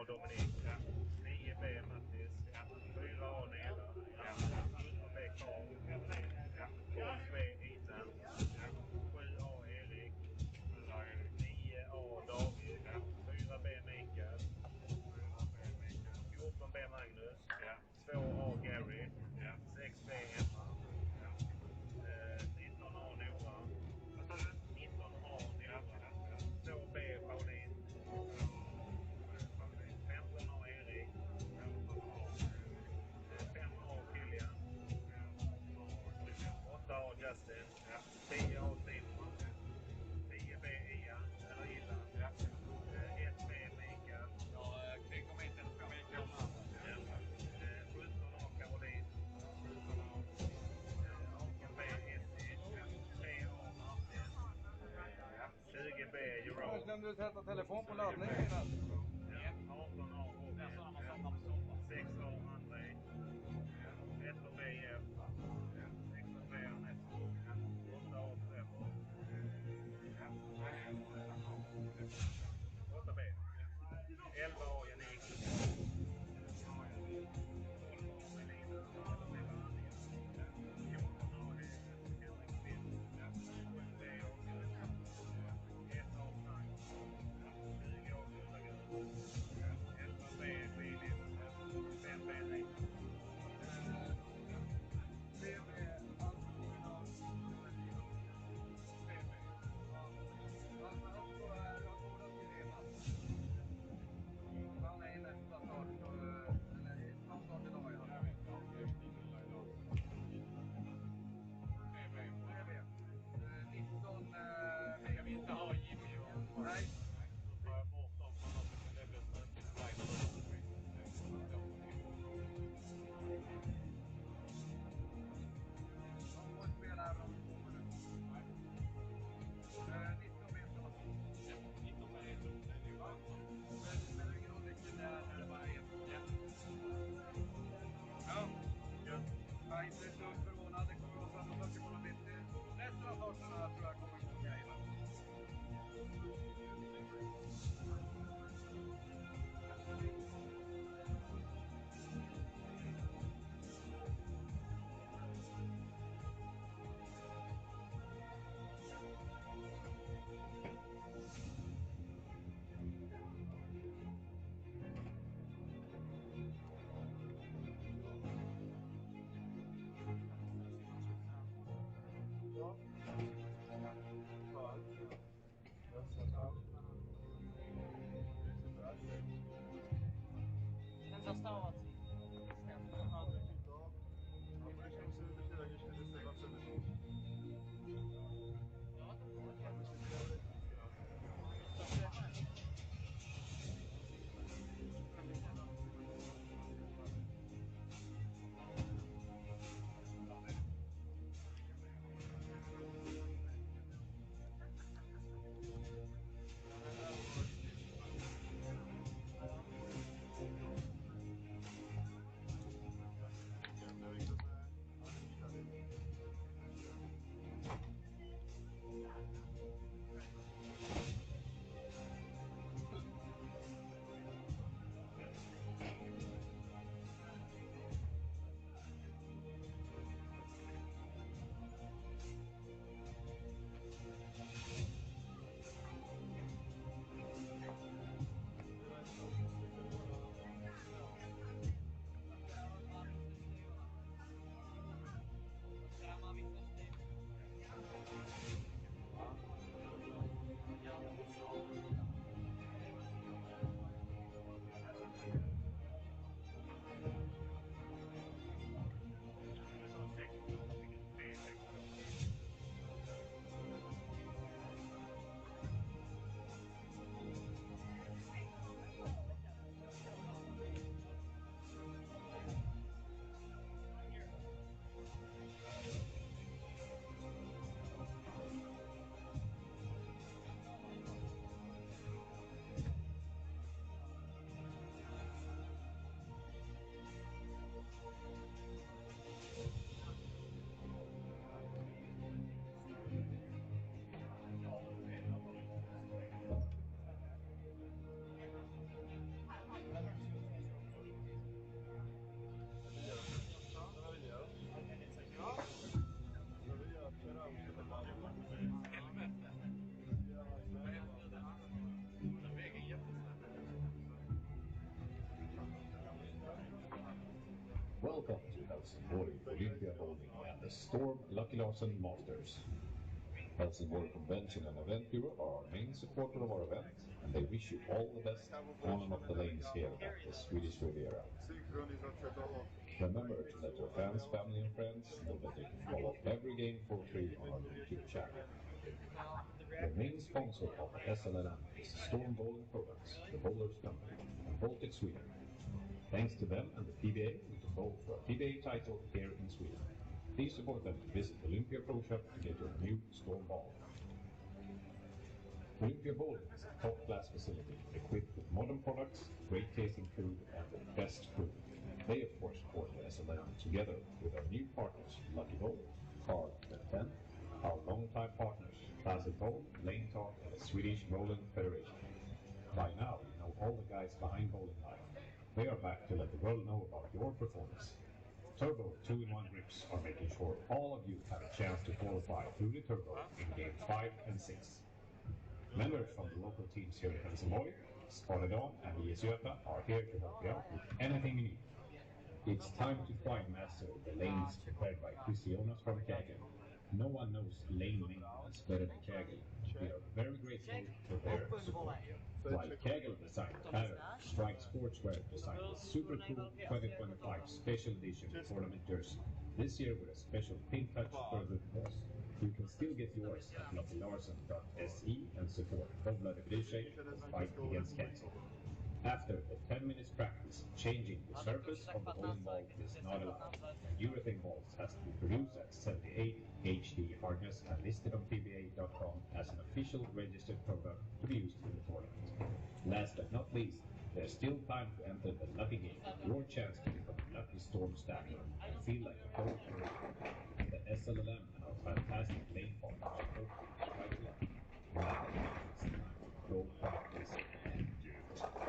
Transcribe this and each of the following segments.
8A Dominik. 9B Mattis. 4A Nela. 17B Karl. 12B Ethan. 7A Erik. 9A David. 4B Mikael. 14B Magnus. 2A Gary. 6B Emma. 19A Nora. 19A Nora. 2B Pauline. 15A Erik. 5A Kilian. 8A Justin. 10A Simon. 10B Ian. Eller Ilan. 1B Mikael. Det kommer inte ens på Mikael. 17A Caroline. 18B Essie. 3A Martin. 20B Jerome. Glömde du sätta telefon på laddningen innan? 18A Robin. 6A André. 1B Jeff. 16B Ernesto. 8A Trevor. 8B. 11A Janik. 12A Melina. Eller Melania. 14A Henrik Smith. 7B August. 1A Frank. 20A Gullagud. 11B Filip. 5B Helsingborg Olympia Bowling and the Storm Lucky Larsen Masters. Helsingborg Convention and Event Bureau are our main supporter of our event, and they wish you all the best on and off the lanes here at the Swedish Riviera. Remember to let your fans, family and friends know that they can follow every game for free on our YouTube channel. The main sponsor of the SLLM is Storm Bowling Products, the Bowlers Company, and Baltic Sweden. Thanks to them and the PBA, we can bowl for a PBA title here in Sweden. Please support them to visit Olympia Pro Shop to get your new Storm ball. Olympia Bowling is a top-class facility equipped with modern products, great tasting food, and the best food. They, of course, support the SLM together with our new partners, Lucky Bowl, Carl and 10, our longtime partners, Classic Bowl, Lane Talk, and the Swedish Bowling Federation. By now, you know all the guys behind Bowling Life. They are back to let the world know about your performance. Turbo 2-in-1 grips are making sure all of you have a chance to qualify through the Turbo in Game 5 and 6. Members from the local teams here in Helsingborg, Sparredam and IS Göta are here to help you out with anything you need. It's time to try and master the lanes prepared by Christianas from Kagel. No one knows lane maintenance better than Kagel. We are very grateful for their support. While Kagel designed the pattern, Strike Sportswear designed the super cool 2025 special edition tournament jersey. This year with a special pink touch for the boss. You can still get yours at luckylarsen.se and support Hovla de Brishay and fight against cancer. After a 10 minutes practice, changing the surface of the bowling ball is not allowed. And urethane balls has to be produced at 78 HD hardness and listed on PBA.com as an official registered product to be used in the tournament. Last but not least, there's still time to enter the Lucky Game, your chance to become a Lucky Storm staffer and feel like a pro player. The SLLM and our fantastic lane partners hope you try to luck. Now it's time to go practice and get lucky.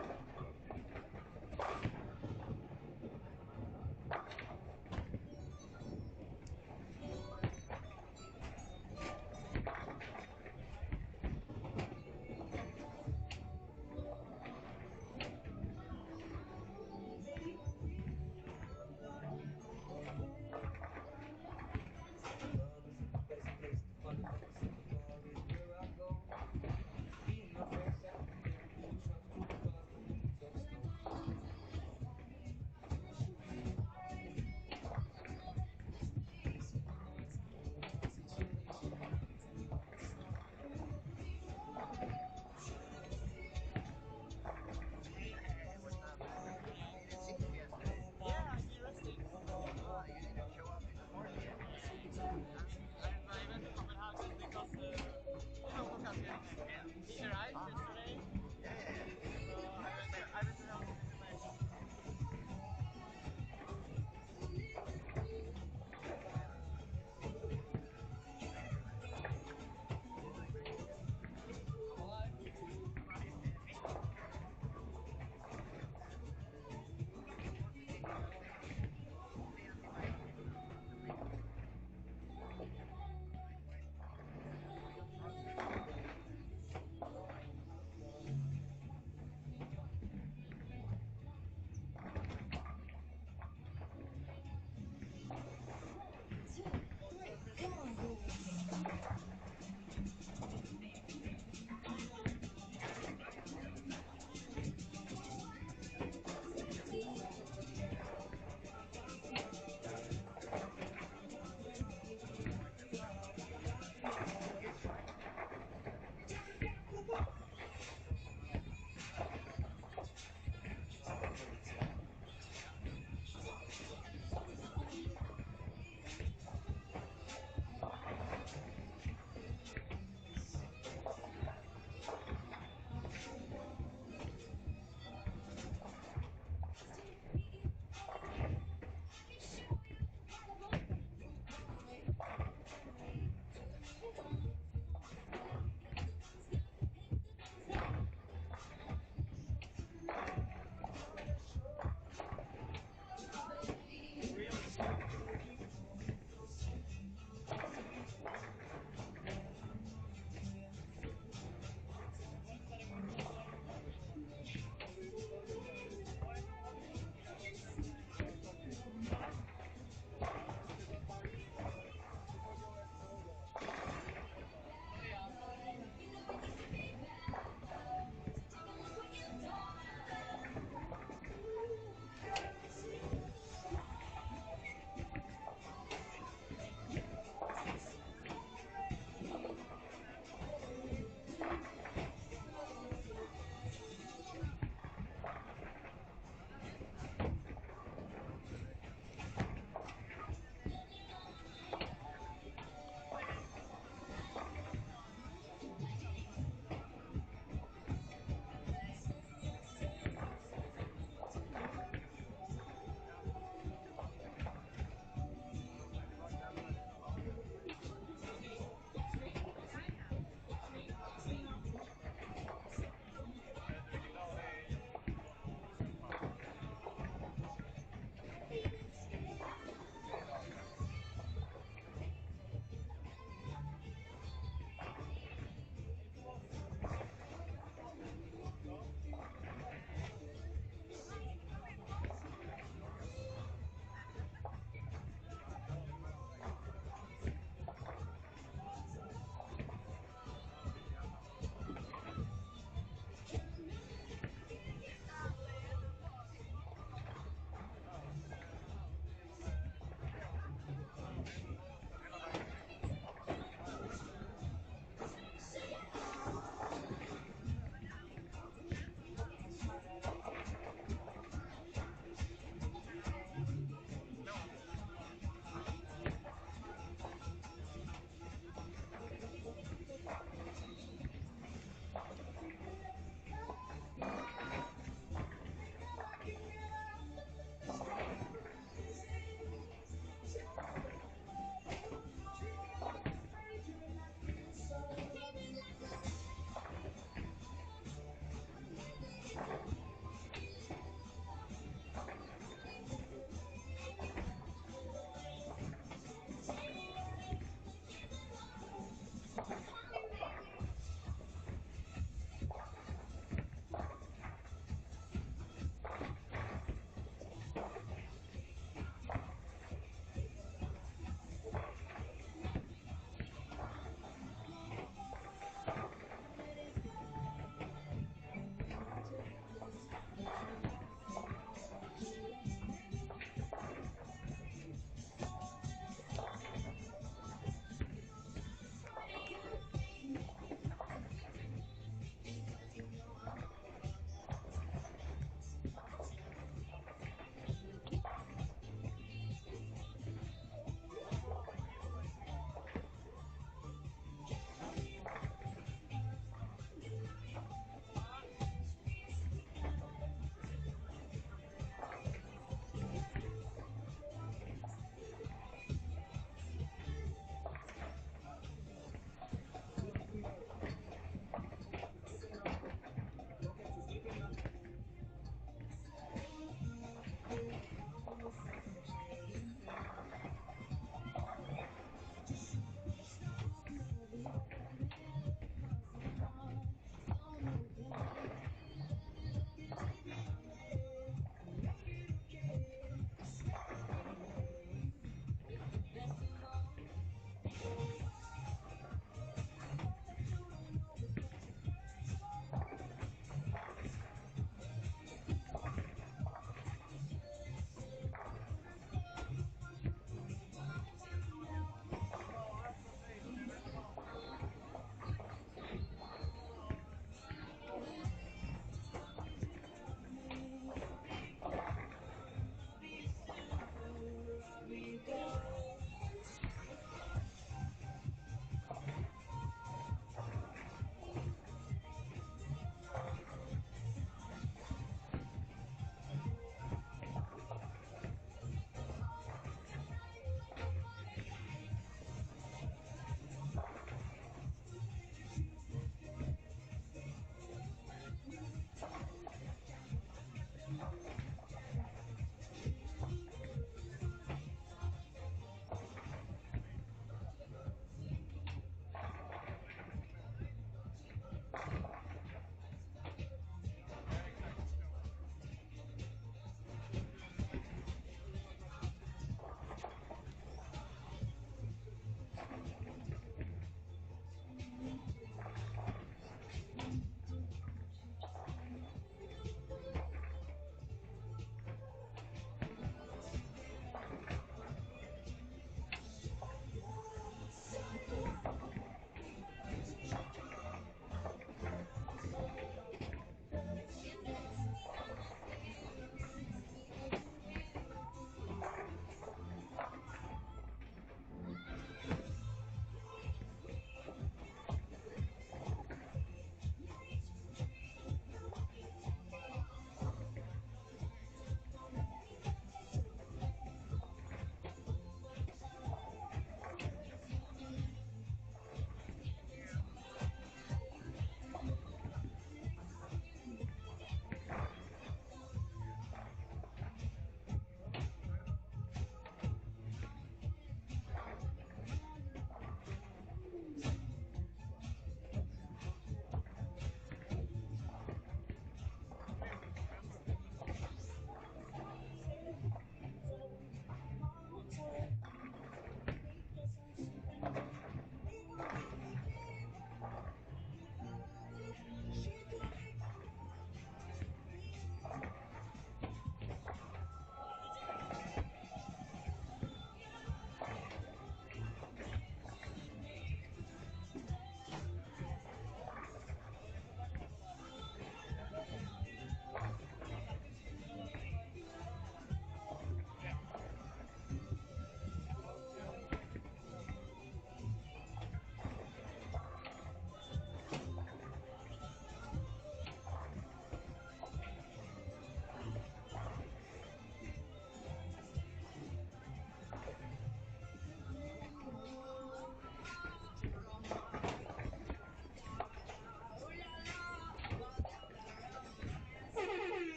Best place to find the best of the bar is where I go.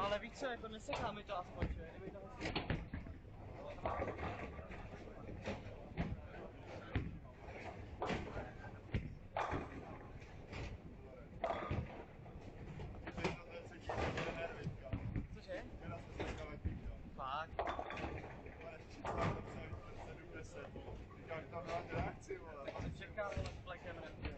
Ale víš co, jako neseká mi to aspoň, že? Kdyby to hezky. Cože? Fakt. Tak se čeká, ale Blackem neměl.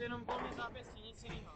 Você não pode usar a pecinha em cima.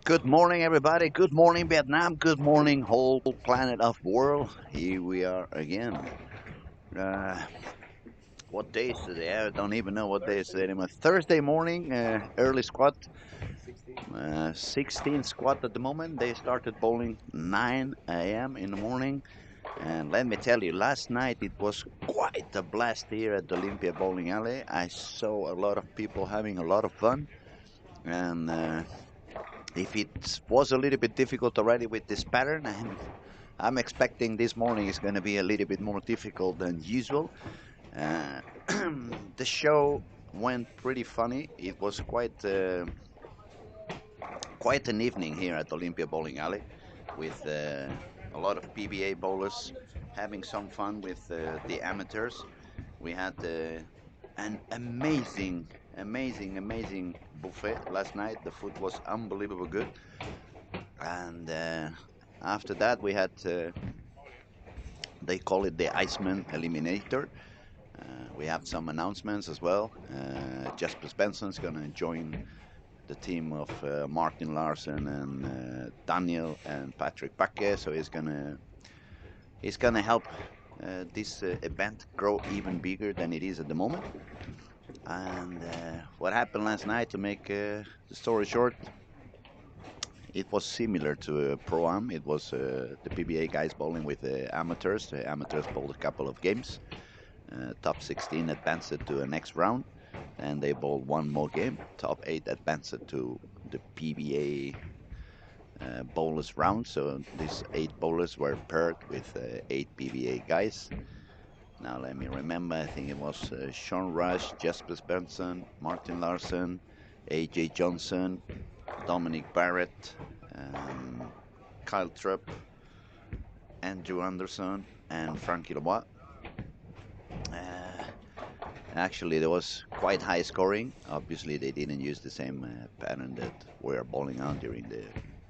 Good morning, everybody. Good morning, Vietnam. Good morning, whole planet of world. Here we are again. Uh, what day is today? I don't even know what day is today anymore. Thursday morning, early squad. 16 squad at the moment. They started bowling 9 a.m. in the morning. And let me tell you, last night it was quite a blast here at the Olympia Bowling Alley. I saw a lot of people having a lot of fun. And if it was a little bit difficult already with this pattern, I'm expecting this morning is going to be a little bit more difficult than usual. Uh, the show went pretty funny. It was quite an evening here at Olympia Bowling Alley with a lot of PBA bowlers having some fun with the amateurs. We had an amazing buffet last night. The food was unbelievably good. And after that, we had, they call it the Iceman Eliminator. We have some announcements as well. Jesper Spencer's going to join the team of Martin Larsen and Daniel and Patrick Backe. So he's gonna help this event grow even bigger than it is at the moment. And what happened last night, to make the story short, it was similar to Pro-Am. It was the PBA guys bowling with the amateurs. The amateurs bowled a couple of games. Top 16 advanced to the next round, and they bowled one more game. Top 8 advanced to the PBA bowlers round. So these 8 bowlers were paired with 8 PBA guys. Now let me remember, I think it was Sean Rush, Jesper Svensson, Martin Larsen, AJ Johnson, Dominic Barrett, Kyle Trupp, Andrew Anderson, and Frankie Leroy. Actually, there was quite high scoring. Obviously, they didn't use the same pattern that we are bowling on during the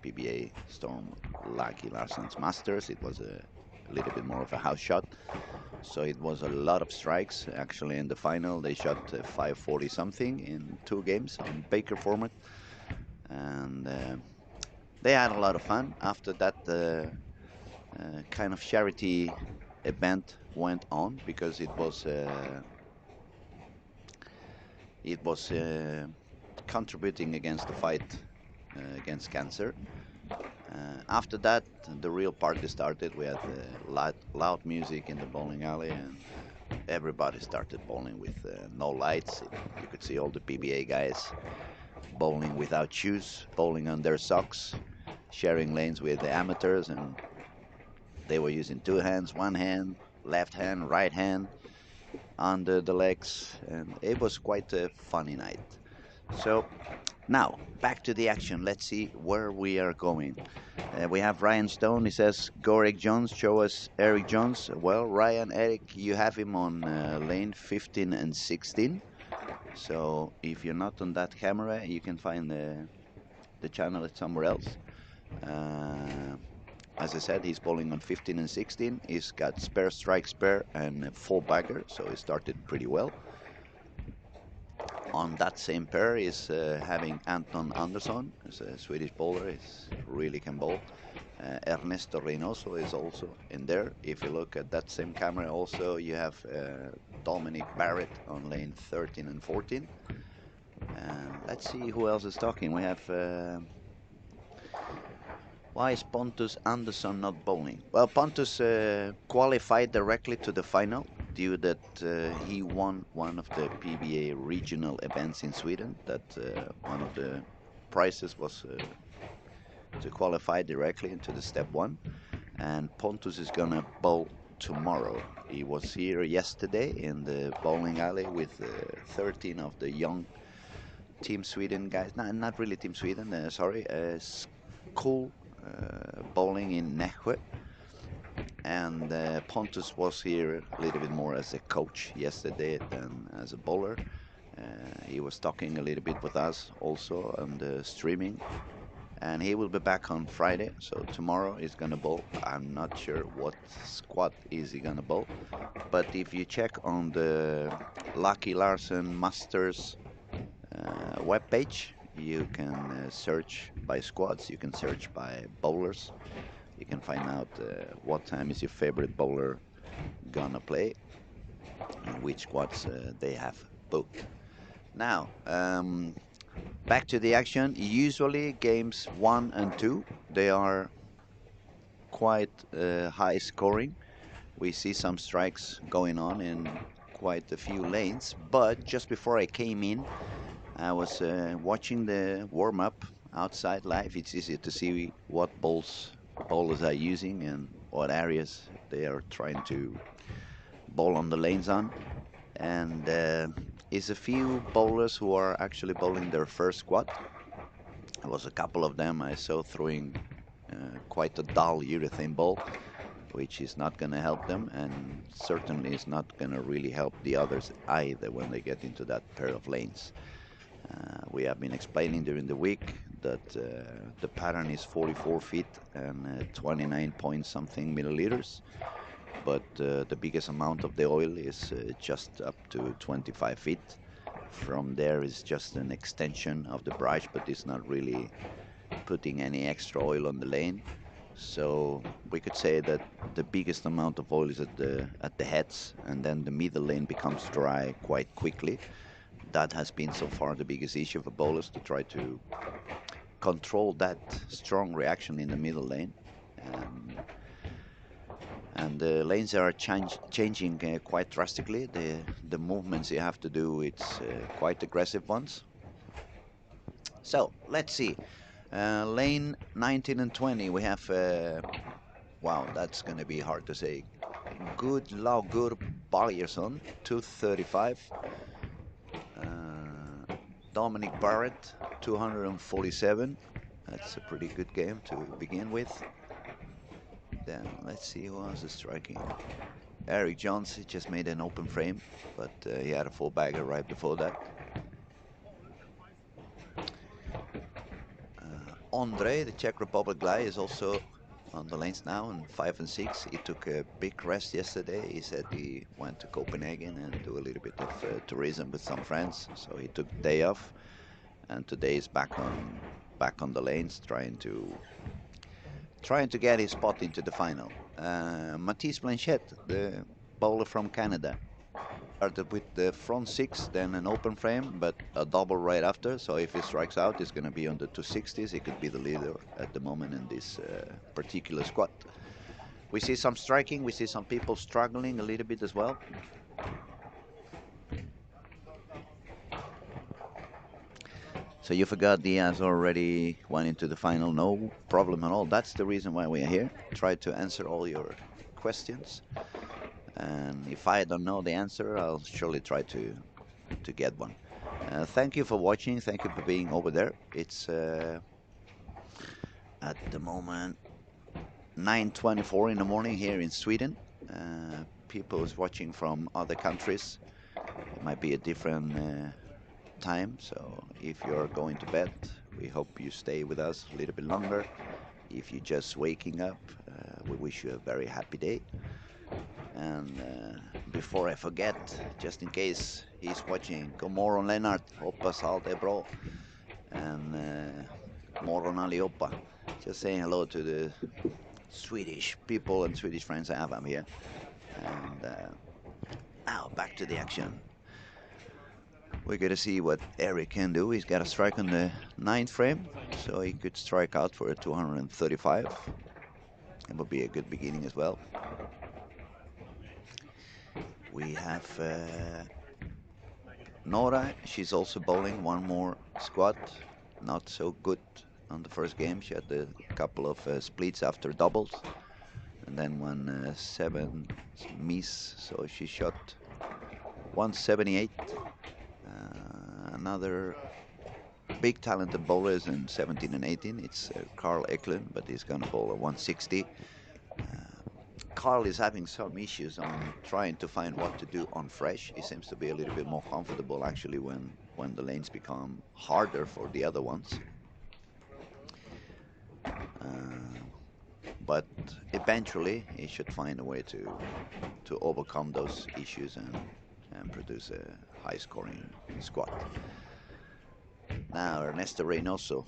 PBA Storm Lucky Larsen's Masters. It was a little bit more of a house shot. So it was a lot of strikes. Actually, in the final, they shot 540 something in 2 games on Baker format. And they had a lot of fun. After that, kind of charity event went on because it was contributing against the fight against cancer. After that, the real party started. We had loud music in the bowling alley, and everybody started bowling with no lights. You could see all the PBA guys bowling without shoes, bowling on their socks, sharing lanes with the amateurs, and they were using 2 hands, 1 hand, left hand, right hand, under the legs, and it was quite a funny night. So now back to the action. Let's see where we are going. We have Ryan Stone. He says, "Go Eric Jones. Show us Eric Jones." Well, Ryan, Eric, you have him on lane 15 and 16. So if you're not on that camera, you can find the channel somewhere else. As I said, he's bowling on 15 and 16. He's got spare, strike, spare, and full bagger, so he started pretty well. On that same pair is having Anton Andersson, who's a Swedish bowler. He really can bowl. Ernesto Reynoso is also in there. If you look at that same camera also, you have Dominic Barrett on lane 13 and 14. And let's see who else is talking. We have... why is Pontus Andersson not bowling? Well, Pontus qualified directly to the final due that he won one of the PBA regional events in Sweden. That one of the prizes was to qualify directly into the step 1. And Pontus is gonna bowl tomorrow. He was here yesterday in the bowling alley with 13 of the young Team Sweden guys. No, not really Team Sweden, sorry. School bowling in Nässjö, and Pontus was here a little bit more as a coach yesterday than as a bowler. He was talking a little bit with us also on the streaming, and he will be back on Friday. So tomorrow he's gonna bowl. I'm not sure what squad is he gonna bowl, but if you check on the Lucky Larsen Masters webpage, you can search by squads. You can search by bowlers. You can find out what time is your favorite bowler gonna play and which squads they have booked. Now, back to the action. Usually games 1 and 2, they are quite high scoring. We see some strikes going on in quite a few lanes, but just before I came in, I was watching the warm-up outside live. It's easy to see what bowlers are using and what areas they are trying to bowl on the lanes on. And is a few bowlers who are actually bowling their first squad. There was a couple of them I saw throwing quite a dull urethane ball, which is not going to help them, and certainly is not going to really help the others either when they get into that pair of lanes. We have been explaining during the week that the pattern is 44 feet and 29 point something milliliters, but the biggest amount of the oil is just up to 25 feet. From there is just an extension of the brush, but it's not really putting any extra oil on the lane. So we could say that the biggest amount of oil is at the heads, and then the middle lane becomes dry quite quickly. That has been so far the biggest issue for bowlers, to try to control that strong reaction in the middle lane. And the lanes are changing quite drastically. The movements you have to do, it's quite aggressive ones. So let's see. Lane 19 and 20, we have, wow, that's going to be hard to say. Good Laugur Baljerson, 235. Dominic Barrett, 247. That's a pretty good game to begin with. Then let's see who else is striking. Eric Jones just made an open frame, but he had a full bagger right before that. Andre, the Czech Republic guy, is also on the lanes now in 5 and 6. He took a big rest yesterday. He said he went to Copenhagen and do a little bit of tourism with some friends, so he took the day off, and today is back on the lanes, trying to get his spot into the final. Mathis Blanchette, the bowler from Canada, started with the front 6, then an open frame, but a double right after. So if he strikes out, it's going to be on the 260s. He could be the leader at the moment in this particular squad. We see some striking. We see some people struggling a little bit as well. So you forgot Diaz already went into the final. No problem at all. That's the reason why we are here. Try to answer all your questions. And if I don't know the answer, I'll surely try to get one. Thank you for watching. Thank you for being over there. It's at the moment 9:24 in the morning here in Sweden. People is watching from other countries. It might be a different time. So if you're going to bed, we hope you stay with us a little bit longer. If you're just waking up, we wish you a very happy day. And before I forget, just in case he's watching, god morgon Lennart, hoppas allt är bra. And morgon allihopa. Just saying hello to the Swedish people and Swedish friends I have here. And now back to the action. We're going to see what Eric can do. He's got a strike on the 9th frame, so he could strike out for a 235. It would be a good beginning as well. We have Nora. She's also bowling one more squad. Not so good on the first game. She had a couple of splits after doubles, and then one 7 miss, so she shot 178. Another big talented bowler is in 17 and 18. It's Carl Eklund, but he's gonna bowl a 160. Carl is having some issues on trying to find what to do on fresh. He seems to be a little bit more comfortable actually when the lanes become harder for the other ones. But eventually he should find a way to overcome those issues and produce a high-scoring squad. Now Ernesto Reynoso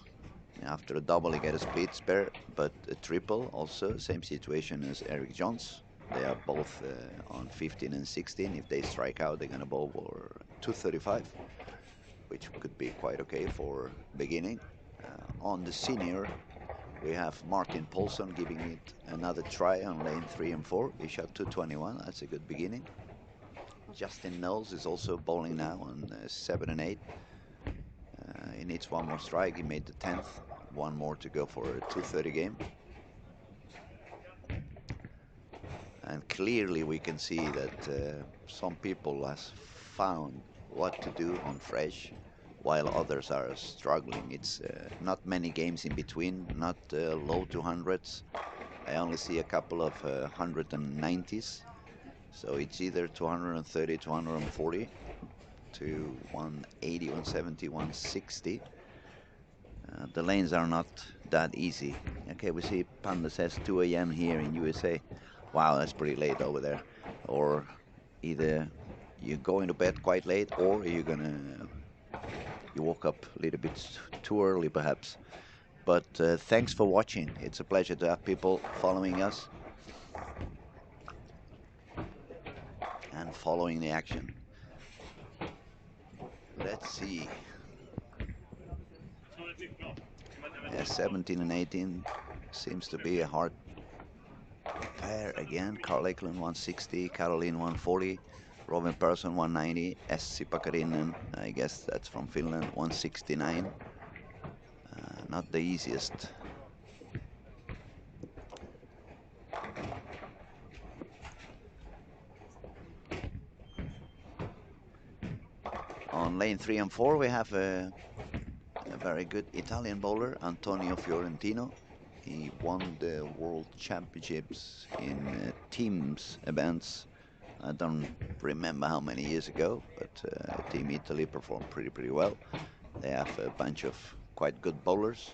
After a double, he get a split spare, but a triple also. Same situation as Eric Jones. They are both on 15 and 16. If they strike out, they're going to bowl for 235, which could be quite okay for beginning. On the senior, we have Martin Paulson giving it another try on lane 3 and 4. He shot 221. That's a good beginning. Justin Knowles is also bowling now on 7 and 8. He needs one more strike. He made the 10th. One more to go for a 230 game. And clearly we can see that some people has found what to do on fresh, while others are struggling. It's not many games in between, not low 200s. I only see a couple of 190s. So it's either 230, 240 to 180, 170, 160. The lanes are not that easy. Okay, we see Panda says 2 a.m. here in USA. Wow, that's pretty late over there. Or either you're going to bed quite late, or you woke up a little bit too early, perhaps. But thanks for watching. It's a pleasure to have people following us and following the action. Let's see. Yeah, 17 and 18 seems to be a hard pair again. Carl Lakeland 160, Caroline 140, Robin Persson 190, Essi Pakarinen, I guess that's from Finland, 169. Not the easiest. On lane 3 and 4 we have a very good Italian bowler, Antonio Fiorentino. He won the World Championships in teams events. I don't remember how many years ago, but Team Italy performed pretty well. They have a bunch of quite good bowlers.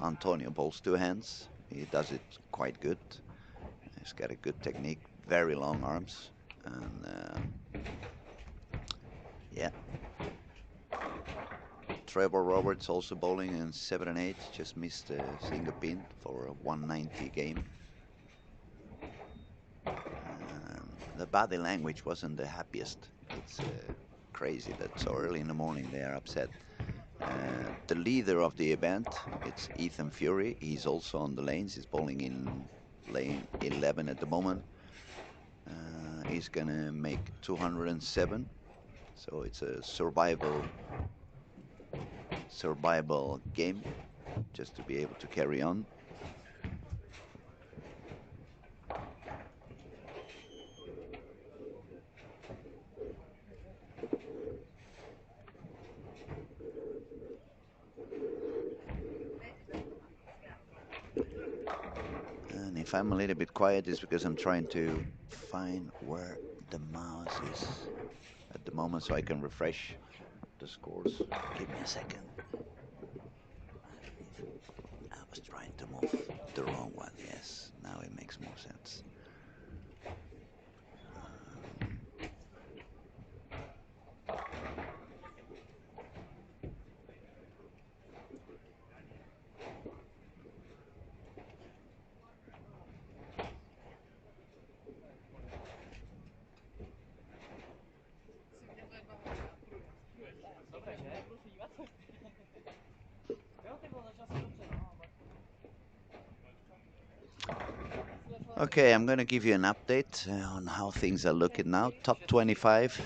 Antonio bowls 2 hands. He does it quite good. He's got a good technique, very long arms, and yeah. Trevor Roberts also bowling in 7 and 8, just missed a single pin for a 190 game. The body language wasn't the happiest. It's crazy that so early in the morning they are upset. The leader of the event, it's Ethan Fury. He's also on the lanes. He's bowling in lane 11 at the moment. He's gonna make 207. So it's a survival game, just to be able to carry on. And if I'm a little bit quiet, it's because I'm trying to find where the mouse is at the moment so I can refresh the scores. Give me a second. I was trying to move the wrong one. Yes, now it makes more sense. Okay, I'm going to give you an update on how things are looking now. Top 25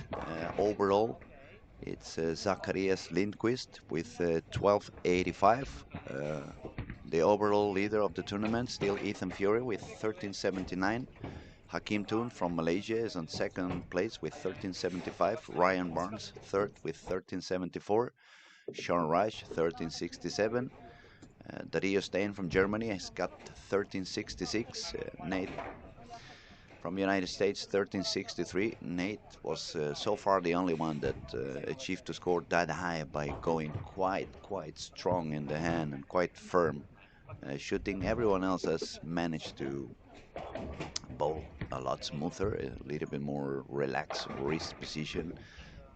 overall. It's Zacharias Lindqvist with 1285. The overall leader of the tournament, still Ethan Fury with 1379. Hakim Toon from Malaysia is on second place with 1375. Ryan Barnes, third with 1374. Sean Reich, 1367. Dario Stein from Germany has got 1366. Nate from the United States, 1363. Nate was so far the only one that achieved to score that high by going quite strong in the hand and quite firm shooting. Everyone else has managed to bowl a lot smoother, a little bit more relaxed wrist position.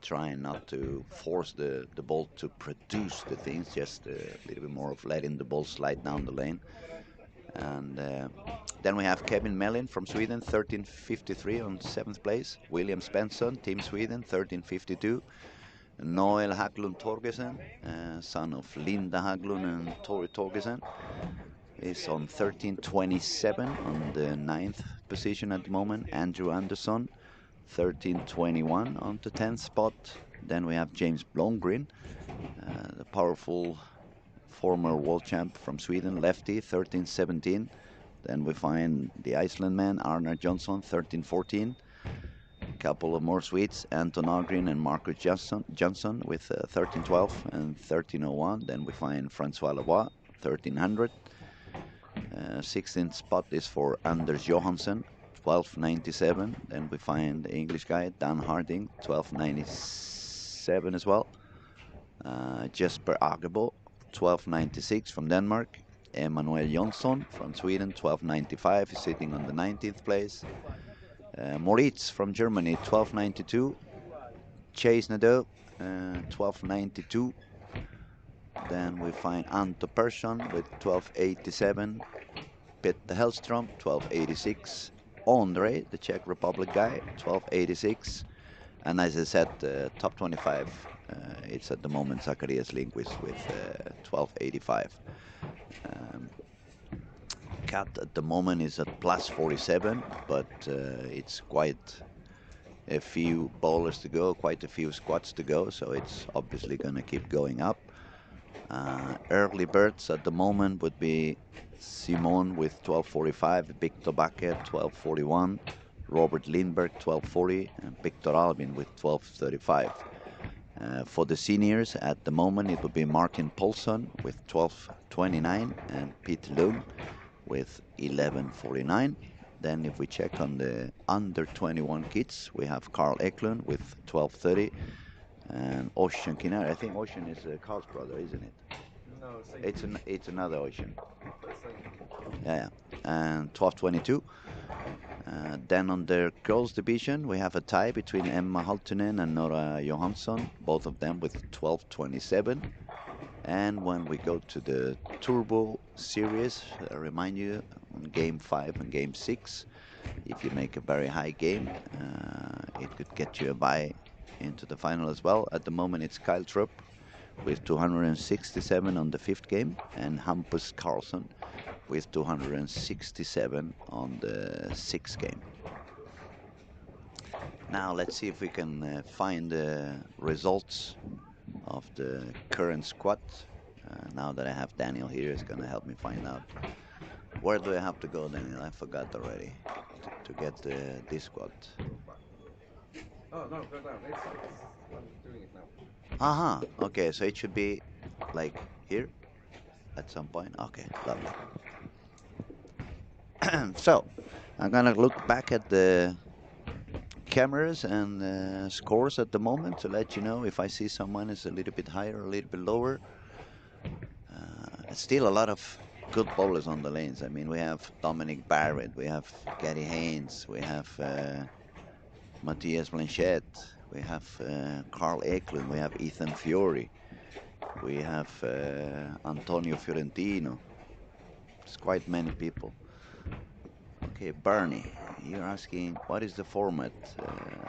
trying not to force the ball to produce the things, just a little bit more of letting the ball slide down the lane. And then we have Kevin Mellin from Sweden, 1353 on 7th place. William Svensson, Team Sweden, 1352. Noel Haglund Torgersen, son of Linda Haglund and Tori Torgersen, is on 1327 on the 9th position at the moment. Andrew Anderson, 1321 on the 10th spot. Then we have James Blomgren, the powerful former world champ from Sweden, lefty, 1317. Then we find the Iceland man, Arnar Jonsson, 1314. A couple of more Swedes, Anton Agrin and Marcus Johnson with 1312 and 1301. Then we find Francois Lavoie, 1300. 16th spot is for Anders Johansson, 1297. Then we find the English guy, Dan Harding, 1297 as well. Jesper Agebo, 1296 from Denmark. Emanuel Jonsson from Sweden, 1295, is sitting on the 19th place. Moritz from Germany, 1292. Chase Nadeau, 1292. Then we find Anto Persson with 1287. Peter Hellström, 1286. Andre, the Czech Republic guy, 1286. And as I said, top 25, it's at the moment Zacharias Lindquist with 1285. Cat at the moment is at plus 47, but it's quite a few bowlers to go, quite a few squats to go, so it's obviously going to keep going up. Early birds at the moment would be Simon with 1245, Victor Bakker 1241, Robert Lindberg 1240, and Victor Albin with 1235. For the seniors at the moment it would be Martin Paulson with 1229 and Pete Lung with 1149. Then if we check on the under 21 kids, we have Carl Eklund with 1230 and Ocean Kinnair. I think Ocean is Carl's brother, isn't it? No, It's another Ocean. Yeah, and 1222. Then on the girls division, we have a tie between Emma Haltunen and Nora Johansson, both of them with 1227. And when we go to the Turbo Series, I remind you, on Game 5 and Game 6, if you make a very high game, it could get you a bye into the final as well. At the moment, it's Kyle Trupp with 267 on the 5th game, and Hampus Carlson with 267 on the 6th game. Now let's see if we can find the results of the current squad. Now that I have Daniel here, it's gonna help me find out. Where do I have to go, Daniel? I forgot already to get this squad. Oh, no, go down. I'm doing it now. Aha, okay, so it should be like here at some point. Okay, lovely. So, I'm gonna look back at the cameras and scores at the moment to let you know if I see someone is a little bit higher or a little bit lower. Still a lot of good bowlers on the lanes. I mean, we have Dominic Barrett, we have Gary Haynes, we have Matthias Blanchett, we have Carl Eklund, we have Ethan Fiore, we have Antonio Fiorentino. It's quite many people. Okay, Bernie, you're asking what is the format?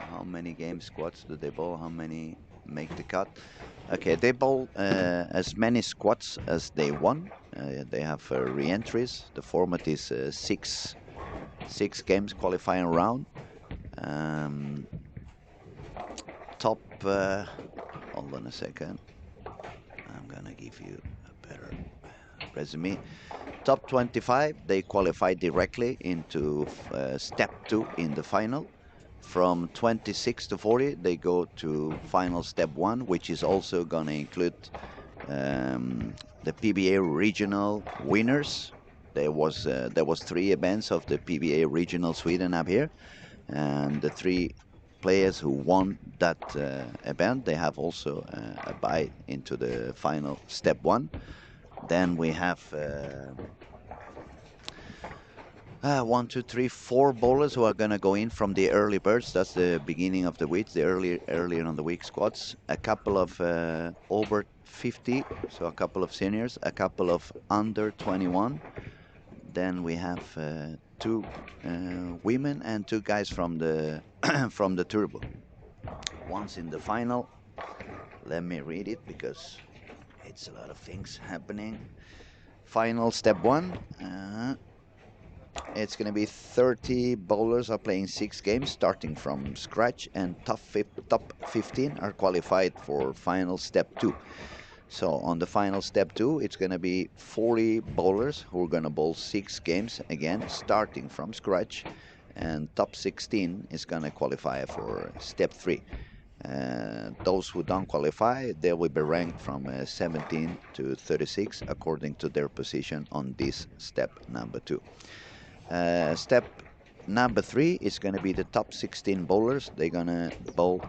How many game squats do they bowl? How many make the cut? Okay, they bowl as many squats as they want. They have re-entries. The format is six games qualifying round. Top, hold on a second. I'm gonna give you a better resume. Top 25, they qualify directly into step 2 in the final. From 26 to 40, they go to final step 1, which is also going to include the PBA regional winners. There was 3 events of the PBA regional Sweden up here, and the 3 players who won that event, they have also a bye into the final step 1. Then we have One, two, three, four bowlers who are gonna go in from the early birds. That's the beginning of the week, the earlier on the week squads. A couple of over 50, so a couple of seniors, a couple of under 21. Then we have two women and two guys from the from the turbo. One's in the final. Let me read it because it's a lot of things happening. Final step 1. It's going to be 30 bowlers are playing 6 games starting from scratch, and top 15 are qualified for final step 2. So on the final step 2, it's going to be 40 bowlers who are going to bowl 6 games again starting from scratch, and top 16 is going to qualify for step 3. Those who don't qualify, they will be ranked from 17 to 36 according to their position on this step number 2. Step number 3 is going to be the top 16 bowlers. They're going to bowl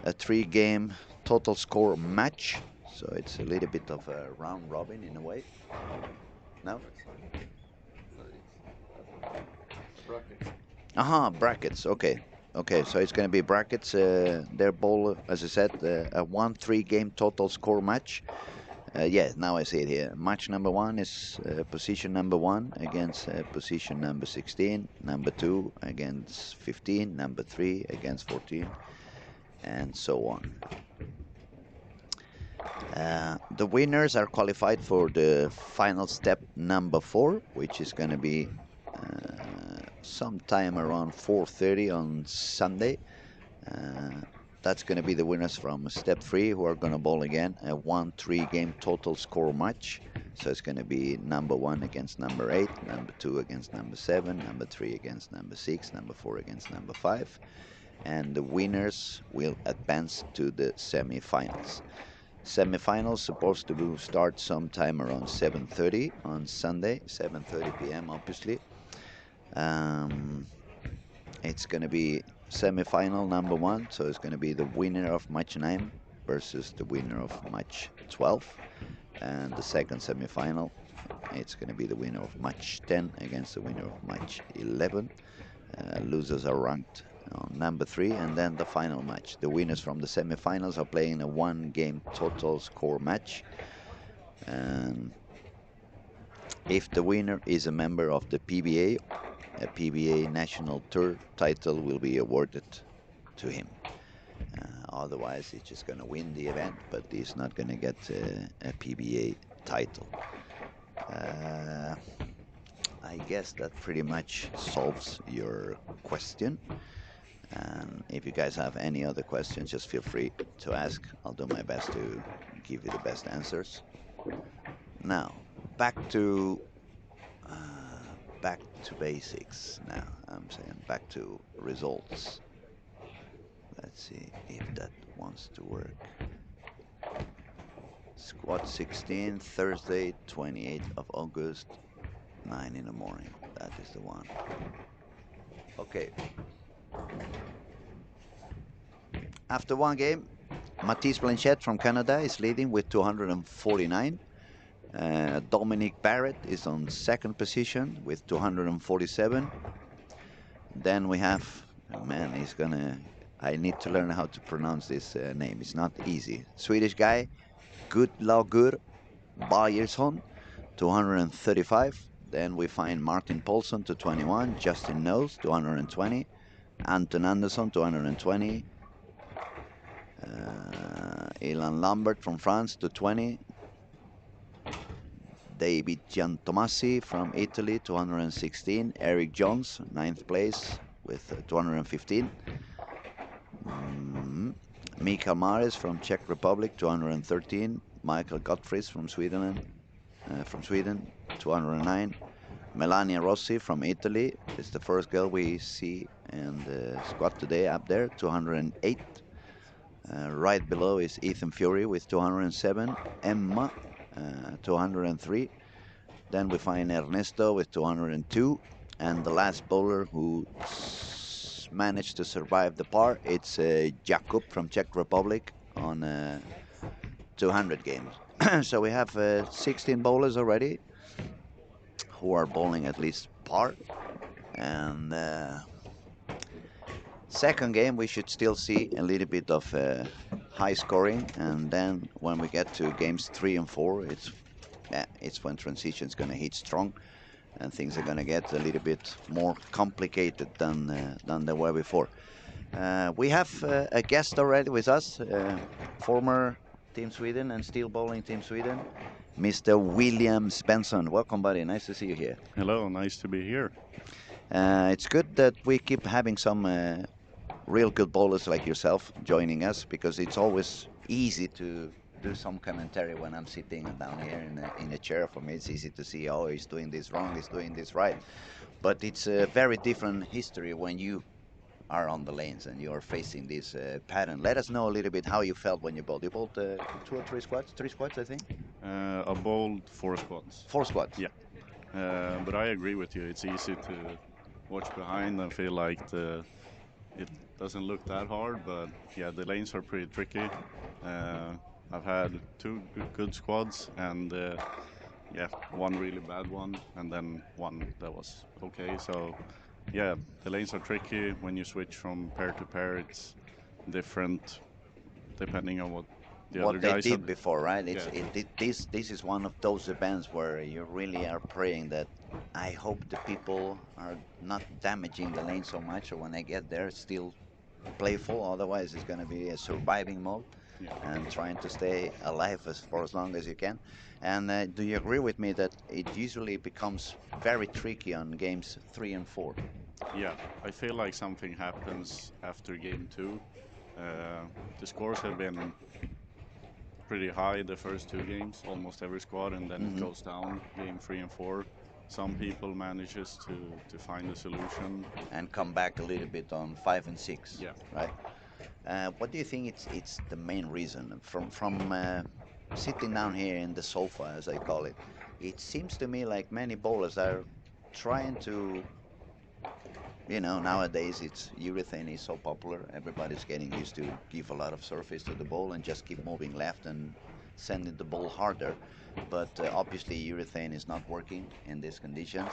a 3-game total score match. So it's a little bit of a round robin in a way. No? Brackets. Brackets. Okay, so it's going to be brackets. Their bowl, as I said, a 1-3-game total score match. Yeah, now I see it here. Match number 1 is position number 1 against position number 16, number 2 against 15, number 3 against 14, and so on. The winners are qualified for the final step number 4, which is going to be sometime around 4:30 on Sunday. That's going to be the winners from step 3, who are going to bowl again a 1-3-game total score match. So it's going to be number 1 against number 8, number 2 against number 7, number 3 against number 6, number 4 against number 5. And the winners will advance to the semi-finals. Semi-finals supposed to start sometime around 7:30 on Sunday, 7:30 p.m. obviously. It's going to be semi-final number 1, so it's going to be the winner of match 9 versus the winner of match 12, and the second semi-final, it's going to be the winner of match 10 against the winner of match 11. Losers are ranked on number 3, and then the final match. The winners from the semi-finals are playing a 1-game total score match, and if the winner is a member of the PBA, a PBA National Tour title will be awarded to him. Otherwise, he's just going to win the event, but he's not going to get a PBA title. I guess that pretty much solves your question. And if you guys have any other questions, just feel free to ask. I'll do my best to give you the best answers. Now, back to basics. Now, I'm saying back to results. Let's see if that wants to work. Squad 16, Thursday, 28th of August, 9 in the morning. That is the one. Okay. After one game, Mathis Blanchette from Canada is leading with 249. Dominic Barrett is on second position with 247. Then we have, I need to learn how to pronounce this name. It's not easy. Swedish guy, Gudlaugur Bajersson, 235. Then we find Martin Paulson to 21, Justin Knowles, 220, Anton Anderson, 220, Ilan Lambert from France, 220, David Giantomasi from Italy, 216, Eric Jones, 9th place with 215, Mikael Mares from Czech Republic, 213, Michael Gottfried from Sweden, 209, Melania Rossi from Italy is the first girl we see in the squad today up there, 208. Right below is Ethan Fury with 207, Emma 203. Then we find Ernesto with 202, and the last bowler who managed to survive the par, it's Jakub from Czech Republic on 200 games. So we have 16 bowlers already who are bowling at least par. And second game, we should still see a little bit of high scoring. And then when we get to games 3 and 4, it's when transition is going to hit strong, and things are going to get a little bit more complicated than they were before. We have a guest already with us, former Team Sweden and still bowling Team Sweden, Mr. William Svensson. Welcome, buddy. Nice to see you here. Hello, nice to be here. It's good that we keep having some real good bowlers like yourself joining us, because it's always easy to do some commentary when I'm sitting down here in a chair. For me, it's easy to see, oh, he's doing this wrong, he's doing this right. But it's a very different history when you are on the lanes and you are facing this pattern. Let us know a little bit how you felt when you bowled. You bowled 2 or 3 squats? 3 squats, I think? I bowled 4 squats. 4 squats? Yeah. But I agree with you. It's easy to watch behind and feel like it doesn't look that hard, but yeah, the lanes are pretty tricky. I've had 2 good squads and yeah, 1 really bad one and then 1 that was okay. So yeah, the lanes are tricky. When you switch from pair to pair, it's different depending on what the other they guys did before, right? Yeah. This is one of those events where you really are praying that I hope the people are not damaging the lane so much, or when I get there, it's still playful. Otherwise, it's going to be a surviving mode. Yeah. And trying to stay alive for as long as you can. And do you agree with me that it usually becomes very tricky on games 3 and 4? Yeah, I feel like something happens after game 2. The scores have been pretty high the first 2 games, almost every squad, and then it goes down game 3 and 4. Some people manages to find a solution and come back a little bit on 5 and 6. Yeah. Right. What do you think it's the main reason? From sitting down here in the sofa, as I call it, it seems to me like many bowlers are trying to, nowadays urethane is so popular. Everybody's getting used to give a lot of surface to the ball and just keep moving left and sending the ball harder. But obviously urethane is not working in these conditions.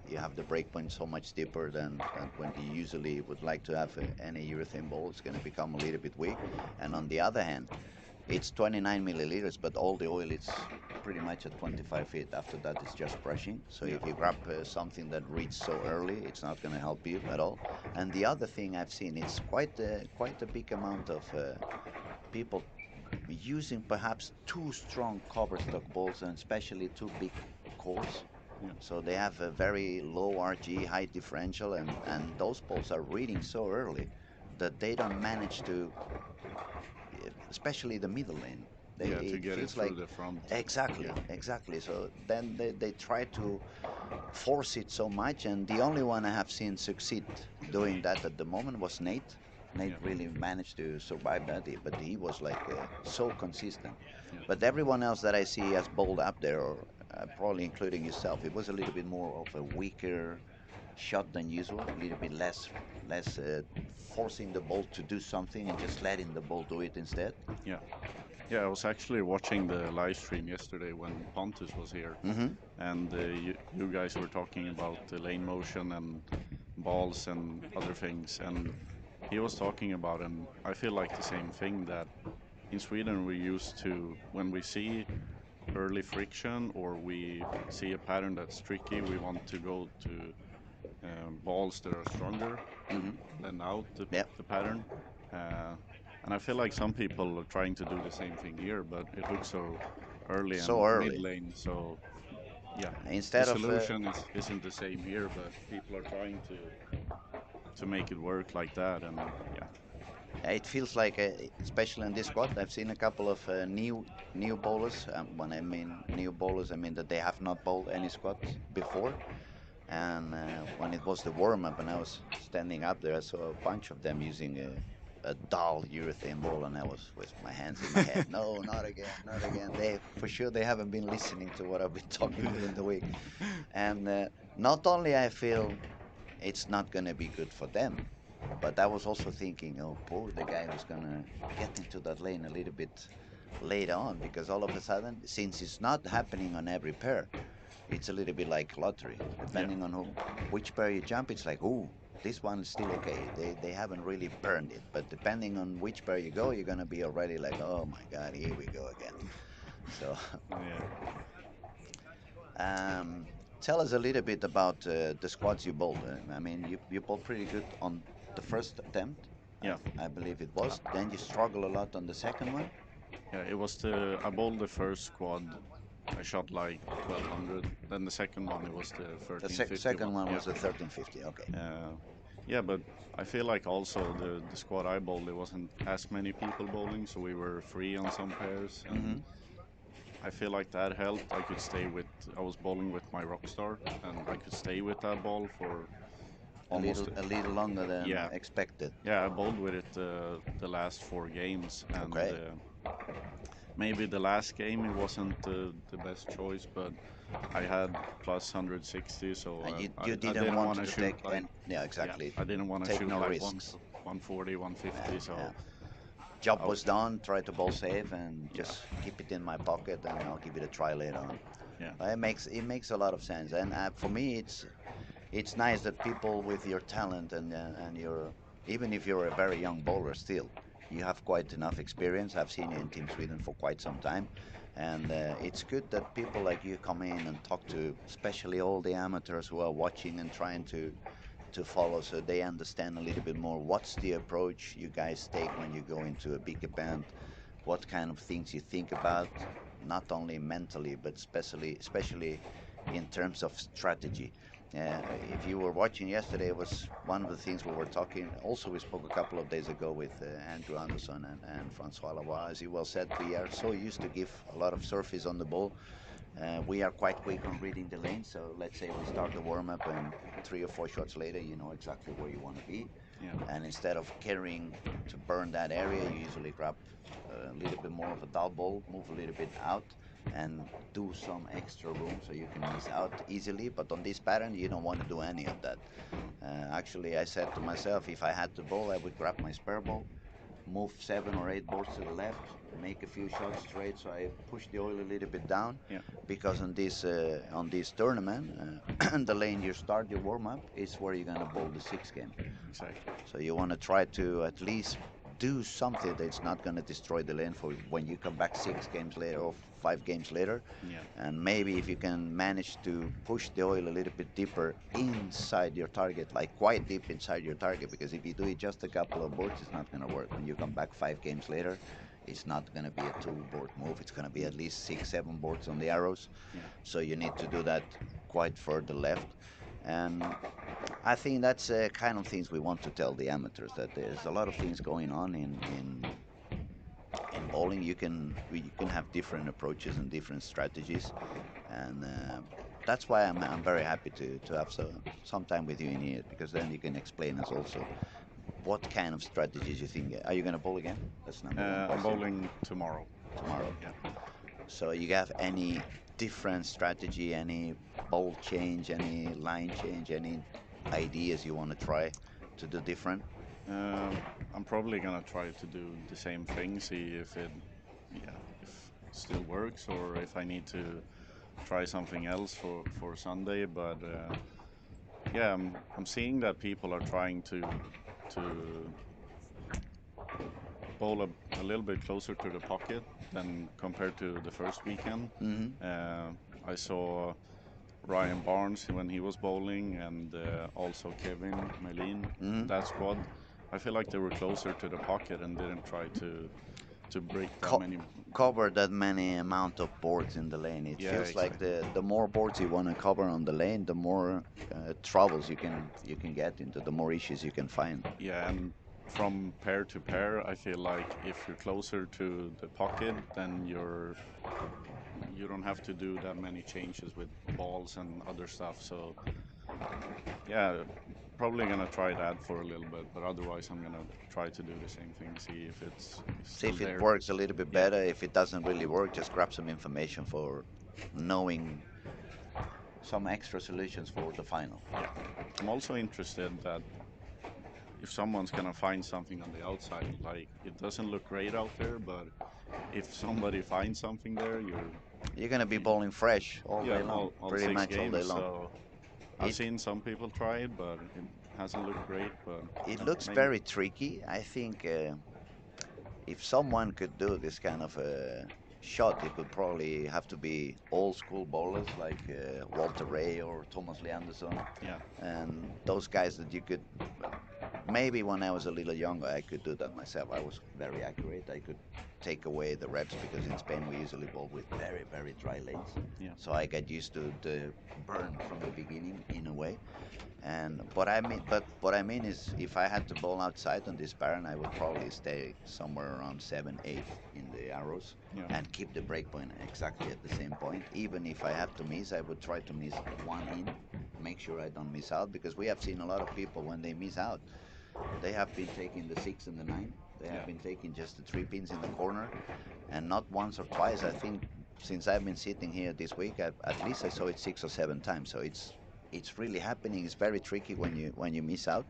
You have the break point so much deeper than when you usually would like to have any urethane ball. It's going to become a little bit weak. And on the other hand, it's 29 milliliters, but all the oil is pretty much at 25 feet. After that, it's just brushing. So if you grab something that reads so early, it's not going to help you at all. And the other thing I've seen, it's quite a big amount of people using perhaps 2 strong cover stock balls, and especially 2 big cores. Yeah. So they have a very low RG, high differential, and those balls are reading so early that they don't manage to, especially the middle lane. to get it through the front. Exactly. So then they try to force it so much, and the only one I have seen succeed doing that at the moment was Nate. Nate really managed to survive that, but he was like so consistent. Yeah. But everyone else that I see has bowled up there, or probably including yourself, it was a little bit more of a weaker shot than usual, a little bit less forcing the ball to do something and just letting the ball do it instead. Yeah. Yeah, I was actually watching the live stream yesterday when Pontus was here, and you guys were talking about the lane motion and balls and other things, and he was talking about, and I feel like the same thing, that in Sweden we used to, when we see early friction or we see a pattern that's tricky, we want to go to balls that are stronger, blend out the pattern. And I feel like some people are trying to do the same thing here, but it looks so early mid lane. So yeah, Instead the solution isn't the same here, but people are trying to make it work like that, and yeah. It feels like, especially in this squad, I've seen a couple of new bowlers. When I mean new bowlers, I mean that they have not bowled any squads before. And when it was the warm-up and I was standing up there, I saw a bunch of them using a dull urethane ball, and I was with my hands in my head. No, not again, not again. They haven't been listening to what I've been talking during the week. And not only I feel it's not going to be good for them, but I was also thinking, oh, poor the guy who's going to get into that lane a little bit later on, because all of a sudden, since it's not happening on every pair, it's a little bit like lottery. Depending on which pair you jump, it's like, ooh, this one is still okay. They haven't really burned it. But depending on which pair you go, you're gonna be already like, oh my God, here we go again. So tell us a little bit about the squads you bowled. I mean, you bowled pretty good on the first attempt. Yeah. I believe it was. Then you struggle a lot on the second one. Yeah, it was I bowled the first squad. I shot like 1200. Then the second one, it was the The 1350. second one yeah. was the 1350. Okay. Yeah, but I feel like also the squad I bowled, there wasn't as many people bowling, so we were free on some pairs. And I feel like that helped. I was bowling with my Rockstar, and I could stay with that ball for almost a little longer than yeah. expected. Yeah, I bowled with it the last 4 games, and Okay. maybe the last game it wasn't the best choice, but I had plus 160, so And I you didn't didn't want want to shoot take like yeah, exactly. I didn't want to Take shoot no like risks. 140, 150, so Job was done. Try to bowl safe and just keep it in my pocket, and I'll give it a try later on. Yeah. It makes a lot of sense, and for me, it's nice that people with your talent and your even if you're a very young bowler still, you have quite enough experience. I've seen you in Team Sweden for quite some time, and it's good that people like you come in and talk to, especially all the amateurs who are watching and trying to follow, so they understand a little bit more what's the approach you guys take when you go into a big event, what kind of things you think about, not only mentally but especially in terms of strategy. If you were watching yesterday, it was one of the things we were talking. Also, we spoke a couple of days ago with Andrew Anderson and Francois Lavoie. As you well said, we are so used to give a lot of surface on the ball. We are quite quick on reading the lane, so let's say we start the warm-up and 3 or 4 shots later you know exactly where you want to be. And instead of carrying to burn that area, you usually grab a little bit more of a dull ball, move a little bit out, and do some extra room so you can miss out easily. But on this pattern, you don't want to do any of that. Actually, I said to myself, if I had to bowl, I would grab my spare ball, move 7 or 8 balls to the left, make a few shots straight, so I push the oil a little bit down. Because on this tournament, the lane you start your warm-up is where you're gonna bowl the 6th game. Exactly. So you want to try to at least do something that's not going to destroy the lane for when you come back 6 games later or 5 games later. And maybe if you can manage to push the oil a little bit deeper inside your target, like quite deep inside your target, because if you do it just a couple of boards, it's not going to work. When you come back 5 games later, it's not going to be a 2-board move. It's going to be at least 6, 7 boards on the arrows. So you need to do that quite further left. And I think that's kind of things we want to tell the amateurs, that there's a lot of things going on in bowling. You can have different approaches and different strategies, and that's why I'm very happy to have some time with you in here, because then you can explain us also what kind of strategies you think. Are you going to bowl again? That's number one question. I'm bowling tomorrow. Tomorrow. So you have any different strategy, any bowl change, any line change, any ideas you want to try to do different? I'm probably gonna try to do the same thing, see if it still works, or if I need to try something else for Sunday. But I'm seeing that people are trying to bowl a little bit closer to the pocket than compared to the first weekend. I saw Ryan Barnes when he was bowling, and also Kevin Merlin, that squad. I feel like they were closer to the pocket and didn't try to break that many. Cover that many amount of boards in the lane. It feels like the more boards you want to cover on the lane, the more troubles you can get into, the more issues you can find. Yeah, and from pair to pair, I feel like if you're closer to the pocket, then you don't have to do that many changes with balls and other stuff. So yeah, probably gonna try that for a little bit, but otherwise I'm gonna try to do the same thing, see if it works a little bit better. If it doesn't really work, just grab some information for knowing some extra solutions for the final. I'm also interested that if someone's gonna find something on the outside, like it doesn't look great out there, but if somebody finds something there, You're gonna be bowling fresh all day long, all pretty 6 much games. all day long. So I've It seen some people try it, but it hasn't looked great. But it looks maybe. very tricky. I think if someone could do this kind of a shot, it would probably have to be old school bowlers like Walter Ray or Thomas Lee Anderson, Yeah. and those guys that you could. Maybe when I was a little younger, I could do that myself. I was very accurate. I could take away the reps because in Spain we usually bowl with very, very dry lanes. Yeah. So I get used to the burn from the beginning in a way. And what I mean is, if I had to bowl outside on this pattern, I would probably stay somewhere around 7, 8 in the arrows Yeah. and keep the break point exactly at the same point. Even if I have to miss, I would try to miss one in, make sure I don't miss out, because we have seen a lot of people when they miss out, they have been taking the 6 and the 9. They have been taking just the 3 pins in the corner, and not once or twice. I think since I've been sitting here this week, at least I saw it 6 or 7 times. So it's really happening. It's very tricky when you miss out.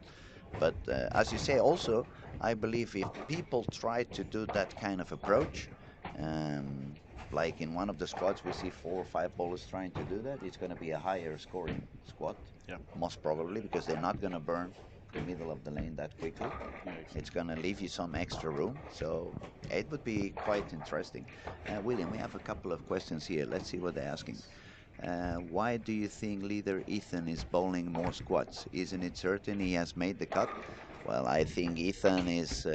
But as you say, also I believe if people try to do that kind of approach, um, like in one of the squads we see 4 or 5 bowlers trying to do that, it's going to be a higher scoring squad, Yeah. most probably, because they're not going to burn the middle of the lane that quickly. Yeah, It's going to leave you some extra room, so it would be quite interesting. William, we have a couple of questions here. Let's see what they're asking. Why do you think leader Ethan is bowling more squats? Isn't it certain he has made the cut? Well, I think Ethan is.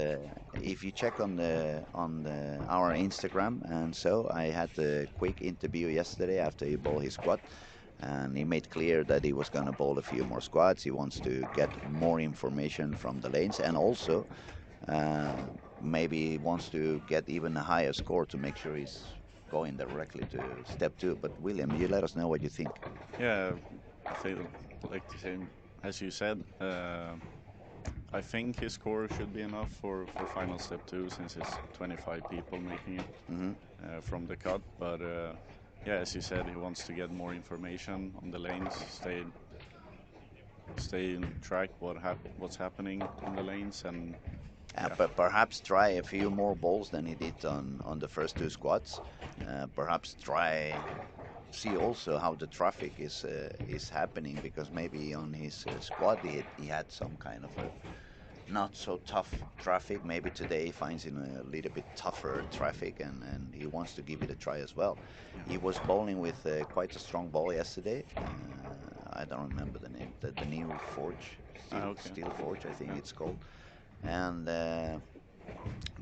If you check on our Instagram, and so I had a quick interview yesterday after he bowled his squat, and he made clear that he was going to bowl a few more squats. He wants to get more information from the lanes, and also uh, maybe he wants to get even a higher score to make sure he's going directly to step 2. But William, you let us know what you think. Yeah, I feel like the same as you said. I think his score should be enough for final step 2, since it's 25 people making it from the cut. But yeah, as you said, he wants to get more information on the lanes, stay in track what's happening in the lanes, and But perhaps try a few more balls than he did on the first 2 squats. Perhaps see also how the traffic is happening, because maybe on his squad he had some kind of a not so tough traffic. Maybe today he finds in a little bit tougher traffic, and he wants to give it a try as well. He was bowling with quite a strong ball yesterday. I don't remember the name. The new Forge, Steel Forge, I think it's called. And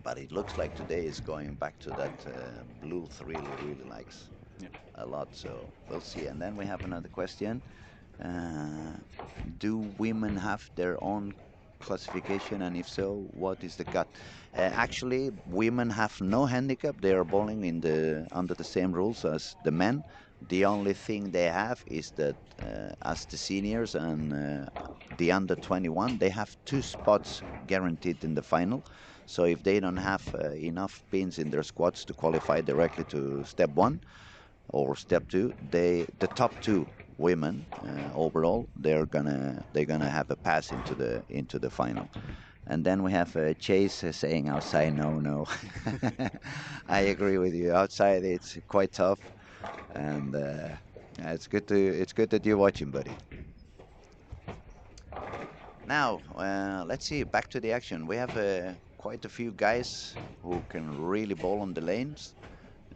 but it looks like today is going back to that blue really likes a lot. So we'll see. And then we have another question. Do women have their own classification, and if so, what is the cut? Actually, women have no handicap. They are bowling under the same rules as the men. The only thing they have is that as the seniors and the under 21, they have 2 spots guaranteed in the final. So if they don't have enough pins in their squads to qualify directly to step 1 or step 2, the top 2 women overall, they're gonna have a pass into the final. And then we have Chase saying outside, no. I agree with you. Outside it's quite tough, and it's good that you're watching, buddy. Now let's see. Back to the action. We have quite a few guys who can really bowl on the lanes.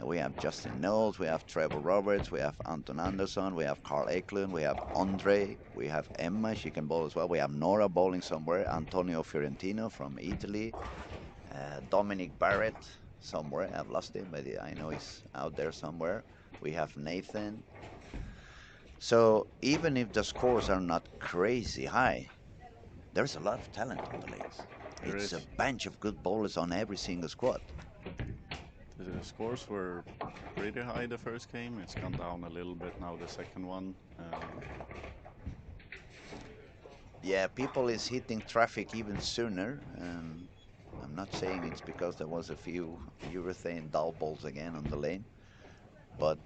We have Justin Knowles, we have Trevor Roberts, we have Anton Andersson, we have Carl Eklund, we have Andre, we have Emma, she can bowl as well. We have Nora bowling somewhere, Antonio Fiorentino from Italy, Dominic Barrett somewhere. I've lost him, but I know he's out there somewhere. We have Nathan. So even if the scores are not crazy high, there's a lot of talent on the lanes. It's a bunch of good bowlers on every single squad. The scores were pretty high the first game. It's gone down a little bit now, the second one. Yeah, people is hitting traffic even sooner. I'm not saying it's because there was a few urethane dull balls again on the lane, but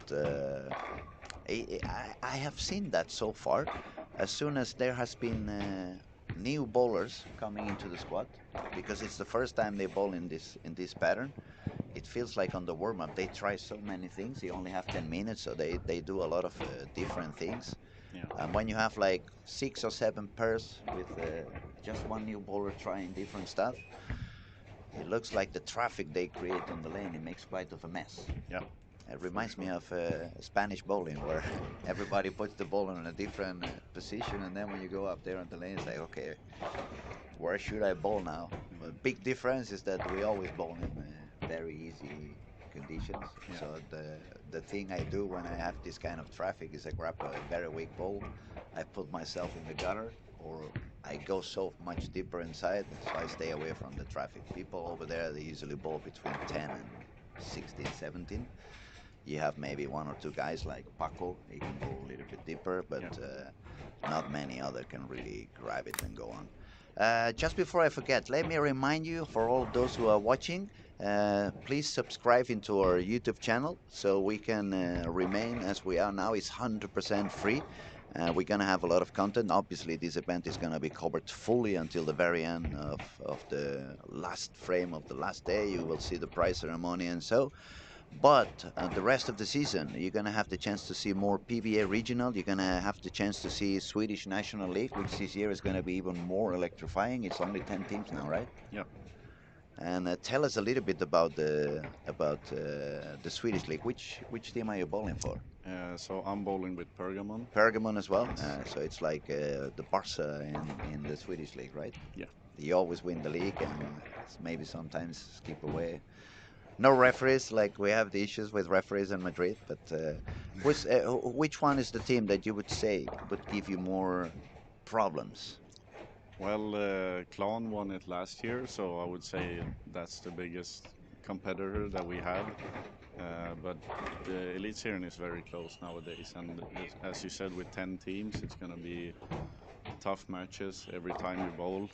I have seen that so far. As soon as there has been new bowlers coming into the squad, because it's the first time they bowl in this pattern, it feels like on the warm-up they try so many things. You only have 10 minutes, so they do a lot of different things. Yeah. And when you have like 6 or 7 pairs with just one new bowler trying different stuff, it looks like the traffic they create on the lane, it makes quite of a mess. Yeah. It reminds me of Spanish bowling, where everybody puts the ball in a different position, and then when you go up there on the lane, it's like, okay, where should I bowl now? The big difference is that we always bowl in very easy conditions. Yeah. So the thing I do when I have this kind of traffic is I grab a very weak ball, I put myself in the gutter, or I go so much deeper inside, so I stay away from the traffic. People over there, they usually bowl between 10 and 16, 17. You have maybe 1 or 2 guys like Paco, he can go a little bit deeper, but not many other can really grab it and go on. Just before I forget, let me remind you, for all of those who are watching, please subscribe into our YouTube channel so we can remain as we are now. It's 100% free. We're going to have a lot of content. Obviously, this event is going to be covered fully until the very end of the last frame of the last day. You will see the prize ceremony and so. But the rest of the season, you're going to have the chance to see more PBA regional. You're going to have the chance to see Swedish National League, which this year is going to be even more electrifying. It's only 10 teams now, right? Yeah. And tell us a little bit about the Swedish League. Which team are you bowling for? So I'm bowling with Pergamon. Pergamon as well. So it's like the Barca in the Swedish League, right? Yeah. You always win the league and maybe sometimes skip away. No referees, like we have the issues with referees in Madrid, but which one is the team that you would say would give you more problems? Well, Clan won it last year, so I would say that's the biggest competitor that we have. But the Elite Series is very close nowadays, and as you said, with 10 teams, it's going to be tough matches every time you bowl.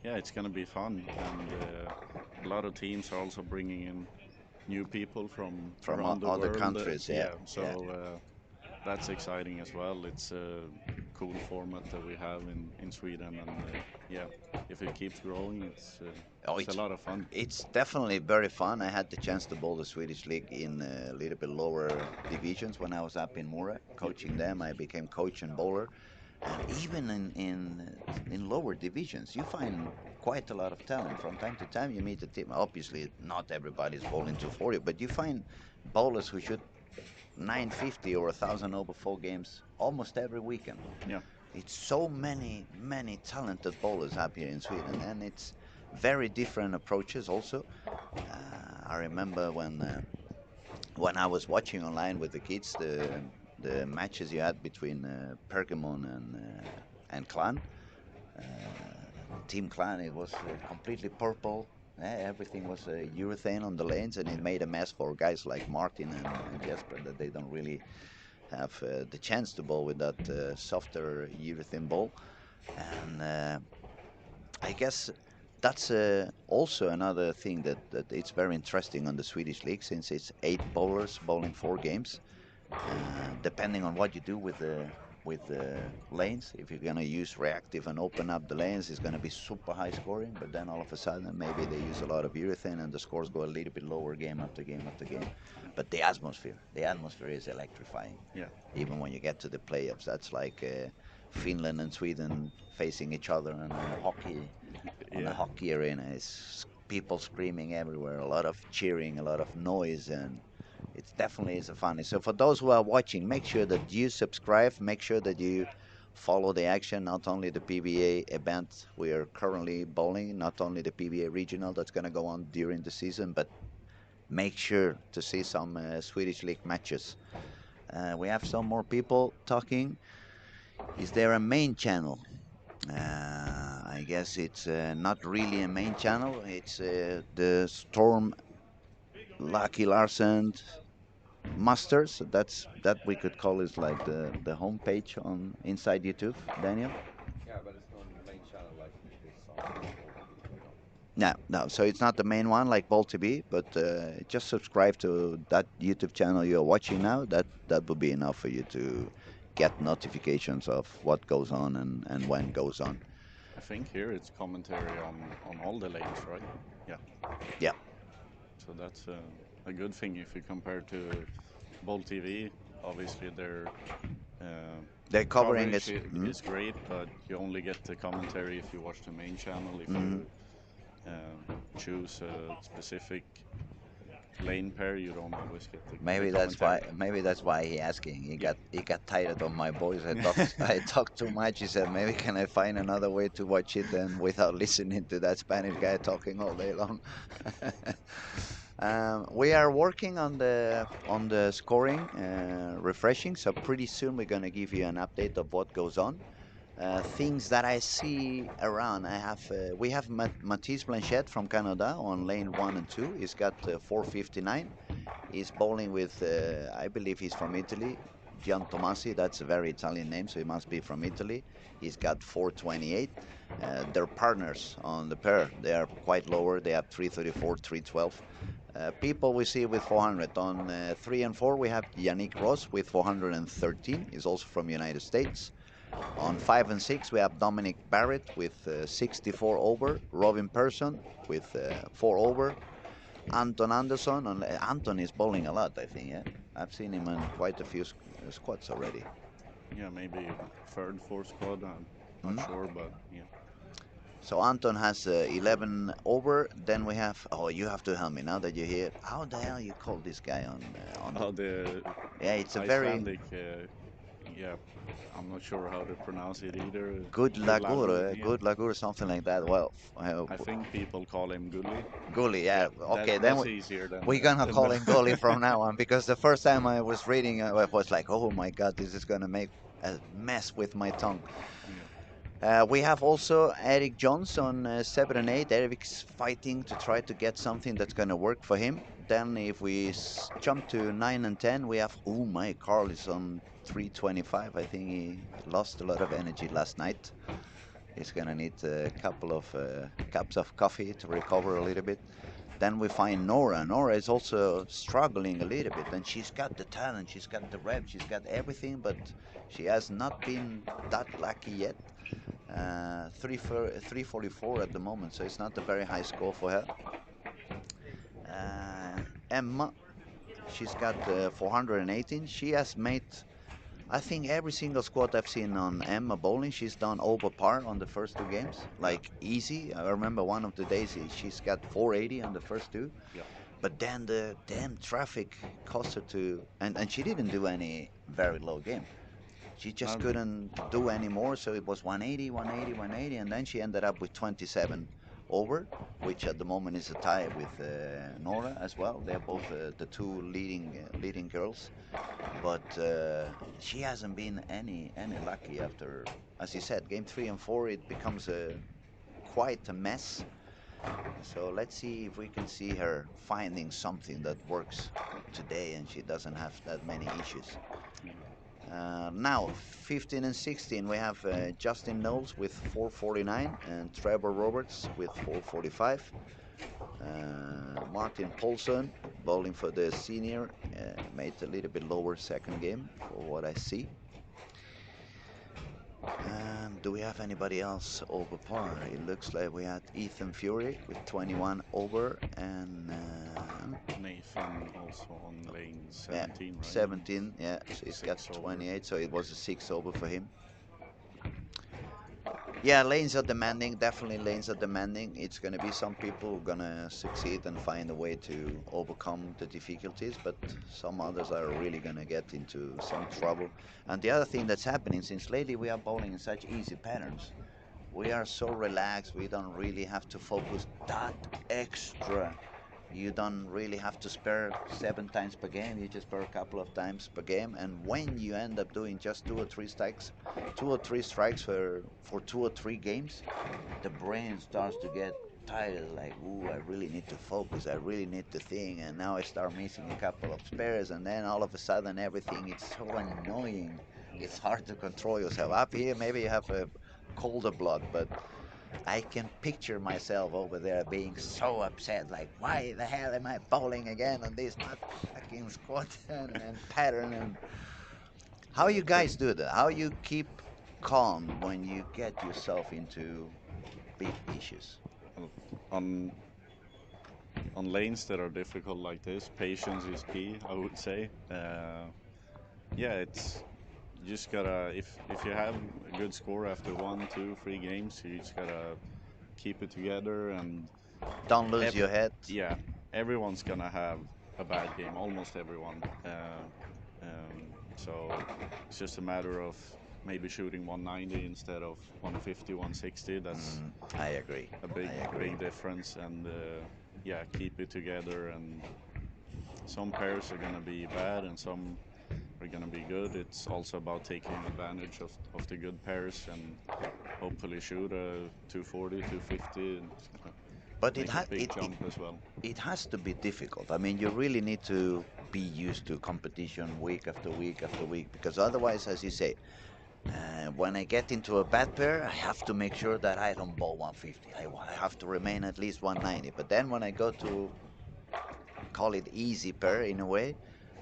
Yeah, it's going to be fun, and a lot of teams are also bringing in new people from around the other world. countries. Yeah. So that's exciting as well. It's a cool format that we have in Sweden, and yeah, if it keeps growing, it's a lot of fun. It's definitely very fun. I had the chance to bowl the Swedish League in a little bit lower divisions when I was up in Mora, coaching them. I became coach and bowler. And even in lower divisions, you find quite a lot of talent. From time to time, you meet a team. Obviously, not everybody's bowling 240, but you find bowlers who shoot 950 or 1,000 over 4 games almost every weekend. Yeah. It's so many talented bowlers up here in Sweden, and it's very different approaches also. I remember when I was watching online with the kids, the matches you had between Pergamon and Clan. Team Clan, it was completely purple. Everything was urethane on the lanes, and it made a mess for guys like Martin and Jesper, that they don't really have the chance to bowl with that softer urethane ball. And I guess that's also another thing that it's very interesting on the Swedish league, since it's 8 bowlers bowling 4 games. Depending on what you do with the lanes, if you're going to use reactive and open up the lanes, it's going to be super high scoring, but then all of a sudden maybe they use a lot of urethane and the scores go a little bit lower game after game after game. But the atmosphere is electrifying. Yeah. Even when you get to the playoffs, that's like Finland and Sweden facing each other in a hockey arena. It's people screaming everywhere, a lot of cheering, a lot of noise, and it definitely is a funny. So for those who are watching, make sure that you subscribe, make sure that you follow the action, not only the PBA event we are currently bowling, not only the PBA regional that's going to go on during the season, but make sure to see some Swedish league matches. We have some more people talking. Is there a main channel? I guess it's not really a main channel. It's the Storm Lucky Larsen Masters. That we could call is like the homepage on inside YouTube. Daniel? Yeah, but it's not the main channel like this song. No. So it's not the main one like Bowl TV, but just subscribe to that YouTube channel you're watching now. That would be enough for you to get notifications of what goes on and when goes on. I think here it's commentary on all the lanes, right? Yeah. Yeah. So that's a good thing if you compare to Bowl TV. Obviously, their They're covering coverage it. is great, but you only get the commentary if you watch the main channel. If you choose a specific lane pair, you don't always get the Maybe that's why. Maybe that's why he asking. He got tired of my voice. I talked too much. He said, maybe can I find another way to watch it and without listening to that Spanish guy talking all day long. We are working on the scoring, refreshing. So pretty soon we're gonna give you an update of what goes on. Things that I see around. We have Mathis Blanchette from Canada on lane 1 and 2. He's got 459. He's bowling with, I believe he's from Italy, Gian Tomasi. That's a very Italian name, so he must be from Italy. He's got 428. They're partners on the pair. They are quite lower. They have 334, 312. People we see with 400. On 3 and 4, we have Yannick Ross with 413. He's also from United States. On 5 and 6, we have Dominic Barrett with 64 over. Robin Persson with 4 over. Anton Anderson. Anton is bowling a lot, I think. Yeah, I've seen him in quite a few squads already. Yeah, maybe third, fourth squad. I'm not sure, but yeah. So Anton has 11 over. Then we have. Oh, you have to help me now that you're here. How the hell you call this guy on? Yeah, it's a Icelandic, yeah, I'm not sure how to pronounce it either. Good Lagur, something like that. Well, I think people call him Gully. Gully, yeah. Okay, then that's easier than we're gonna call him Gully from now on, because the first time I was reading, I was like, oh my God, this is gonna make a mess with my tongue. We have also Eric Jones on 7 and 8. Eric's fighting to try to get something that's gonna work for him. Then if we jump to 9 and 10, we have, oh my, Carl is on 325. I think he lost a lot of energy last night. He's gonna need a couple of cups of coffee to recover a little bit. Then we find Nora. Nora is also struggling a little bit, and she's got the talent, she's got the rep, she's got everything, but she has not been that lucky yet. 344 at the moment, so it's not a very high score for her. Emma, she's got 418. She has made, I think, every single squad I've seen on Emma bowling, she's done over par on the first 2 games, like easy. I remember one of the days she's got 480 on the first 2. Yeah. But then the damn traffic cost her to, and she didn't do any very low game. She just couldn't do any more, so it was 180, 180, 180, and then she ended up with 27 over, which at the moment is a tie with Nora as well. They're both the 2 leading girls, but she hasn't been any lucky after, as you said, game 3 and 4. It becomes quite a mess. So let's see if we can see her finding something that works today, and she doesn't have that many issues. Now, 15 and 16, we have Justin Knowles with 449 and Trevor Roberts with 445. Martin Paulson, bowling for the senior, made a little bit lower second game for what I see. Do we have anybody else over par? It looks like we had Ethan Fury with 21 over, and Nathan also on lane 17, right? 17, yeah, so he's got 28, so it was a 6 over for him. Yeah, lanes are demanding, definitely lanes are demanding. It's going to be some people who are going to succeed and find a way to overcome the difficulties, but some others are really going to get into some trouble. And the other thing that's happening, since lately we are bowling in such easy patterns, we are so relaxed, we don't really have to focus that extra. You don't really have to spare 7 times per game, you just spare a couple of times per game, and when you end up doing just 2 or 3 strikes for 2 or 3 games, the brain starts to get tired, like, ooh, I really need to focus, I really need to think, and now I start missing a couple of spares, and then all of a sudden everything is so annoying. It's hard to control yourself. Up here maybe you have a colder blood, but I can picture myself over there being so upset, like, why the hell am I bowling again on this fucking squat and pattern? And how you guys do that? How you keep calm when you get yourself into big issues? on lanes that are difficult like this, patience is key, I would say. Yeah, it's you just gotta if you have a good score after 1, 2, 3 games, you just gotta keep it together and Don't lose your head. yeah, everyone's gonna have a bad game, almost everyone. So it's just a matter of maybe shooting 190 instead of 150, 160. That's I agree. a big difference, and yeah, keep it together. And some pairs are gonna be bad, and some are gonna be good. It's also about taking advantage of the good pairs and hopefully shoot a 240, 250. And But make a big jump as well. It has to be difficult. I mean, you really need to be used to competition week after week after week, because otherwise, as you say, when I get into a bad pair, I have to make sure that I don't bowl 150. I have to remain at least 190. But then when I go to call it easy pair in a way,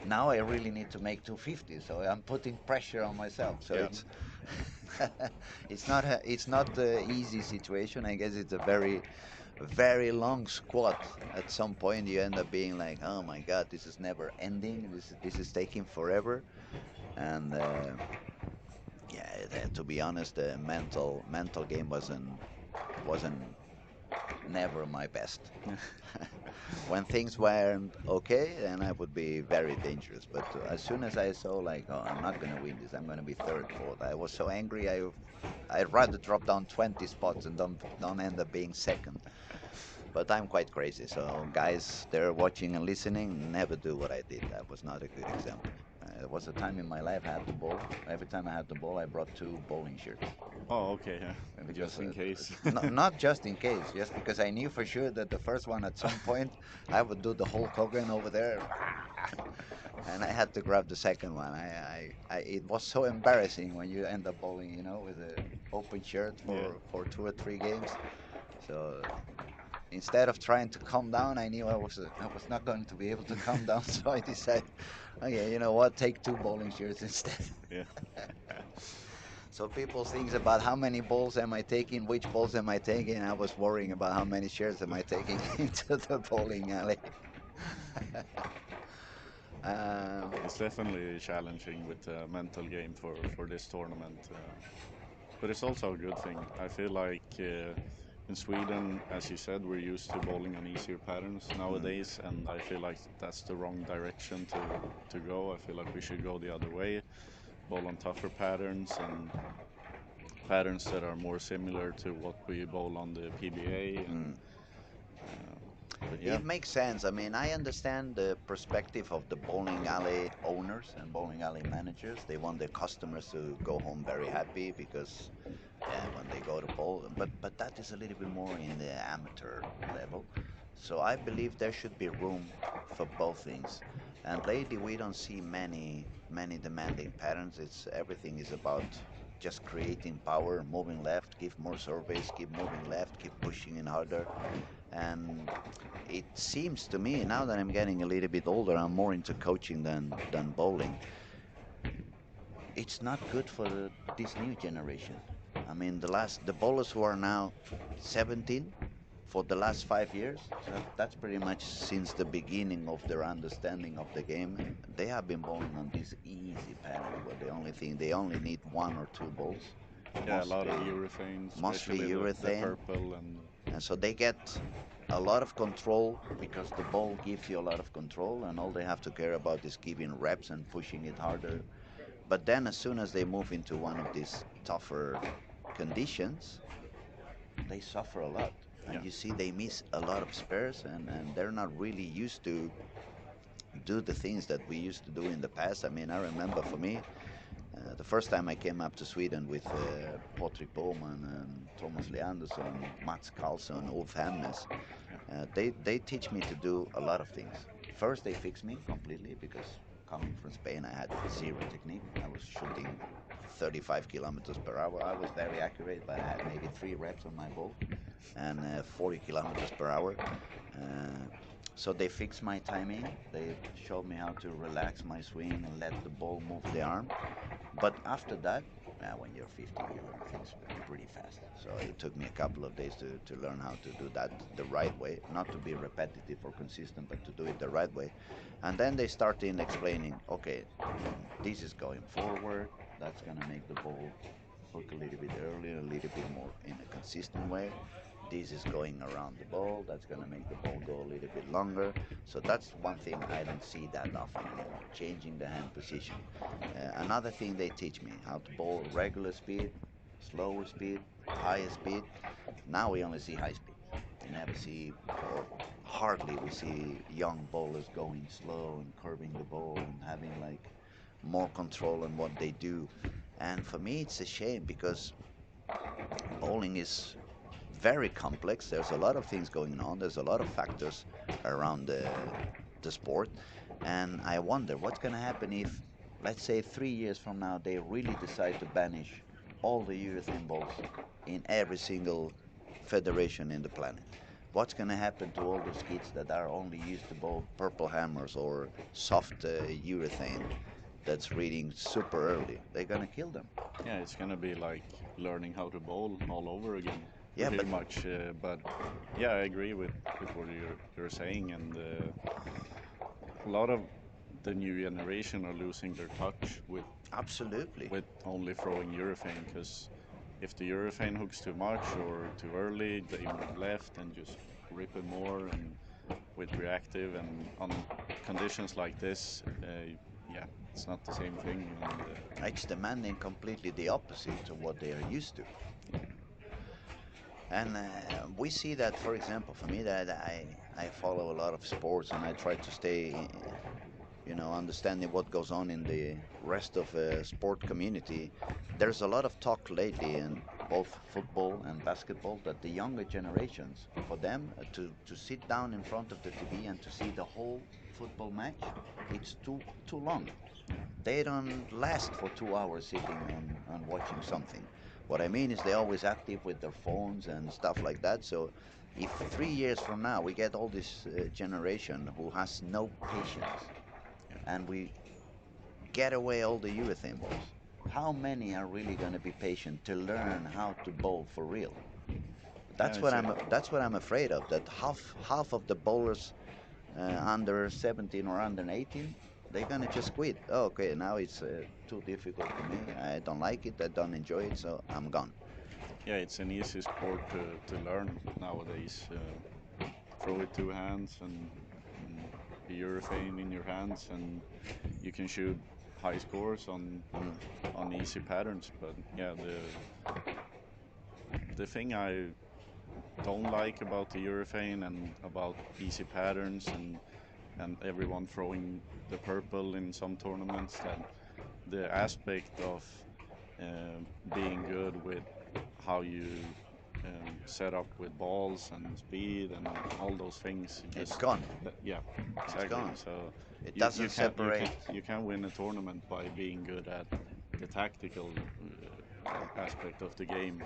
now I really need to make 250. So I'm putting pressure on myself. So Yeah. it's it's not an easy situation. I guess it's a very long squat. At some point, you end up being like, oh my God, this is never ending. This is taking forever. And yeah, to be honest, the mental game wasn't never my best. When things weren't okay, then I would be very dangerous. But as soon as I saw like, oh, I'm not gonna win this, I'm gonna be third, fourth, I was so angry. I'd rather drop down 20 spots and don't end up being second. But I'm quite crazy, so guys, they're watching and listening. Never do what I did. That was not a good example. There was a time in my life I had the ball. Every time I had the ball, I brought 2 bowling shirts. Oh, okay, yeah. Because, Just in case. Not just in case, just because I knew for sure that the first one at some point I would do the Hulk Hogan over there, and I had to grab the second one. It was so embarrassing when you end up bowling, with an open shirt for 2 or 3 games. So instead of trying to calm down, I knew I was not going to be able to calm down. So I decided, okay, you know what, take 2 bowling shirts instead. Yeah. So people think about how many balls am I taking, which balls am I taking. I was worrying about how many shirts am I taking into the bowling alley. It's definitely challenging with the mental game for this tournament. But it's also a good thing. I feel like in Sweden, as you said, we're used to bowling on easier patterns nowadays, and I feel like that's the wrong direction to go. I feel like we should go the other way, bowl on tougher patterns and patterns that are more similar to what we bowl on the PBA. And, but yeah. It makes sense. I mean, I understand the perspective of the bowling alley owners and bowling alley managers. They want their customers to go home very happy because when they go to bowl, but that is a little bit more in the amateur level. So I believe there should be room for both things. And lately we don't see many demanding patterns. Everything is about just creating power, moving left, give more surveys, keep moving left, keep pushing in harder. And it seems to me now that I'm getting a little bit older, I'm more into coaching than bowling. It's not good for this new generation. I mean, the bowlers who are now 17 for the last 5 years, that's pretty much since the beginning of their understanding of the game. They have been bowling on this easy pattern where they only need 1 or 2 balls. Yeah, a lot of urethane, Mostly especially urethane. the purple And so they get a lot of control because the ball gives you a lot of control, and all they have to care about is giving reps and pushing it harder. But then as soon as they move into one of these tougher conditions, they suffer a lot. And you see they miss a lot of spares, and they're not really used to do the things that we used to do in the past. I mean, I remember for me, the first time I came up to Sweden with Patrik Bowman and Thomas Leandersson, Mats Karlsson, Ulf Hamnes, they teach me to do a lot of things. First, they fix me completely because coming from Spain, I had 0 technique. I was shooting 35 kilometers per hour. I was very accurate, but I had maybe 3 reps on my ball and 40 kilometers per hour. So they fixed my timing. They showed me how to relax my swing and let the ball move the arm. But after that, when you're 15, you learn things pretty fast. So it took me a couple of days to learn how to do that the right way, not to be repetitive or consistent, but to do it the right way. And then they started explaining, okay, this is going forward. That's gonna make the ball hook a little bit earlier, a little bit more in a consistent way. This is going around the ball. That's going to make the ball go a little bit longer. So that's one thing I don't see that often anymore, changing the hand position. Another thing they teach me, how to bowl regular speed, slower speed, higher speed. Now we only see high speed. We never see, or hardly we see young bowlers going slow and curving the ball and having like more control on what they do. And for me, it's a shame because bowling is very complex. There's a lot of things going on. There's a lot of factors around the sport. And I wonder what's going to happen if, let's say, 3 years from now, they really decide to banish all the urethane balls in every single federation in the planet. What's going to happen to all those kids that are only used to bowl purple hammers or soft urethane that's reading super early? They're going to kill them. Yeah, it's gonna be like learning how to bowl all over again. Yeah, pretty but much. But yeah, I agree with what you're saying, and a lot of the new generation are losing their touch absolutely. with only throwing urethane, because if the urethane hooks too much or too early, they move left and just rip it more, and with reactive and on conditions like this, yeah, it's not the same thing. And, It's demanding completely the opposite of what they are used to. And we see that, for example, for me, that I follow a lot of sports and I try to stay, understanding what goes on in the rest of the sport community. There's a lot of talk lately in both football and basketball that the younger generations, for them to sit down in front of the TV and to see the whole football match, it's too long. They don't last for 2 hours sitting and watching something. What I mean is they're always active with their phones and stuff like that. So if 3 years from now we get all this generation who has no patience and we get away all the urethane balls, how many are really going to be patient to learn how to bowl for real? That's what I'm afraid of. That half of the bowlers under 17 or under 18, they're gonna just quit. Oh, okay, now it's too difficult for me. I don't like it. I don't enjoy it, so I'm gone. yeah, it's an easy sport to learn nowadays. Throw with two hands and the urethane in your hands, and you can shoot high scores on easy patterns. But yeah, the thing I don't like about the urethane and about easy patterns and everyone throwing the purple in some tournaments, that the aspect of being good with how you set up with balls and speed and all those things. It's gone. Yeah, exactly. It's gone. So It doesn't separate. You can win a tournament by being good at the tactical aspect of the game.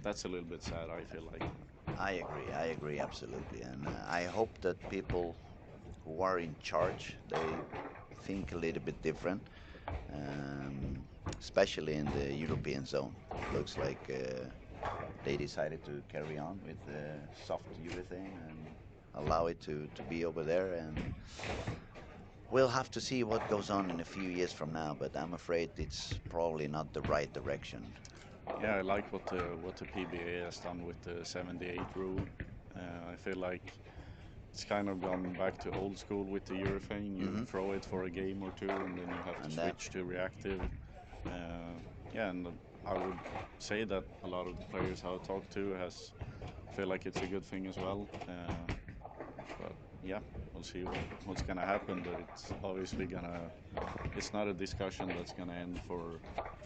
That's a little bit sad, I feel like. I agree absolutely, and I hope that people who are in charge they think a little bit different, especially in the European zone. It looks like they decided to carry on with soft urethane and allow it to be over there, and we'll have to see what goes on in a few years from now. But I'm afraid it's probably not the right direction. Yeah, I like what the PBA has done with the 78 rule. I feel like it's kind of gone back to old school with the urethane. You throw it for a game or two, and then you have to switch to reactive. Yeah, and I would say that a lot of the players I've talked to feel like it's a good thing as well. But yeah, we'll see what's gonna happen. But it's obviously it's not a discussion that's gonna end for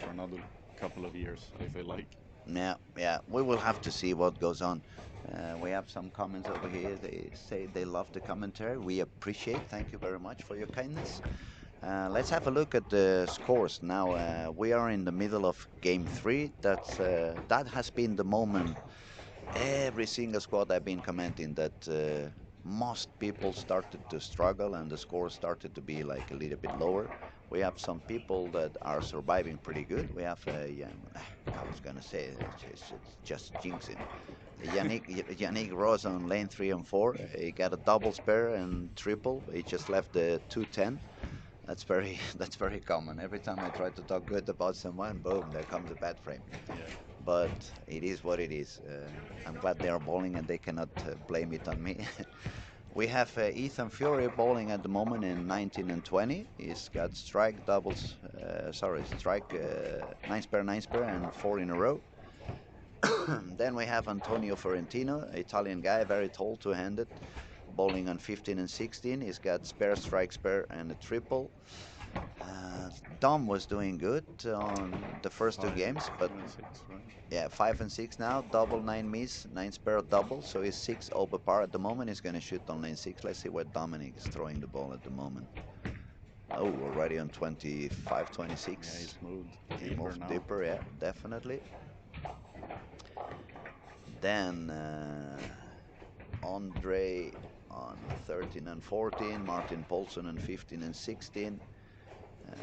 another couple of years, I feel like. Yeah, we will have to see what goes on. We have some comments over here. They say they love the commentary. We appreciate. Thank you very much for your kindness. Let's have a look at the scores now. We are in the middle of game 3. That has been the moment. Every single squad I've been commenting that most people started to struggle and the score started to be like a little bit lower. We have some people that are surviving pretty good. We have I was gonna say it's just jinxing. Yannick Ross on lane 3 and 4. He got a double spare and triple. He just left the 210. That's very that's very common. Every time I try to talk good about someone, boom, there comes a bad frame. Yeah. But it is what it is. I'm glad they are bowling and they cannot blame it on me. We have Ethan Fury bowling at the moment in 19 and 20. He's got strike doubles, strike 9 spare, 9 spare, and 4 in a row. Then we have Antonio Fiorentino, Italian guy, very tall, two-handed, bowling on 15 and 16. He's got spare, strike, spare, and a triple. Dom was doing good on the first two games, but 6, right? yeah, 5 and 6 now, double 9 miss, 9 spare double, so he's 6 over par at the moment. He's going to shoot on lane 6. Let's see where Dominic is throwing the ball at the moment. Oh, already on 25, 26. Yeah, he's moved He deeper moved now. deeper, yeah, definitely. Then Andre on 13 and 14, Martin Paulson on 15 and 16.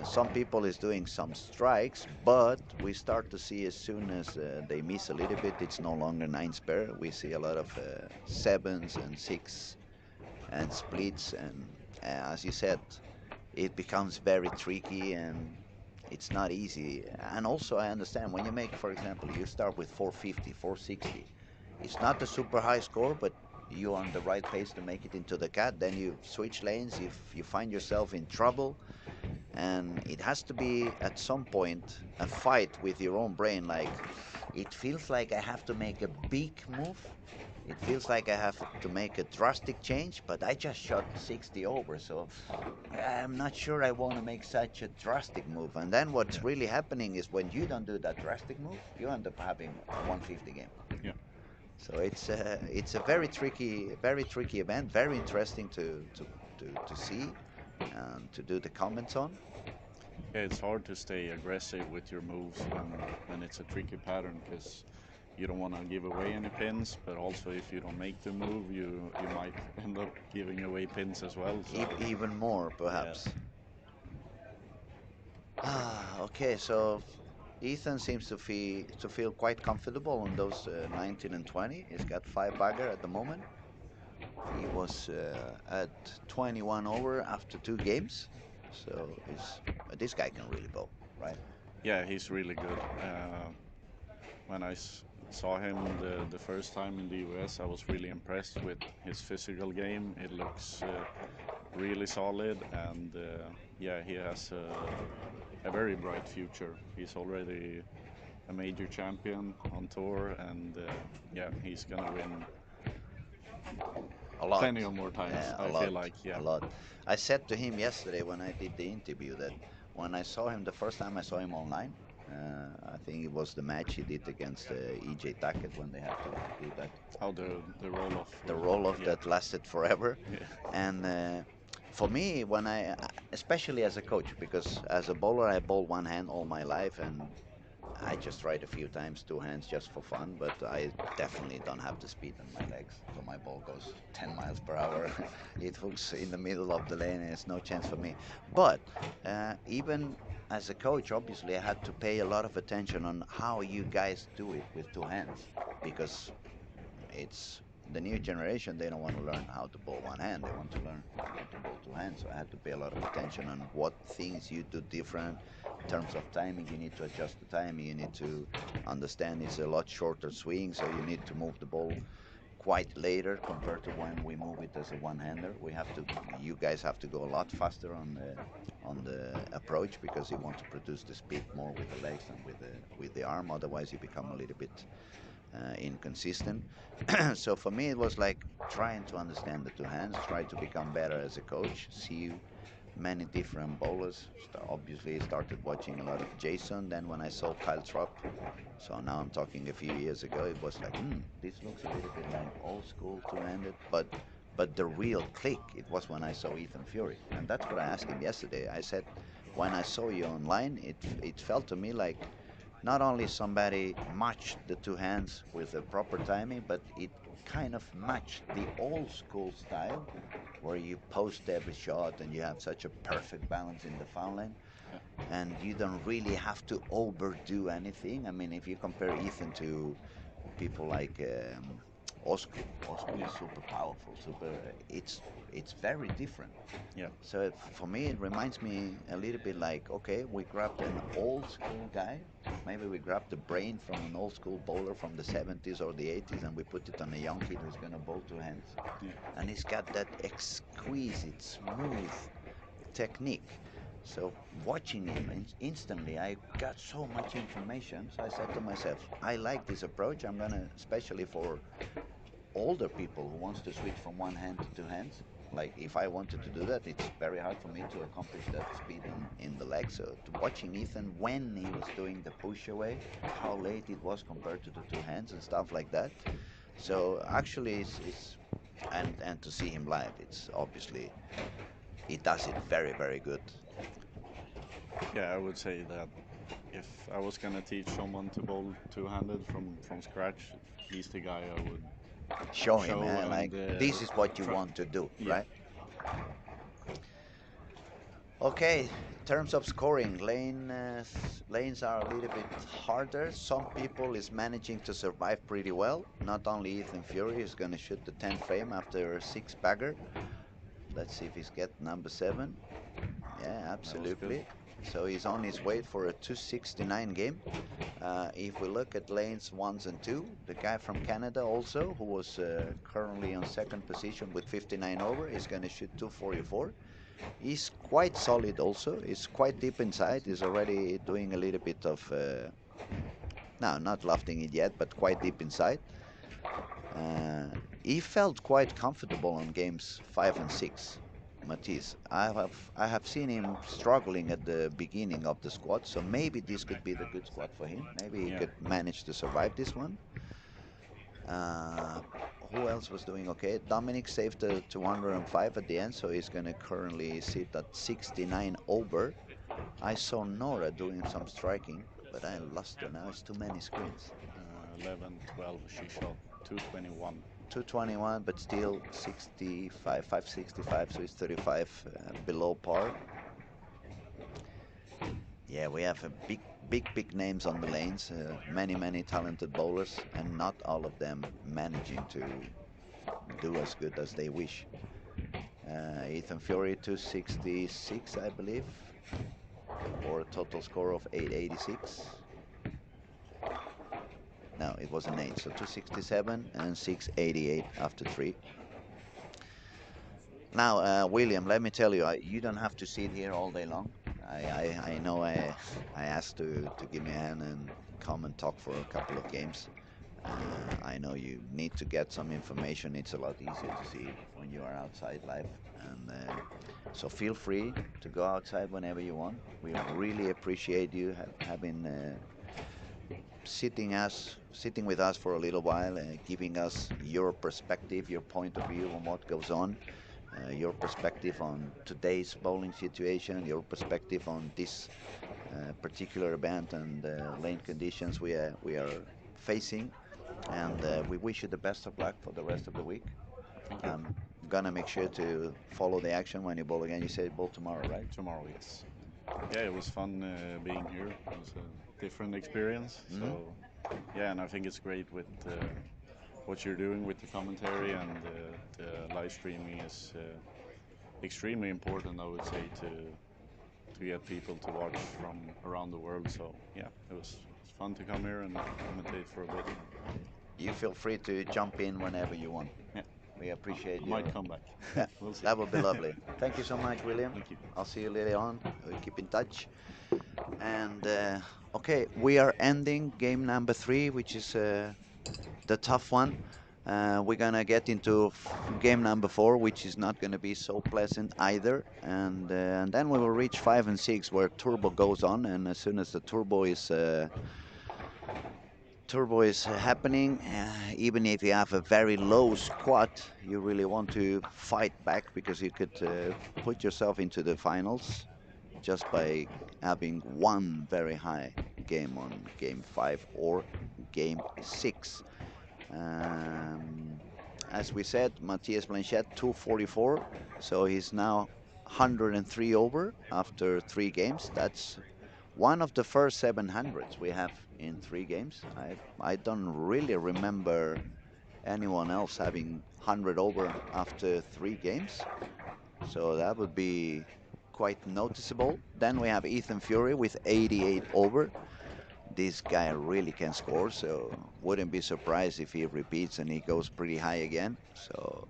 Some people is doing some strikes, but we start to see as soon as they miss a little bit, it's no longer 9 spare. We see a lot of 7s and 6 and splits, and as you said, it becomes very tricky and it's not easy. And also I understand when you make, for example, you start with 450, 460. It's not a super high score, but you're on the right pace to make it into the cut. Then you switch lanes, if you find yourself in trouble, and it has to be at some point a fight with your own brain. Like, it feels like I have to make a big move. It feels like I have to make a drastic change, but I just shot 60 over, so I'm not sure I want to make such a drastic move. And then what's really happening is when you don't do that drastic move, you end up having a 150 game. Yeah. So it's a very tricky event, very interesting to see and to do the comments on. Yeah, it's hard to stay aggressive with your moves when it's a tricky pattern because you don't want to give away any pins, but also if you don't make the move, you might end up giving away pins as well. So. Even more, perhaps. Okay, so Ethan seems to feel quite comfortable on those 19 and 20. He's got 5 bagger at the moment. He was at 21 over after 2 games, so this guy can really bowl, right? Yeah, he's really good. When I saw him the first time in the US, I was really impressed with his physical game. It looks really solid, and yeah, he has a very bright future. He's already a major champion on tour, and yeah, he's gonna win A lot. plenty of more times. Yeah, I feel like, yeah. a lot. I said to him yesterday when I did the interview that when I saw him the first time I saw him online, I think it was the match he did against EJ Tackett when they had to do that. How the roll off. The roll off yeah. that lasted forever. Yeah. And for me, when especially as a coach, because as a bowler I bowl one hand all my life, and I just tried a few times 2 hands just for fun, but I definitely don't have the speed on my legs, so my ball goes 10 miles per hour. It hooks in the middle of the lane and it's no chance for me. But even as a coach, obviously I had to pay a lot of attention on how you guys do it with 2 hands, because it's the new generation. They don't want to learn how to bowl one hand, they want to learn how to bowl 2 hands. So I had to pay a lot of attention on what things you do different in terms of timing. You need to adjust the timing, you need to understand it's a lot shorter swing, so you need to move the ball quite later compared to when we move it as a one-hander. You guys have to go a lot faster on the approach, because you want to produce the speed more with the legs than with the arm. Otherwise you become a little bit inconsistent. So for me it was like trying to understand the 2 hands, try to become better as a coach, see many different bowlers. Obviously started watching a lot of Jason. Then when I saw Kyle Trop, so now I'm talking a few years ago, it was like, this looks a little bit like old school 2-handed, but the real click, it was when I saw Ethan Fury. And that's what I asked him yesterday. I said, when I saw you online, it felt to me like not only somebody matched the 2 hands with the proper timing, but kind of matched the old school style, where you post every shot and you have such a perfect balance in the foul line, and you don't really have to overdo anything. I mean, if you compare Ethan to people like Oscar is super powerful, it's very different. Yeah. So for me, it reminds me a little bit like, okay, we grabbed an old school guy. Maybe we grabbed the brain from an old school bowler from the 70s or the 80s, and we put it on a young kid who's going to bowl two hands. Yeah. And he's got that exquisite, smooth technique. So watching him instantly, I got so much information. So I said to myself, I like this approach. I'm gonna, especially for older people who wants to switch from one hand to two hands. Like if I wanted to do that, it's very hard for me to accomplish that speed in the leg. So watching Ethan when he was doing the push away, how late it was compared to the two hands and stuff like that. So actually, it's and to see him live, it's obviously he does it very, very good. Yeah, I would say that if I was gonna teach someone to bowl two-handed from scratch, he's the guy I would Show him, show eh? and, Like this is what you want to do, Yeah. right? Okay, in terms of scoring, lanes are a little bit harder. Some people is managing to survive pretty well. Not only Ethan Fury is going to shoot the 10th frame after 6 bagger. Let's see if he's get number 7. Yeah, absolutely. So he's on his way for a 269 game. If we look at lanes 1 and 2, the guy from Canada also, who was currently on 2nd position with 59 over, is going to shoot 244. He's quite solid also. He's quite deep inside. He's already doing a little bit of, no, not lofting it yet, but quite deep inside. He felt quite comfortable on games 5 and 6. Matisse, I have seen him struggling at the beginning of the squad, so maybe this could be the good squad for him. Maybe he could manage to survive this one. Who else was doing okay? Dominic saved the 205 at the end, so he's going to currently sit at 69 over. I saw Nora doing some striking, but I lost her now. It's too many screens. 11, 12, she shot 221. 221, but still 65, 565, so it's 35 below par. Yeah, we have a big names on the lanes, many talented bowlers, and not all of them managing to do as good as they wish. Ethan Fury 266, I believe, or a total score of 886. No, it was an 8, so 267 and 688 after 3. Now, William, let me tell you, you don't have to sit here all day long. I know I asked to give me a hand and come and talk for a couple of games. I know you need to get some information. It's a lot easier to see when you are outside live. And so feel free to go outside whenever you want. We really appreciate you having sitting with us for a little while, giving us your perspective, your point of view on what goes on. Your perspective on today's bowling situation, your perspective on this particular event and lane conditions we are facing, and we wish you the best of luck for the rest of the week. I'm gonna make sure to follow the action when you bowl again. You said bowl tomorrow, right? Tomorrow, yes. Yeah, it was fun being here. It was a different experience. So, yeah, and I think it's great with what you're doing with the commentary, and the live streaming is extremely important, I would say, to get people to watch from around the world. So yeah, it's fun to come here and commentate for a bit. You feel free to jump in whenever you want. Yeah, we appreciate you. Might come back. We'll see. That would be lovely. Thank you so much, William. Thank you. I'll see you later on. We'll keep in touch. And okay, we are ending game number 3, which is the tough one. We're gonna get into game number 4, which is not gonna be so pleasant either, and then we will reach 5 and 6, where turbo goes on, and as soon as the turbo is happening, even if you have a very low squad, you really want to fight back, because you could put yourself into the finals just by having one very high game on game 5 or game 6. as we said, Matthias Blanchett 244, so he's now 103 over after 3 games. That's one of the first 700s we have in 3 games. I don't really remember anyone else having 100 over after 3 games, so that would be quite noticeable. Then we have Ethan Fury with 88 over. This guy really can score, so wouldn't be surprised if he repeats and he goes pretty high again. So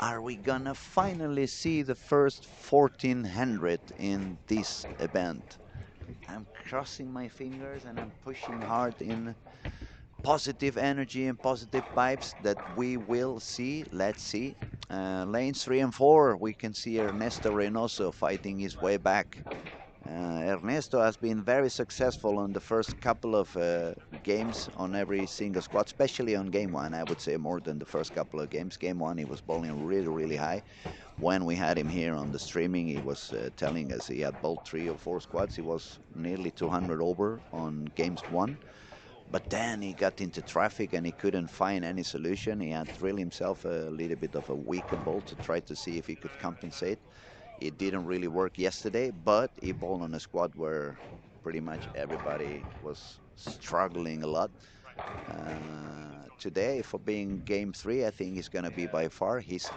are we gonna finally see the first 1400 in this event? I'm crossing my fingers and I'm pushing hard in positive energy and positive vibes that we will see. Let's see. Lanes 3 and 4, we can see Ernesto Reynoso fighting his way back. Ernesto has been very successful on the first couple of games on every single squad, especially on game 1. I would say more than the first couple of games. Game 1, he was bowling really, really high. When we had him here on the streaming, he was telling us he had bowled 3 or 4 squads. He was nearly 200 over on games 1. But then he got into traffic and he couldn't find any solution. He had drilled himself a little bit of a weaker bowl to try to see if he could compensate. It didn't really work yesterday, but he bowled on a squad where pretty much everybody was struggling a lot. Today, for being game 3, I think he's going to be by far his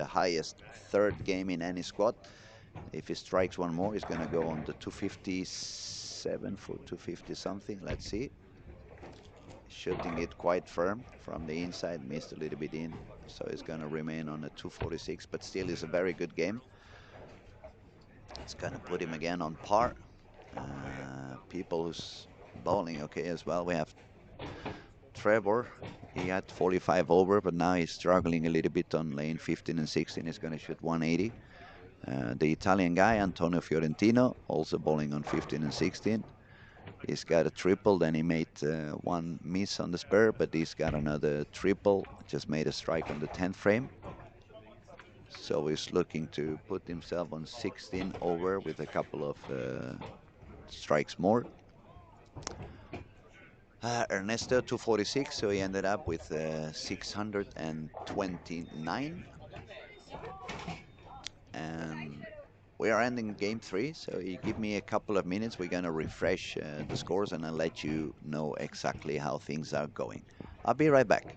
highest 3rd game in any squad. If he strikes one more, he's going to go on the 257 for 250 something. Let's see. Shooting it quite firm from the inside, missed a little bit in, so he's going to remain on a 246, but still is a very good game. It's going to put him again on par. People who's bowling okay as well. We have Trevor. He had 45 over, but now he's struggling a little bit on lane 15 and 16. He's going to shoot 180. The Italian guy, Antonio Fiorentino, also bowling on 15 and 16. He's got a triple, then he made one miss on the spur, but he's got another triple, just made a strike on the 10th frame. So he's looking to put himself on 16 over with a couple of strikes more. Ernesto 246, so he ended up with 629. And we are ending game 3, so you give me a couple of minutes. We're going to refresh the scores and I'll let you know exactly how things are going. I'll be right back.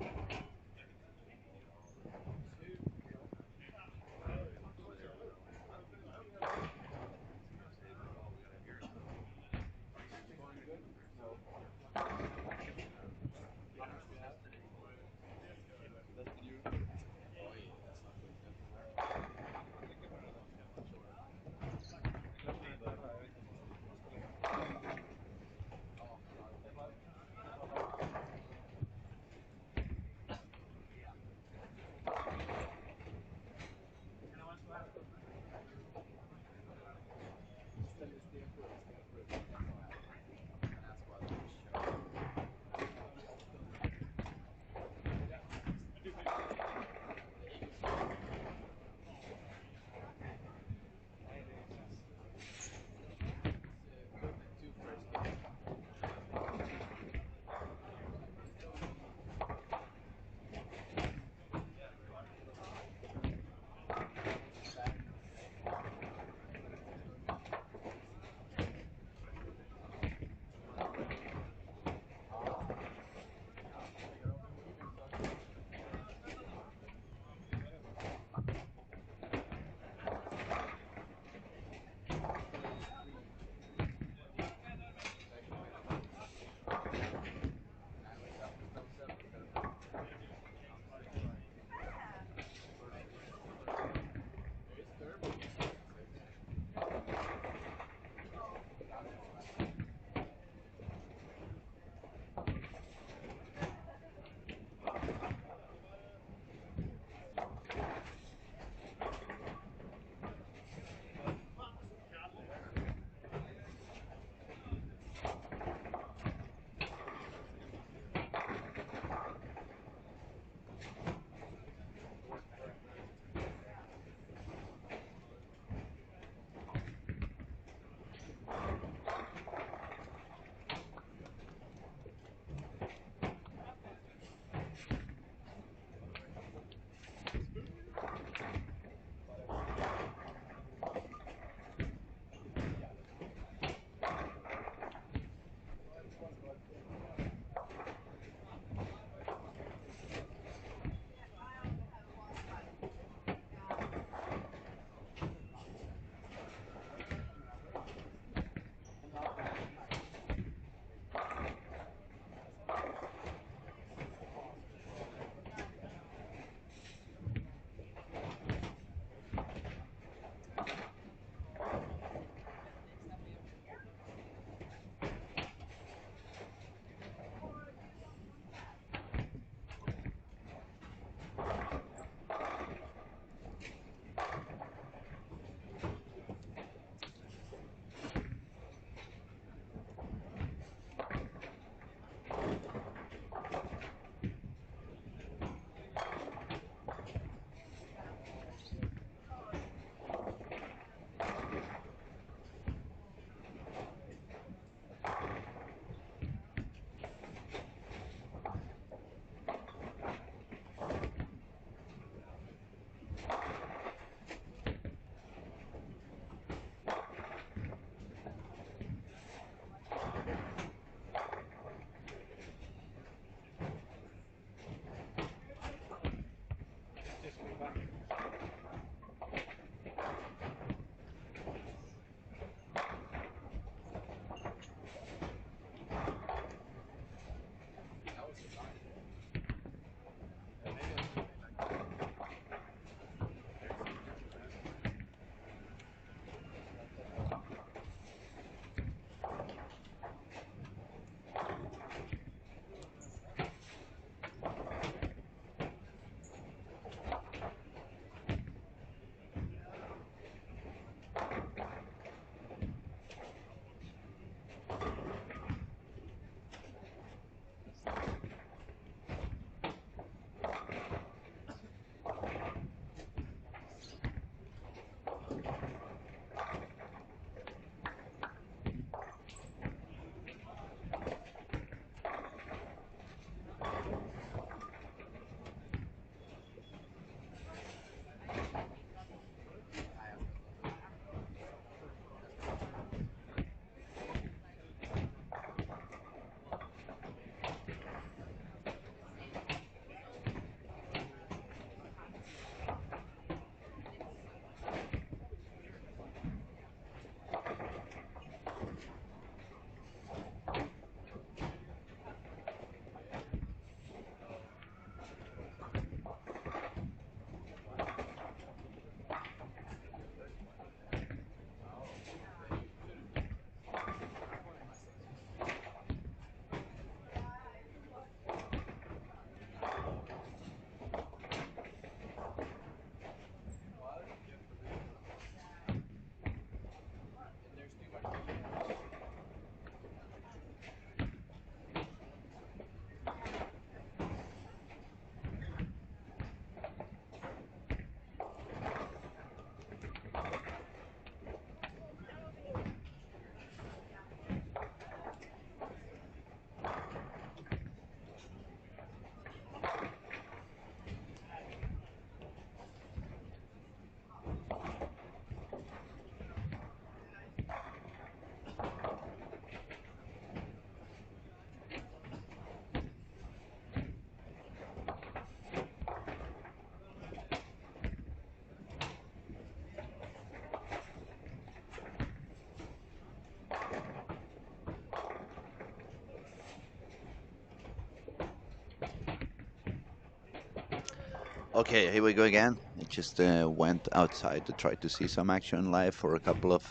Okay, here we go again. I just went outside to try to see some action live for a couple of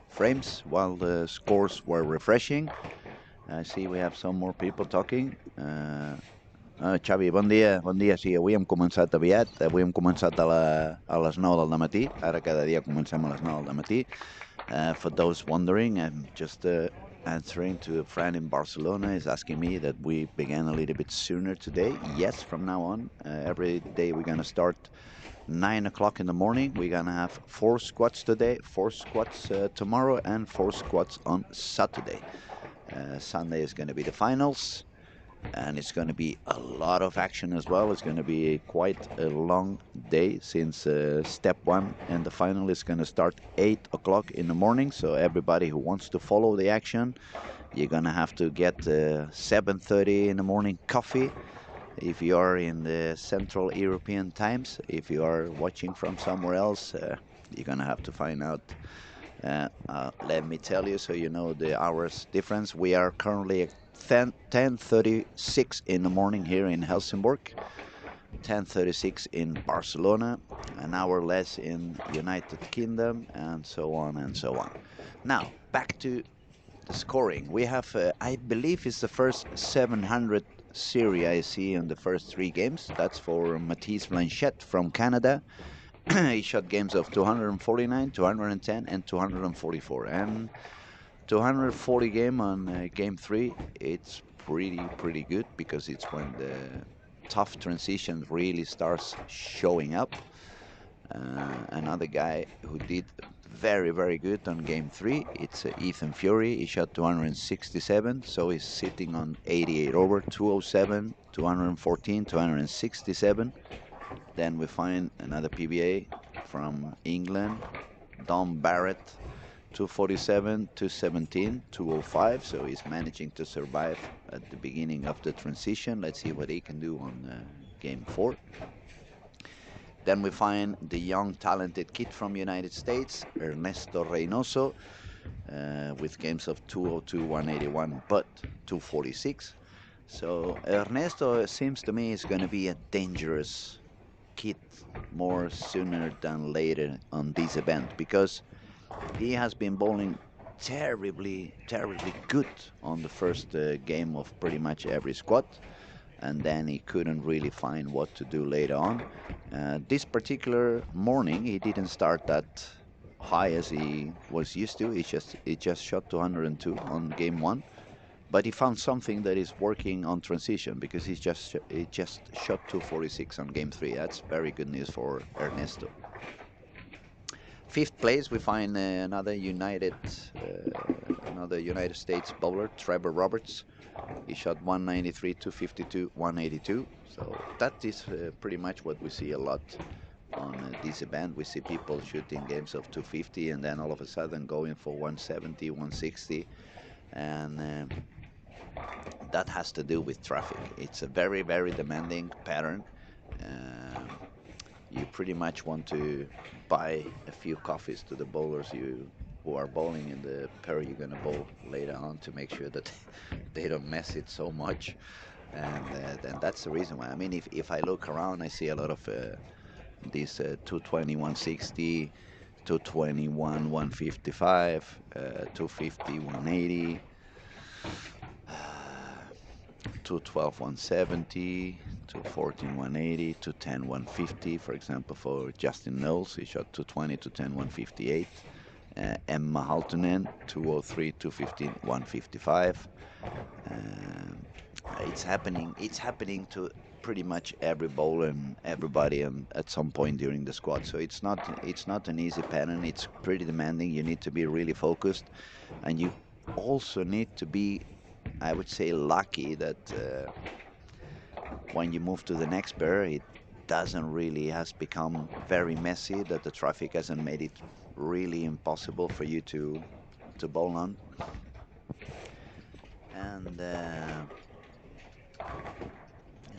frames while the scores were refreshing. I see we have some more people talking. Xavi, bon dia. Sí, avui hem començat aviat, avui hem començat a les 9 del matí, ara cada dia comencem a les 9 del matí. For those wondering, I'm just answering to a friend in Barcelona is asking me that we began a little bit sooner today. Yes, from now on, every day we're going to start 9 o'clock in the morning. We're going to have 4 squats today, 4 squats tomorrow, and 4 squats on Saturday. Sunday is going to be the finals, and it's going to be a lot of action as well. It's going to be quite a long day since step 1 and the final is going to start 8 o'clock in the morning. So everybody who wants to follow the action, you're going to have to get 7:30 in the morning coffee if you are in the Central European times. If you are watching from somewhere else, you're going to have to find out. Let me tell you so you know the hours difference. We are currently at 10:36 in the morning here in Helsingborg, 10:36 in Barcelona, an hour less in United Kingdom, and so on and so on. Now, back to the scoring. We have, I believe it's the first 700 series I see in the first 3 games. That's for Mathis Blanchette from Canada. He shot games of 249, 210, and 244. And 240 game on game 3, it's pretty good because it's when the tough transition really starts showing up. Another guy who did very good on game 3, it's Ethan Fury. He shot 267, so he's sitting on 88 over, 207, 214, 267. Then we find another PBA from England, Dom Barrett, 247, 217, 205. So he's managing to survive at the beginning of the transition. Let's see what he can do on game 4. Then we find the young talented kid from United States, Ernesto Reynoso, with games of 202, 181, but 246. So Ernesto seems to me is going to be a dangerous kid more sooner than later on this event because he has been bowling terribly good on the first game of pretty much every squad, and then he couldn't really find what to do later on. This particular morning he didn't start that high as he was used to. He just shot 202 on game 1, but he found something that is working on transition because he just shot 246 on game 3. That's very good news for Ernesto. 5th place we find another United States bowler, Trevor Roberts. He shot 193, 252, 182. So that is pretty much what we see a lot on this event. We see people shooting games of 250 and then all of a sudden going for 170, 160, and that has to do with traffic. It's a very demanding pattern. You pretty much want to buy a few coffees to the bowlers who are bowling in the pair you're going to bowl later on to make sure that they don't mess it so much. And that's the reason why. I mean, if I look around, I see a lot of these 220, 160, 221, 155, 250, 180. 212, 170, 214, 180, 210, 150. For example, for Justin Knowles, he shot 220, 210, 158. Emma Haltunen, 203, 215, 155. It's happening to pretty much every bowler and everybody at some point during the squad. So it's not an easy pattern. It's pretty demanding. You need to be really focused, and you also need to be, I would say, lucky that when you move to the next pair, it has become very messy, that the traffic hasn't made it really impossible for you to bowl on. And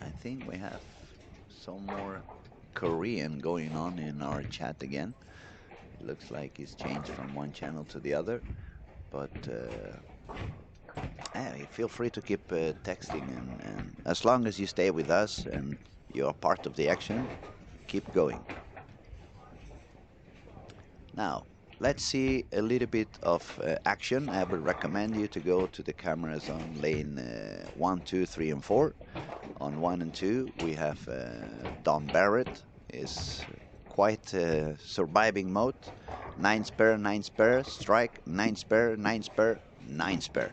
I think we have some more Korean going on in our chat again. It looks like it's changed from one channel to the other, but feel free to keep texting, and as long as you stay with us and you are part of the action, keep going. Now, let's see a little bit of action. I would recommend you to go to the cameras on lane 1, 2, 3, and 4. On 1 and 2, we have Don Barrett, is quite surviving mode. 9 spare, 9 spare, strike, 9 spare, 9 spare, 9 spare.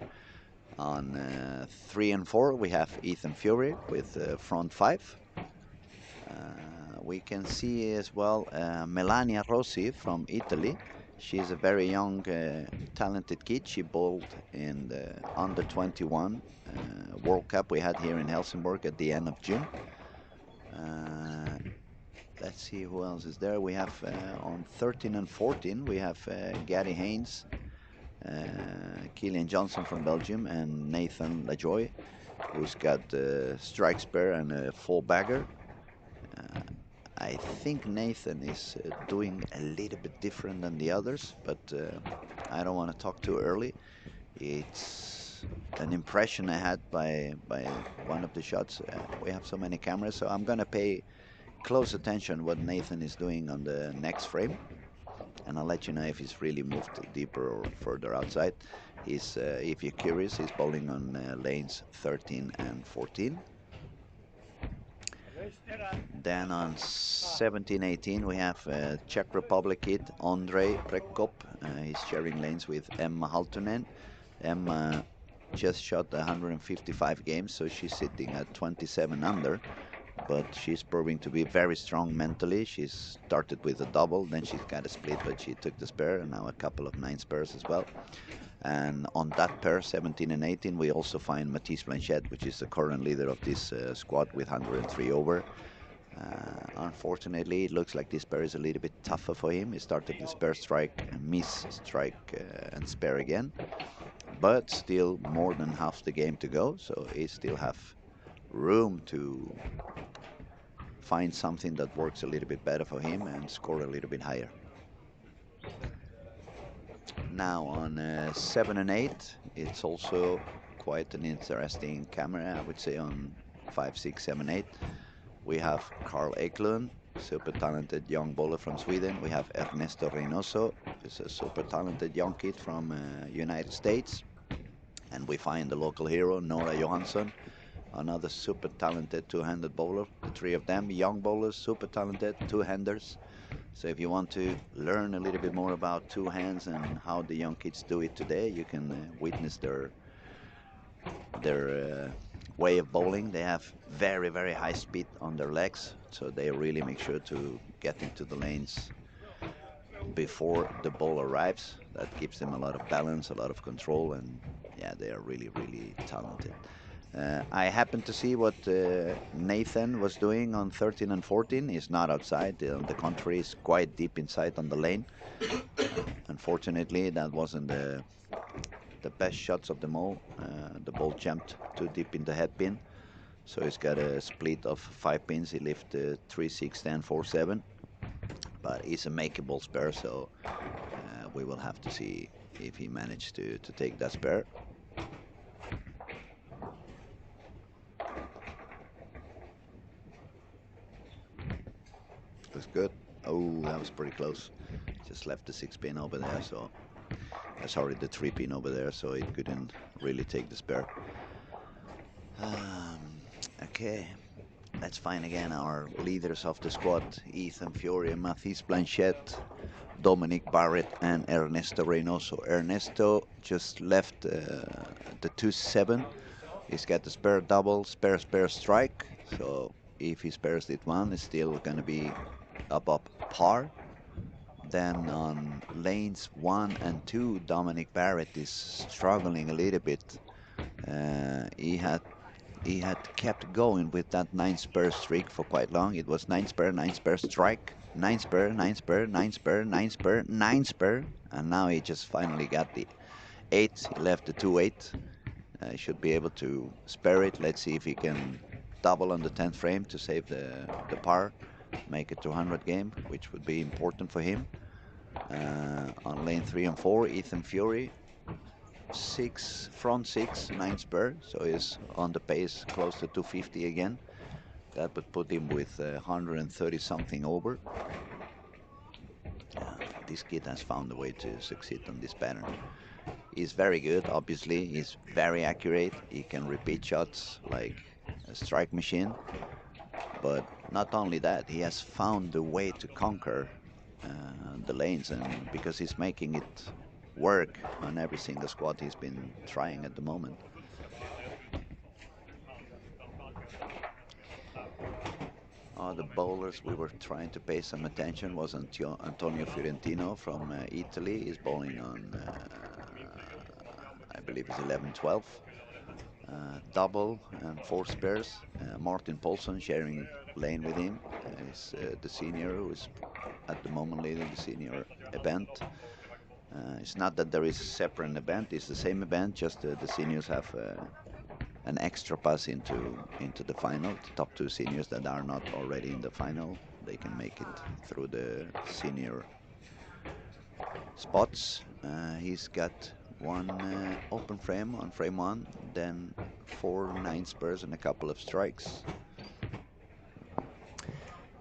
On 3 and 4, we have Ethan Fury with front 5. We can see as well Melania Rossi from Italy. She's a very young, talented kid. She bowled in the under 21 World Cup we had here in Helsingborg at the end of June. Let's see who else is there. We have on 13 and 14, we have Gary Haynes, Killian Johnson from Belgium, and Nathan LaJoy, who's got strike spare and a full bagger. I think Nathan is doing a little bit different than the others, but I don't want to talk too early. It's an impression I had by one of the shots. We have so many cameras, so I'm going to pay close attention what Nathan is doing on the next frame, and I'll let you know if he's really moved deeper or further outside. He's, if you're curious, he's bowling on lanes 13 and 14. Then on 17-18 we have Czech Republic kid Ondrej Prekop. He's sharing lanes with Emma Haltunen. Emma just shot 155 games, so she's sitting at 27 under. But she's proving to be very strong mentally. She's started with a double, then she's got a split, but she took the spare, and now a couple of 9 spares as well. And on that pair, 17 and 18, we also find Mathis Blanchette, which is the current leader of this squad with 103 over. Unfortunately, it looks like this pair is a little bit tougher for him. He started the spare strike, miss strike, and spare again. But still more than half the game to go, so he still have room to find something that works a little bit better for him and score a little bit higher. Now on 7 and 8, it's also quite an interesting camera, I would say. On 5, 6, 7, 8, we have Carl Eklund, super talented young bowler from Sweden. We have Ernesto Reynoso, who's a super talented young kid from United States. And we find the local hero, Nora Johansson, another super talented two-handed bowler. The three of them, young bowlers, super talented two-handers. So if you want to learn a little bit more about two hands and how the young kids do it today, you can witness their way of bowling. They have very, very high speed on their legs, so they really make sure to get into the lanes before the ball arrives. That gives them a lot of balance, a lot of control, and yeah, they are really, really talented. I happened to see what Nathan was doing on 13 and 14. He's not outside. The contrary, is quite deep inside on the lane. Unfortunately, that wasn't the best shots of them all. The ball jumped too deep in the head pin. So he's got a split of 5 pins. He left 3, 6, 10, 4, 7. But it's a makeable spare, so we will have to see if he managed to take that spare. Looks good. Oh, that was pretty close. Just left the 6 pin over there, so sorry, the 3 pin over there, so it couldn't really take the spare. Okay, let's find again our leaders of the squad: Ethan Fury, Mathis Blanchette, Dominic Barrett, and Ernesto Reynoso. Ernesto just left the 2-7. He's got the spare double, spare strike, so if he spares it one, it's still going to be above par. Then on lanes 1 and 2, Dominic Barrett is struggling a little bit. He had kept going with that 9 spare streak for quite long. It was 9 spare, 9 spare strike, 9 spare, 9 spare, 9 spare, 9 spare, 9 spare, and now he just finally got the 8. He left the 2-8. He should be able to spare it. Let's see if he can double on the 10th frame to save the par, make it to 100 game, which would be important for him. On lane 3 and 4, Ethan Fury, front 6, 9 spare, so he's on the pace close to 250 again. That would put him with 130 something over. This kid has found a way to succeed on this pattern. He's very good, obviously. He's very accurate. He can repeat shots like a strike machine. But not only that, he has found a way to conquer the lanes, and because he's making it work on every single squad he's been trying at the moment. The bowlers we were trying to pay some attention was Antonio Fiorentino from Italy. He's bowling on, I believe it's 11-12. Double and 4 spares. Martin Paulson sharing lane with him is the senior who is at the moment leading the senior event. It's not that there is a separate event, it's the same event, just the seniors have an extra pass into the final. The top 2 seniors that are not already in the final, they can make it through the senior spots. He's got 1 open frame on frame 1, then 4 9 spurs and a couple of strikes.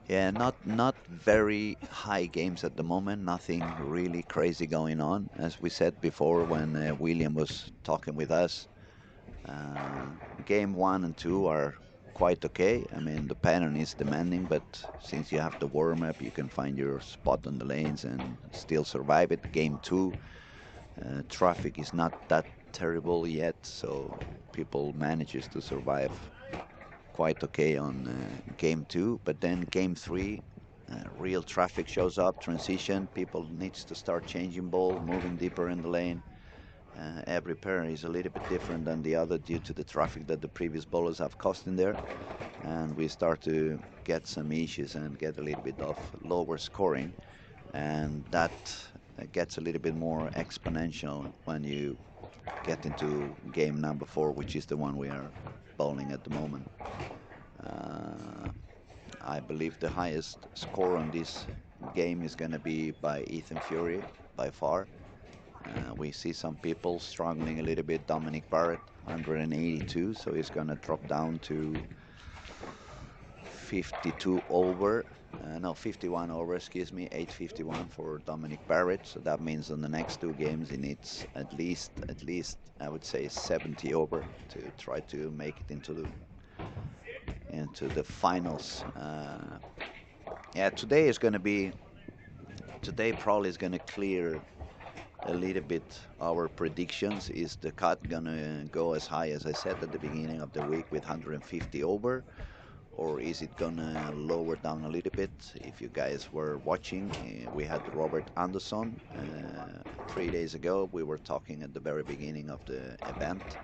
Yeah, not very high games at the moment. Nothing really crazy going on. As we said before when William was talking with us, game 1 and 2 are quite okay. I mean, the pattern is demanding, but since you have the warm up, you can find your spot on the lanes and still survive it. Game 2, traffic is not that terrible yet, so people manages to survive quite okay on game 2. But then game 3, real traffic shows up, transition, people needs to start changing ball, moving deeper in the lane. Every pair is a little bit different than the other due to the traffic that the previous bowlers have caused in there, and we start to get some issues and get a little bit of lower scoring, and that gets a little bit more exponential when you get into game number 4, which is the one we are bowling at the moment. I believe the highest score on this game is going to be by Ethan Fury by far. We see some people struggling a little bit. Dominic Barrett, 182, so he's going to drop down to 52 over. No, 51 over, excuse me, 851 for Dominic Barrett. So that means on the next 2 games he needs at least I would say 70 over to try to make it into the finals. Yeah, today probably is going to clear a little bit our predictions. Is the cut gonna go as high as I said at the beginning of the week with 150 over, or is it gonna lower down a little bit? If you guys were watching, we had Robert Anderson 3 days ago. We were talking at the very beginning of the event.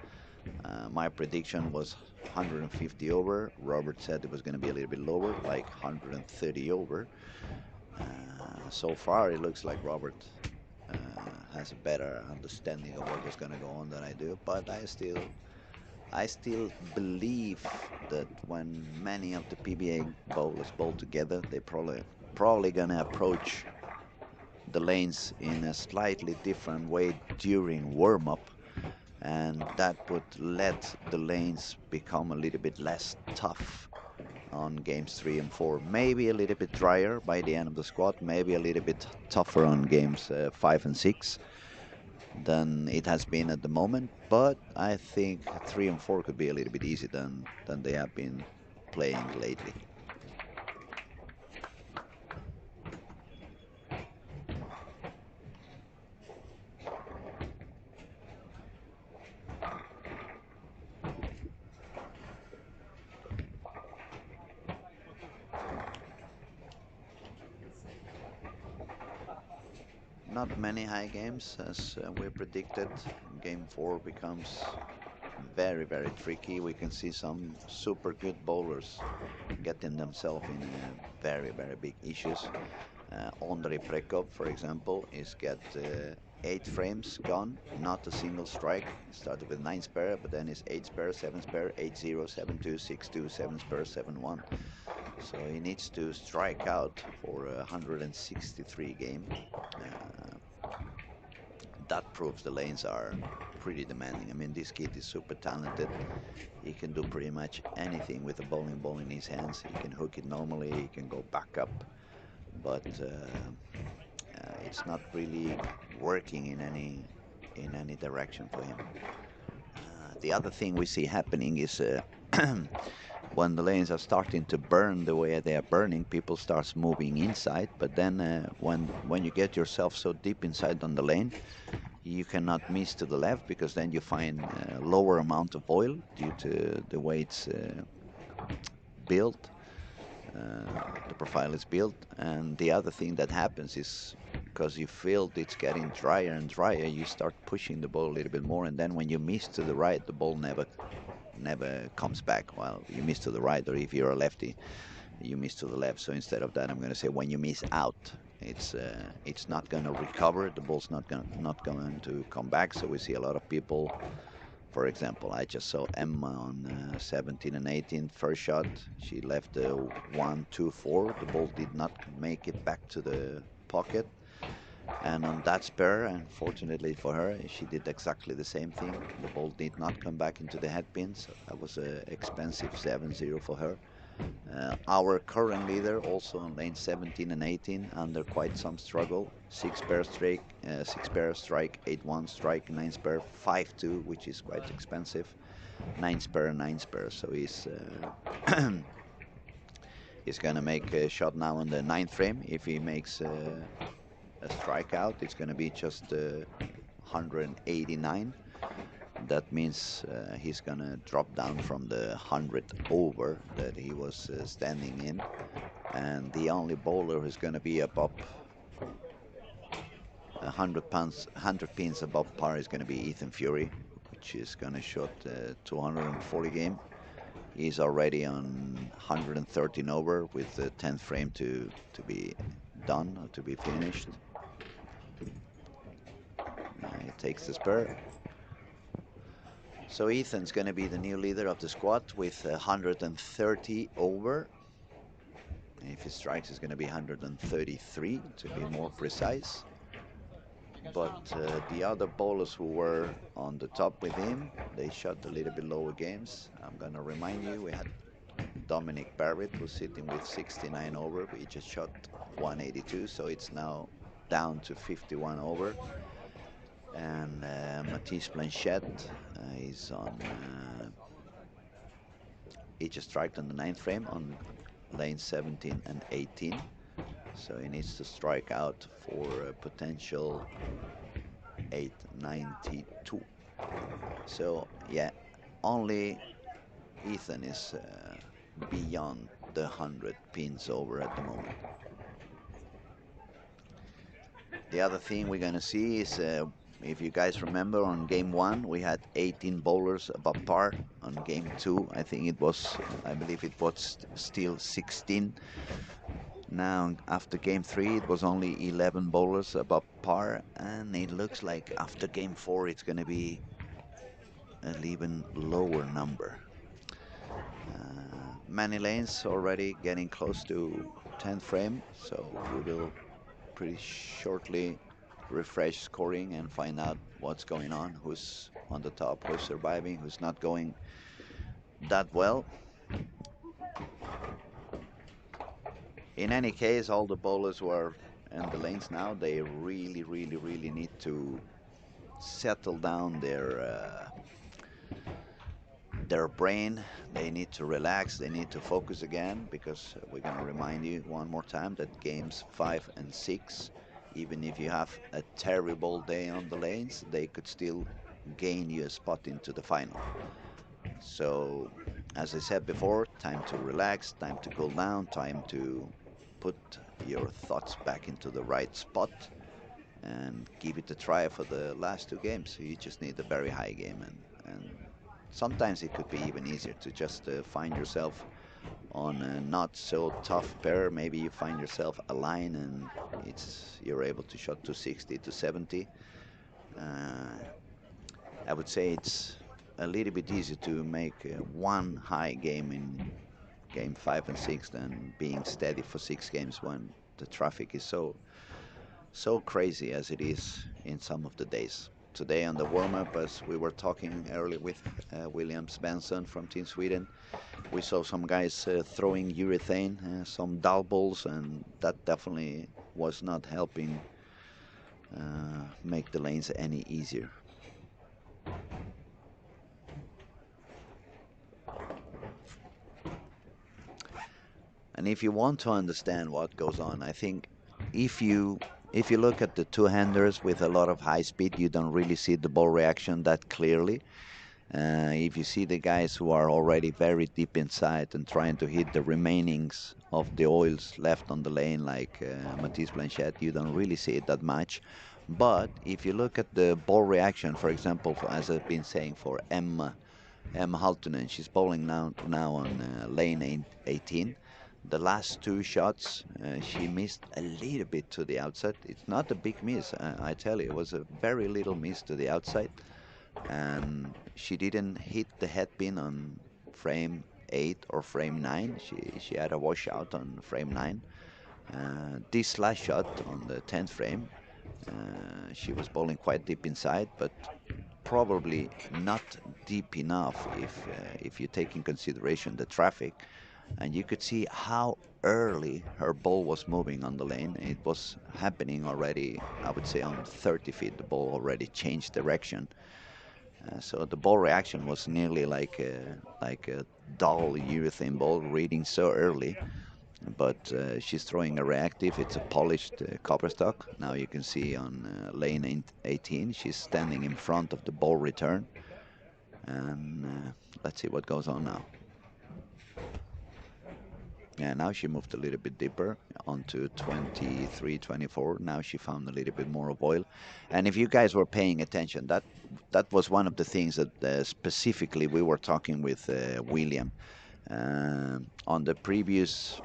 My prediction was 150 over. Robert said it was going to be a little bit lower, like 130 over. So far it looks like Robert has a better understanding of what was going to go on than I do, but I still believe that when many of the PBA bowlers bowl together, they probably going to approach the lanes in a slightly different way during warm-up, and that would let the lanes become a little bit less tough on games 3 and 4. Maybe a little bit drier by the end of the squad, maybe a little bit tougher on games 5 and 6 than it has been at the moment, but I think 3 and 4 could be a little bit easier than they have been playing lately. Not many high games, as we predicted. Game 4 becomes very, very tricky. We can see some super good bowlers getting themselves in very, very big issues. Andrei Prekov, for example, is got 8 frames gone, not a single strike. Started with 9 spare, but then it's 8 spare, 7 spare, 8-0, 7-2, 6-2, 7 spare, 7-1. So he needs to strike out for a 163 game. that proves the lanes are pretty demanding. I mean, this kid is super talented. He can do pretty much anything with a bowling ball in his hands. He can hook it normally. He can go back up, but it's not really working in any direction for him. The other thing we see happening is when the lanes are starting to burn the way they are burning, people starts moving inside. But then when you get yourself so deep inside on the lane, you cannot miss to the left, because then you find a lower amount of oil due to the way it's built. The profile is built, and the other thing that happens is, because you feel it's getting drier and drier, you start pushing the ball a little bit more, and then when you miss to the right, the ball never comes back. Well, you miss to the right, or if you're a lefty, you miss to the left. So instead of that, I'm going to say when you miss out, it's not going to recover. The ball's not going to come back. So we see a lot of people. For example, I just saw Emma on 17 and 18, first shot. She left 1, 2, 4. The ball did not make it back to the pocket. And on that spare, unfortunately for her, she did exactly the same thing. The ball did not come back into the headpin, so that was an expensive 7-0 for her. Our current leader, also on lane 17 and 18, under quite some struggle. 6-pair strike, 6-pair strike, 8-1 strike, 9-pair 5-2, which is quite expensive. 9-pair, 9-pair. So he's he's gonna make a shot now on the 9th frame. If he makes a strikeout, it's gonna be just 189. That means he's gonna drop down from the 100 over that he was standing in, and the only bowler who's gonna be above 100 pins above par is gonna be Ethan Fury, which is gonna shoot 240 game. He's already on 113 over with the 10th frame to be done, or to be finished. He takes the spur. So Ethan's going to be the new leader of the squad with 130 over. If he strikes, it's going to be 133 to be more precise. But the other bowlers who were on the top with him, they shot a little bit lower games. I'm going to remind you, we had Dominic Barrett, who's sitting with 69 over, but he just shot 182, so it's now down to 51 over. And Matisse Blanchette is on. He just striked on the 9th frame on lane 17 and 18, so he needs to strike out for a potential 892. So yeah, only Ethan is beyond the 100 pins over at the moment. The other thing we're gonna see is, if you guys remember, on game 1 we had 18 bowlers above par. On game 2, I believe it was still 16. Now after game 3, it was only 11 bowlers above par, and it looks like after game 4 it's gonna be an even lower number. Many lanes already getting close to 10th frame, so we will pretty shortly refresh scoring and find out what's going on, who's on the top, who's surviving, who's not going that well. In any case, all the bowlers who are in the lanes now, they really need to settle down their brain. They need to relax, they need to focus again, because we're going to remind you one more time that games 5 and 6, even if you have a terrible day on the lanes, they could still gain you a spot into the final. So as I said before, time to relax, time to cool down, time to put your thoughts back into the right spot and give it a try for the last 2 games. So you just need a very high game, and sometimes it could be even easier to just find yourself on a not so tough pair. Maybe you find yourself a line and you're able to shot 260 to 70. I would say it's a little bit easier to make one high game in game 5 and 6 than being steady for 6 games when the traffic is so so crazy as it is in some of the days. Today on the warm-up, as we were talking earlier with William Svensson from Team Sweden, we saw some guys throwing urethane, some dull balls, and that definitely was not helping make the lanes any easier. And if you want to understand what goes on, I think if you look at the two-handers with a lot of high speed, you don't really see the ball reaction that clearly. If you see the guys who are already very deep inside and trying to hit the remainings of the oils left on the lane, like Mathis Blanchette, you don't really see it that much. But if you look at the ball reaction, for example, as I've been saying for Emma Haltunen, she's bowling now on lane 18. The last two shots, she missed a little bit to the outside. It's not a big miss, I tell you. It was a very little miss to the outside. And she didn't hit the head pin on frame 8 or frame 9. She had a washout on frame 9. This last shot on the 10th frame, she was bowling quite deep inside, but probably not deep enough if you take in consideration the traffic. And you could see how early her ball was moving on the lane. It was happening already, I would say, on 30 feet. The ball already changed direction. So the ball reaction was nearly like a dull urethane ball reading so early. But she's throwing a reactive. It's a polished copper stock. Now you can see on lane 18, she's standing in front of the ball return. And let's see what goes on now. Yeah, now she moved a little bit deeper onto 23, 24. Now she found a little bit more of oil. And if you guys were paying attention, that was one of the things that specifically we were talking with William on the previous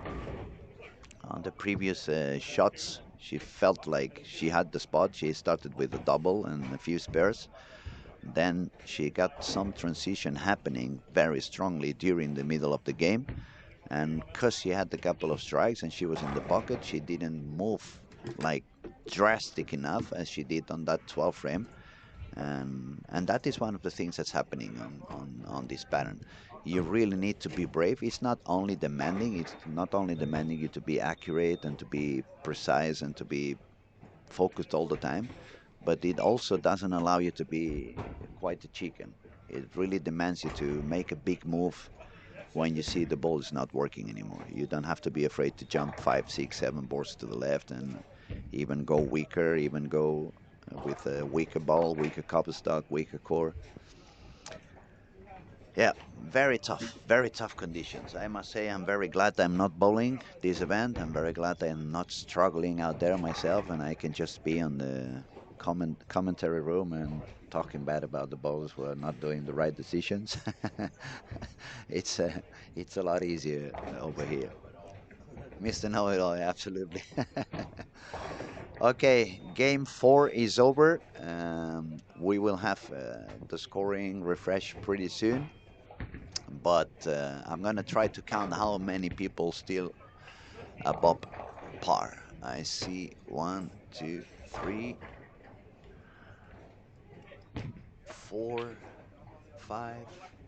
shots. She felt like she had the spot. She started with a double and a few spares. Then she got some transition happening very strongly during the middle of the game. And because she had a couple of strikes and she was in the pocket, she didn't move like drastic enough as she did on that 12 frame. And that is one of the things that's happening on this pattern. You really need to be brave. It's not only demanding you to be accurate and to be precise and to be focused all the time, but it also doesn't allow you to be quite a chicken. It really demands you to make a big move when you see the ball is not working anymore. You don't have to be afraid to jump 5, 6, 7 boards to the left and even go weaker, even go with a weaker ball, weaker copper stock, weaker core. Yeah, very tough conditions. I must say I'm very glad I'm not bowling this event. I'm very glad I'm not struggling out there myself and I can just be on the commentary room and talking bad about the bowlers who are not doing the right decisions. It's a lot easier over here. Mr. Know-it-all, absolutely. Okay, game 4 is over. We will have the scoring refresh pretty soon. But I'm going to try to count how many people still above par. I see 1, 2, 3, 4, 5,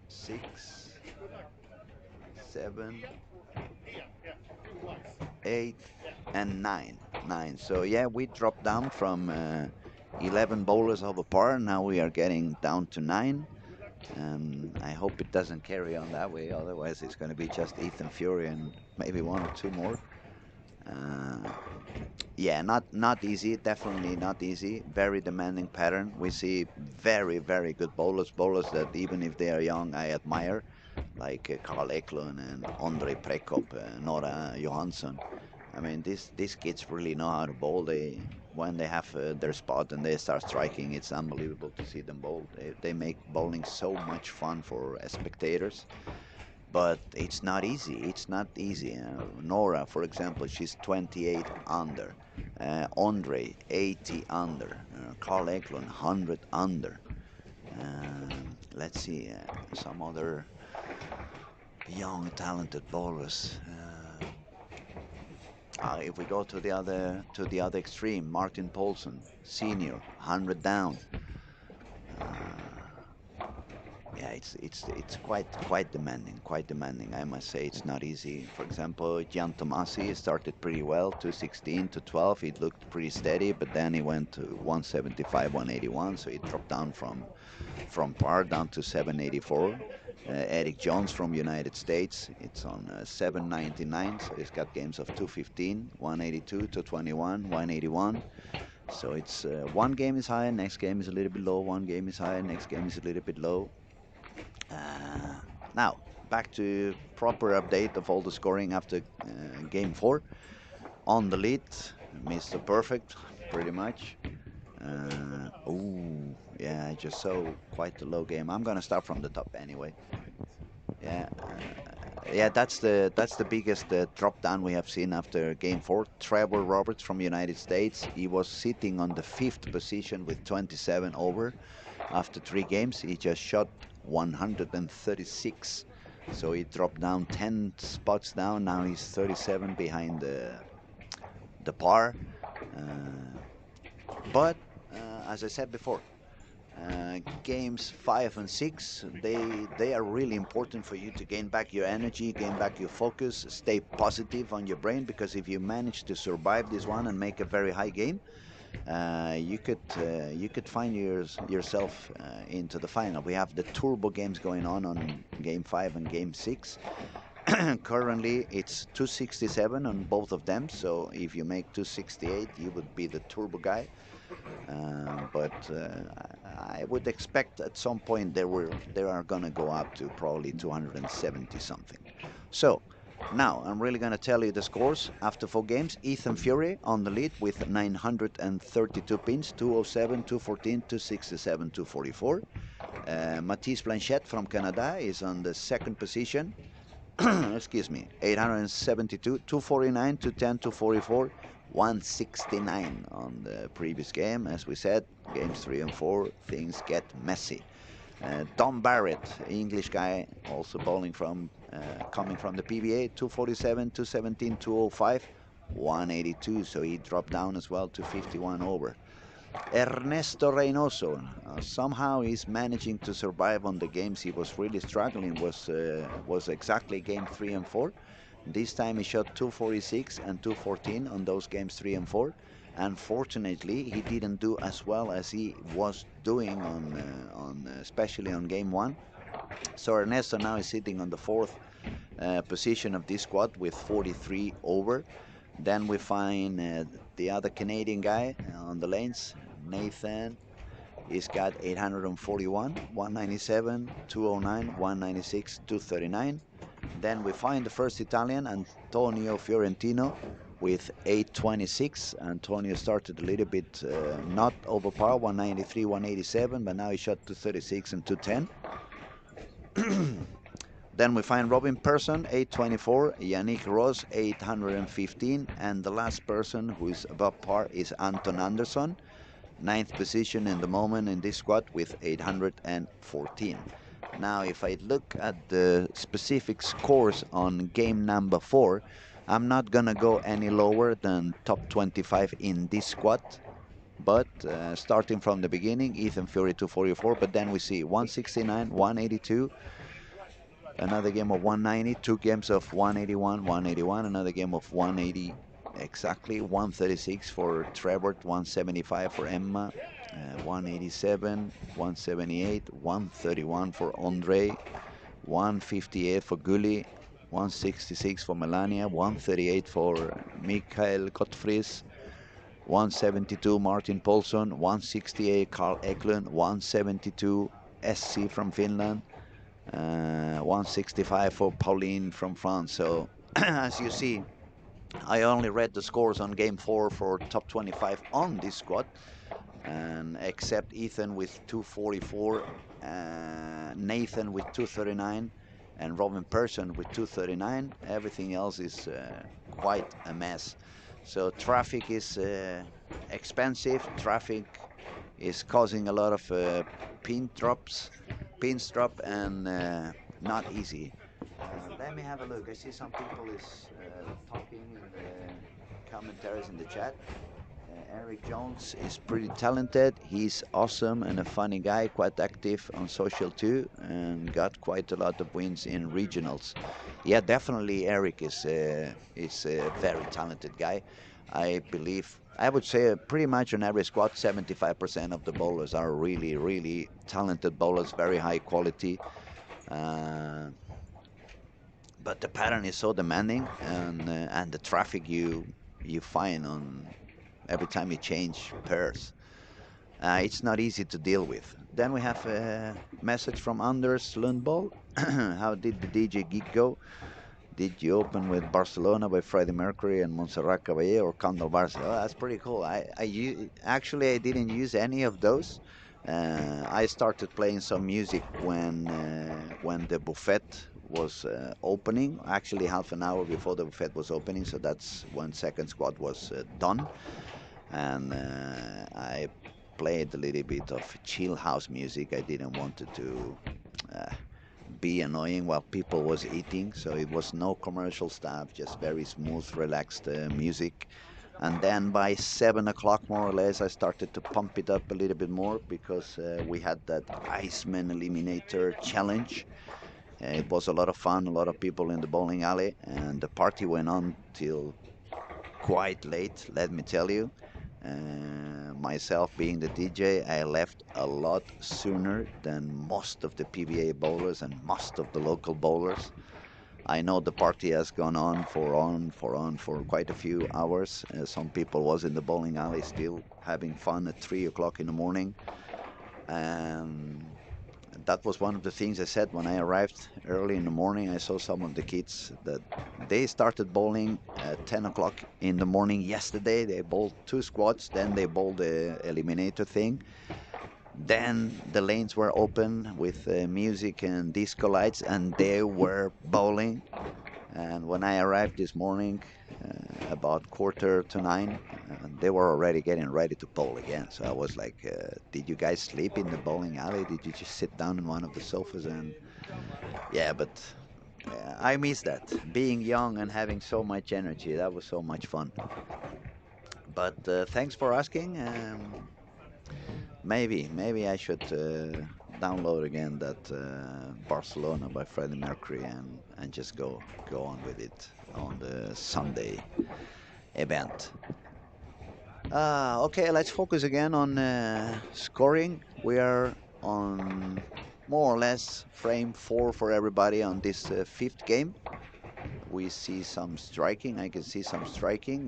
6, 7, 8, and 9. So yeah, we dropped down from 11 bowlers over par. Now we are getting down to 9. And I hope it doesn't carry on that way. Otherwise, it's going to be just Ethan Fury and maybe 1 or 2 more. Yeah, not easy. Definitely not easy. Very demanding pattern. We see very good bowlers that even if they are young, I admire, like Carl Eklund and Andre Prekop, Nora Johansson. I mean, these kids really know how to bowl. When they have their spot and they start striking, it's unbelievable to see them bowl. They make bowling so much fun for spectators. But it's not easy. It's not easy. Nora, for example, she's 28 under. Andre, 80 under. Carl Eklund, 100 under. Let's see, some other young, talented bowlers. If we go to the other extreme, Martin Paulson, senior, 100 down. Yeah, it's quite demanding, quite demanding. I must say it's not easy. For example, Gian Tomasi started pretty well, 216 to 12. It looked pretty steady, but then he went to 175, 181, so he dropped down from par down to 784. Eric Jones from United States, it's on 799, so he's got games of 215, 182 to 21, 181. So it's one game is high, next game is a little bit low, one game is high, next game is a little bit low. Now, back to proper update of all the scoring after game 4. On the lead, Mr. Perfect, pretty much. Oh, yeah, I just saw quite a low game. I'm gonna start from the top anyway. Yeah, yeah, that's the biggest drop down we have seen after game 4. Trevor Roberts from United States. He was sitting on the 5th position with 27 over. After 3 games, he just shot 136. So he dropped down 10 spots down. Now he's 37 behind the par. But as I said before, games 5 and 6, they are really important for you to gain back your energy, gain back your focus, stay positive on your brain, because if you manage to survive this one and make a very high game, you could find yourself into the final. We have the turbo games going on game 5 and game 6. Currently it's 267 on both of them, so if you make 268 you would be the turbo guy. But I would expect at some point they are gonna go up to probably 270 something. So now I'm really gonna tell you the scores after 4 games. Ethan Fury on the lead with 932 pins, 207, 214, 267, 244. Mathis Blanchette from Canada is on the 2nd position. Excuse me, 872, 249, 210, 244, 169 on the previous game. As we said, games 3 and 4, things get messy. Dom Barrett, English guy, also bowling from, coming from the PBA, 247, 217, 205, 182, so he dropped down as well to 51 over. Ernesto Reynoso, somehow he's managing to survive on the games he was really struggling, was exactly game 3 and 4. This time he shot 246 and 214 on those games 3 and 4. Unfortunately, he didn't do as well as he was doing especially on game 1. So Ernesto now is sitting on the 4th position of this squad with 43 over. Then we find the other Canadian guy on the lanes, Nathan. He's got 841, 197, 209, 196, 239. Then we find the first Italian, Antonio Fiorentino, with 826. Antonio started a little bit not over par, 193, 187, but now he shot 236 and 210. Then we find Robin Persson, 824, Yannick Ross, 815, and the last person who is above par is Anton Andersson, 9th position in the moment in this squad with 814. Now, if I look at the specific scores on game number 4, I'm not gonna go any lower than top 25 in this squad. But starting from the beginning, Ethan Fury 244, but then we see 169, 182, another game of 190, 2 games of 181, 181, another game of 180, exactly 136 for Trevor, 175 for Emma, 187, 178, 131 for Andre, 158 for Gulli, 166 for Melania, 138 for Mikael Gottfries, 172 Martin Paulson, 168 Carl Eklund, 172 SC from Finland, 165 for Pauline from France. So as you see, I only read the scores on game 4 for top 25 on this squad, and except Ethan with 244, Nathan with 239, and Robin Persson with 239. Everything else is quite a mess. So traffic is expensive. Traffic is causing a lot of pins drop, and not easy. Let me have a look. I see some people is talking commentaries in the chat. Eric Jones is pretty talented. He's awesome and a funny guy, quite active on social too, and got quite a lot of wins in regionals. Yeah, definitely Eric is a very talented guy. I believe I would say pretty much on every squad, 75% of the bowlers are really, really talented bowlers, very high quality. Uh, but the pattern is so demanding, and the traffic you find on every time you change pairs. It's not easy to deal with. Then we have a message from Anders Lundboll. How did the DJ gig go? Did you open with Barcelona by Freddie Mercury and Montserrat Caballé or Condor Barca? Oh, that's pretty cool. Actually I didn't use any of those. I started playing some music when the buffet was opening. Actually, half an hour before the buffet was opening, so that's when second squad was done. And I played a little bit of chill house music. I didn't want it to be annoying while people was eating, so it was no commercial stuff, just very smooth, relaxed music. And then by 7 o'clock, more or less, I started to pump it up a little bit more because we had that Iceman Eliminator challenge. It was a lot of fun, a lot of people in the bowling alley, and the party went on till quite late, let me tell you. Myself being the DJ, I left a lot sooner than most of the PBA bowlers and most of the local bowlers. I know the party has gone on for quite a few hours. Some people was in the bowling alley still having fun at 3 o'clock in the morning. That was one of the things I said when I arrived early in the morning. I saw some of the kids that they started bowling at 10 o'clock in the morning yesterday. They bowled 2 squads, then they bowled the eliminator thing. Then the lanes were open with music and disco lights, and they were bowling. And when I arrived this morning, about 8:45, they were already getting ready to bowl again. So I was like, did you guys sleep in the bowling alley? Did you just sit down in one of the sofas? And yeah, but I miss that. Being young and having so much energy, that was so much fun. But thanks for asking. Maybe I should download again that Barcelona by Freddie Mercury and just go on with it on the Sunday event. Okay, let's focus again on scoring. We are on more or less frame 4 for everybody on this 5th game. We see some striking. I can see some striking.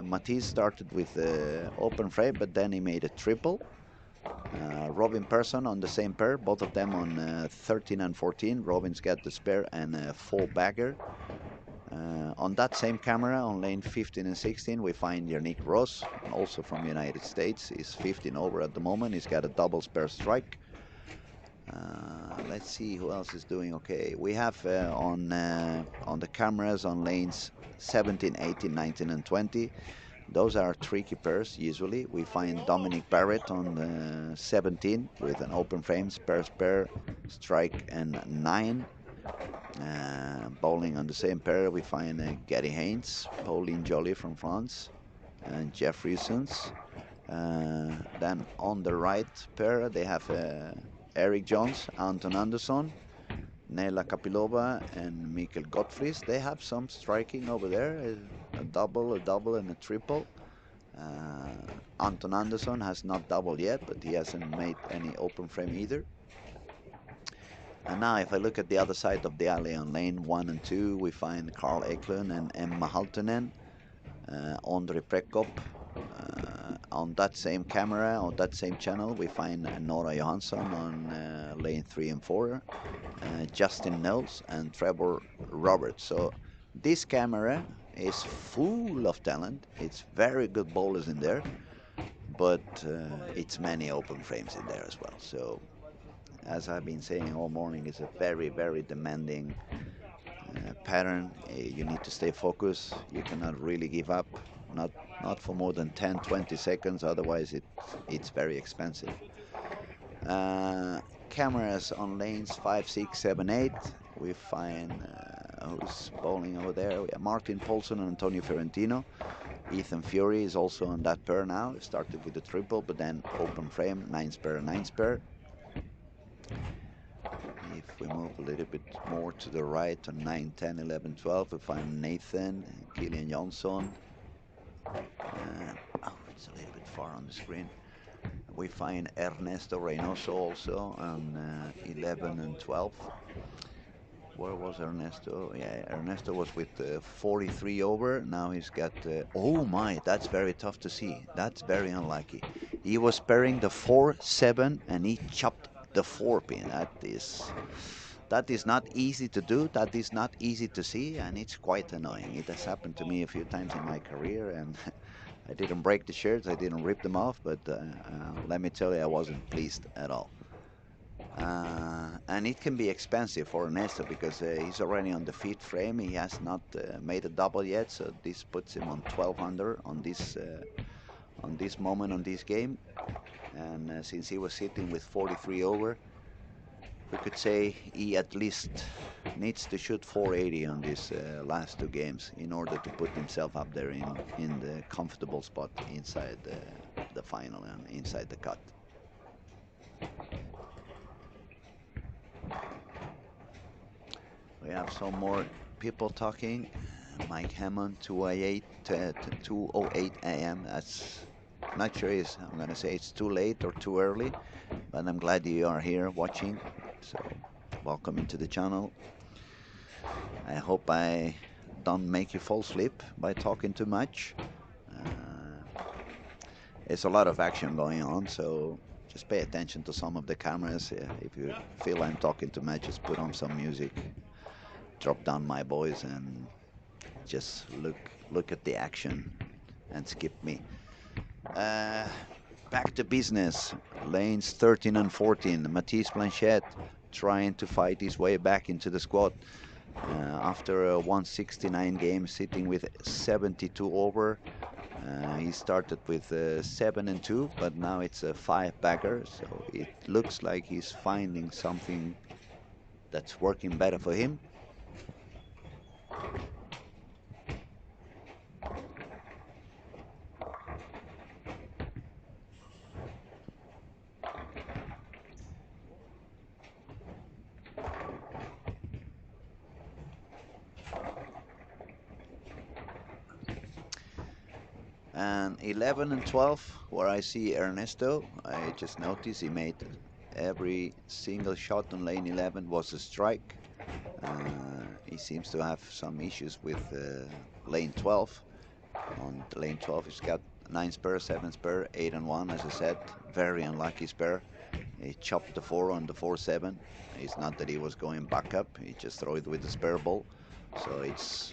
Matisse started with open frame, but then he made a triple. Robin Persson on the same pair, both of them on 13 and 14. Robin's got the spare and a 4-bagger. On that same camera, on lane 15 and 16, we find Yannick Ross, also from United States. He's 15 over at the moment. He's got a double spare strike. Let's see who else is doing okay. We have on the cameras on lanes 17, 18, 19, and 20. Those are tricky pairs usually. We find Dominic Barrett on 17 with an open frame, spare, strike, and 9. Bowling on the same pair, we find Gary Haynes, Pauline Joly from France, and Jeff Reasons. Then on the right pair, they have Eric Jones, Anton Andersson, Nela Kapilova, and Mikkel Gottfries. They have some striking over there, a double, and a triple. Anton Andersson has not doubled yet, but he hasn't made any open frame either. And now if I look at the other side of the alley on lane 1 and 2, we find Carl Eklund and Emma Haltonen, Andre Prekop. On that same camera, on that same channel, we find Nora Johansson on lane 3 and 4, Justin Knowles and Trevor Roberts. So this camera is full of talent. It's very good bowlers in there, but it's many open frames in there as well. So as I've been saying all morning, it's a very, very demanding pattern. You need to stay focused. You cannot really give up, not for more than 10-20 seconds, otherwise it's very expensive. Cameras on lanes 5, 6, 7, 8. We find who's bowling over there. We have Martin Paulson and Antonio Fiorentino. Ethan Fury is also on that pair now. Started with the triple, but then open frame, 9-spare, 9-spare. If we move a little bit more to the right on 9, 10, 11, 12, we find Nathan, Killian Johnson. Oh, it's a little bit far on the screen. We find Ernesto Reynoso also on 11 and 12. Where was Ernesto? Yeah, Ernesto was with 43 over. Now he's got... oh my, that's very tough to see. That's very unlucky. He was pairing the 4-7 and he chopped the 4-pin. That is not easy to do. That is not easy to see, and it's quite annoying. It has happened to me a few times in my career, and I didn't break the shirts. I didn't rip them off, but let me tell you, I wasn't pleased at all. And it can be expensive for Ernesto because he's already on the 5th frame. He has not made a double yet, so this puts him on 1200 on this moment on this game. And since he was sitting with 43 over, we could say he at least needs to shoot 480 on these last 2 games in order to put himself up there in the comfortable spot inside the final and inside the cut. We have some more people talking. Mike Hammond, 2:08 a.m. That's not sure. I'm gonna say it's too late or too early, but I'm glad you are here watching. So welcome into the channel. I hope I don't make you fall asleep by talking too much. There's a lot of action going on, so just pay attention to some of the cameras. If you feel I'm talking too much, just put on some music. Drop down my voice and just look at the action and skip me. Back to business. Lanes 13 and 14. Matthias Blanchette trying to fight his way back into the squad after a 169 game, sitting with 72 over. He started with 7 and 2, but now it's a 5-bagger. So it looks like he's finding something that's working better for him. And 11 and 12, where I see Ernesto, I just noticed he made every single shot on lane 11 was a strike. He seems to have some issues with lane 12. On the lane 12, he's got 9-spare, 7-spare, 8 and 1, as I said, very unlucky spare. He chopped the 4 on the 4-7. It's not that he was going back up, he just threw it with the spare ball. So it's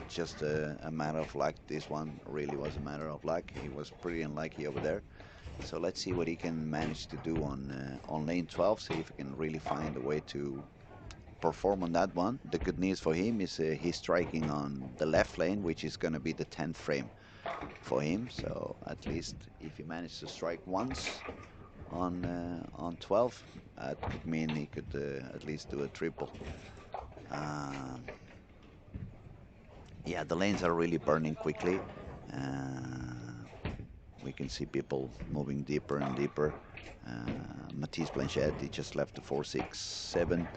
just a matter of luck. This one really was a matter of luck. He was pretty unlucky over there. So let's see what he can manage to do on lane 12, see if he can really find a way to perform on that one. The good news for him is he's striking on the left lane, which is going to be the 10th frame for him. So at least if he manages to strike once on 12, that could mean he could at least do a triple. Yeah, the lanes are really burning quickly. We can see people moving deeper and deeper. Matthias Blanchette, he just left the 4-6-7.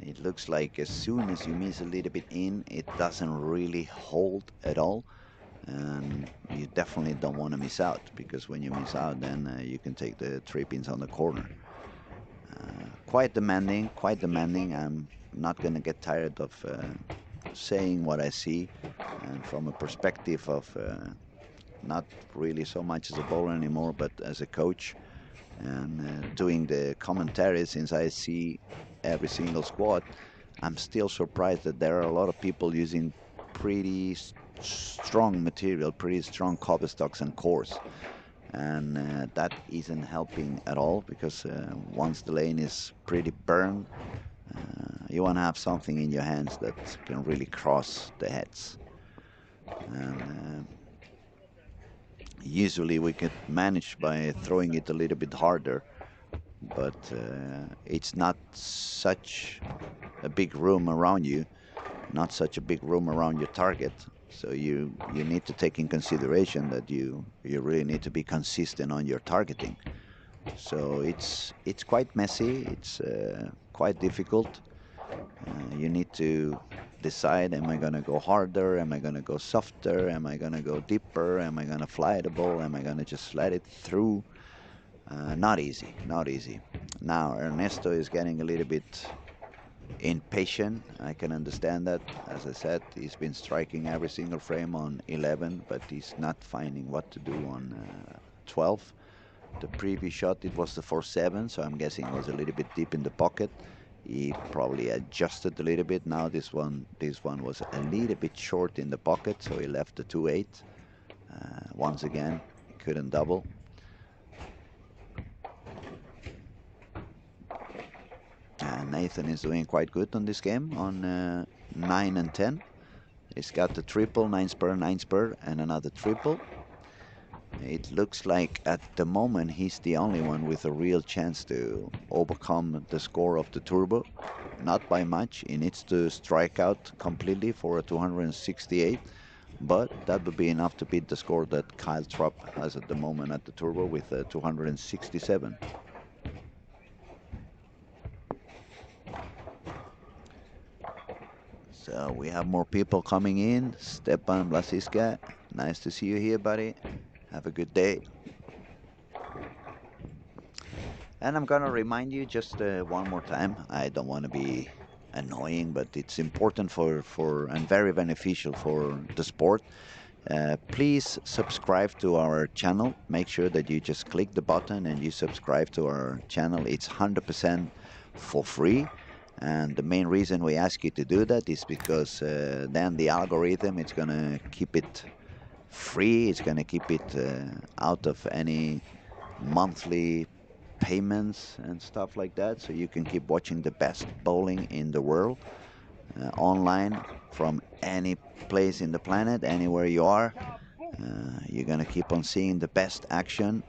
It looks like as soon as you miss a little bit in, it doesn't really hold at all. And you definitely don't want to miss out, because when you miss out, then you can take the 3 pins on the corner. Quite demanding, quite demanding. I'm not going to get tired of saying what I see, and from a perspective of not really so much as a bowler anymore, but as a coach, and doing the commentary. Since I see every single squad, I'm still surprised that there are a lot of people using pretty strong material, pretty strong cover stocks and cores, and that isn't helping at all, because once the lane is pretty burned, you want to have something in your hands that can really cross the heads. And usually we could manage by throwing it a little bit harder, but it's not such a big room around you, not such a big room around your target. So you need to take in consideration that you really need to be consistent on your targeting. So it's quite messy. It's quite difficult. You need to decide: am I gonna go harder? Am I gonna go softer? Am I gonna go deeper? Am I gonna fly the ball? Am I gonna just let it through? Not easy. Not easy. Now Ernesto is getting a little bit impatient. I can understand that. As I said, he's been striking every single frame on 11, but he's not finding what to do on 12. The previous shot, it was the 4-7, so I'm guessing it was a little bit deep in the pocket. He probably adjusted a little bit. Now this one was a little bit short in the pocket, so he left the 2-8. Once again, he couldn't double. Nathan is doing quite good on this game on 9 and 10. He's got the triple, 9 spur, 9 spur, and another triple. It looks like at the moment he's the only one with a real chance to overcome the score of the turbo. Not by much. He needs to strike out completely for a 268, but that would be enough to beat the score that Kyle Trapp has at the moment at the turbo with a 267. So we have more people coming in. Stepan Blasiska, nice to see you here, buddy. Have a good day. And I'm gonna remind you just one more time. I don't want to be annoying, but it's important for and very beneficial for the sport. Please subscribe to our channel. Make sure that you just click the button and you subscribe to our channel. It's 100% for free. And the main reason we ask you to do that is because then the algorithm, it's going to keep it free. It's going to keep it out of any monthly payments and stuff like that. So you can keep watching the best bowling in the world online from any place in the planet, anywhere you are. You're going to keep on seeing the best action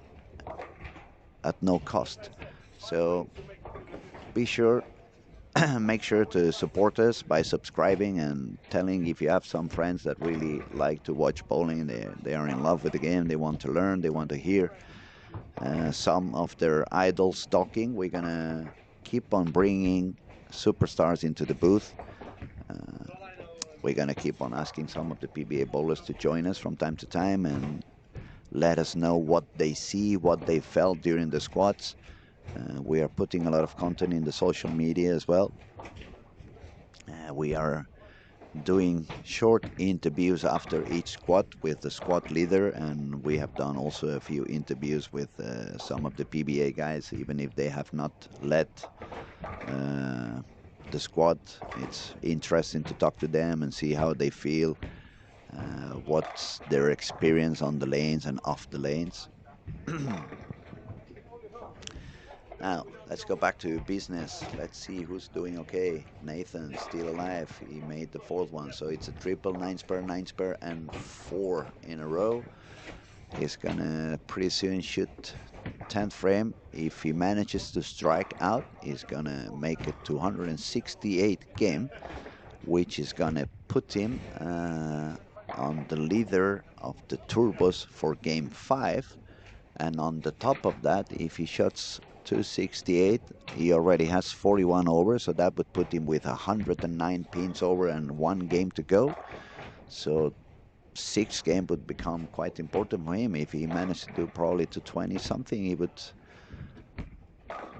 at no cost. So be sure make sure to support us by subscribing and telling if you have some friends that really like to watch bowling. They are in love with the game. They want to learn. They want to hear some of their idols talking. We're going to keep on bringing superstars into the booth. We're going to keep on asking some of the PBA bowlers to join us from time to time and let us know what they see, what they felt during the squats. We are putting a lot of content in the social media as well. We are doing short interviews after each squat with the squat leader, and we have done also a few interviews with some of the PBA guys, even if they have not led the squad. It's interesting to talk to them and see how they feel, what's their experience on the lanes and off the lanes. Now, let's go back to business. Let's see who's doing okay. Nathan, still alive. He made the 4th one, so it's a triple, 9 spur, 9 spur, and 4 in a row. He's gonna pretty soon shoot 10th frame. If he manages to strike out, he's gonna make a 268 game, which is gonna put him on the leader of the turbos for game 5. And on the top of that, if he shots 268, he already has 41 over, so that would put him with 109 pins over and 1 game to go. So 6th game would become quite important for him. If he managed to do probably to 20 something, he would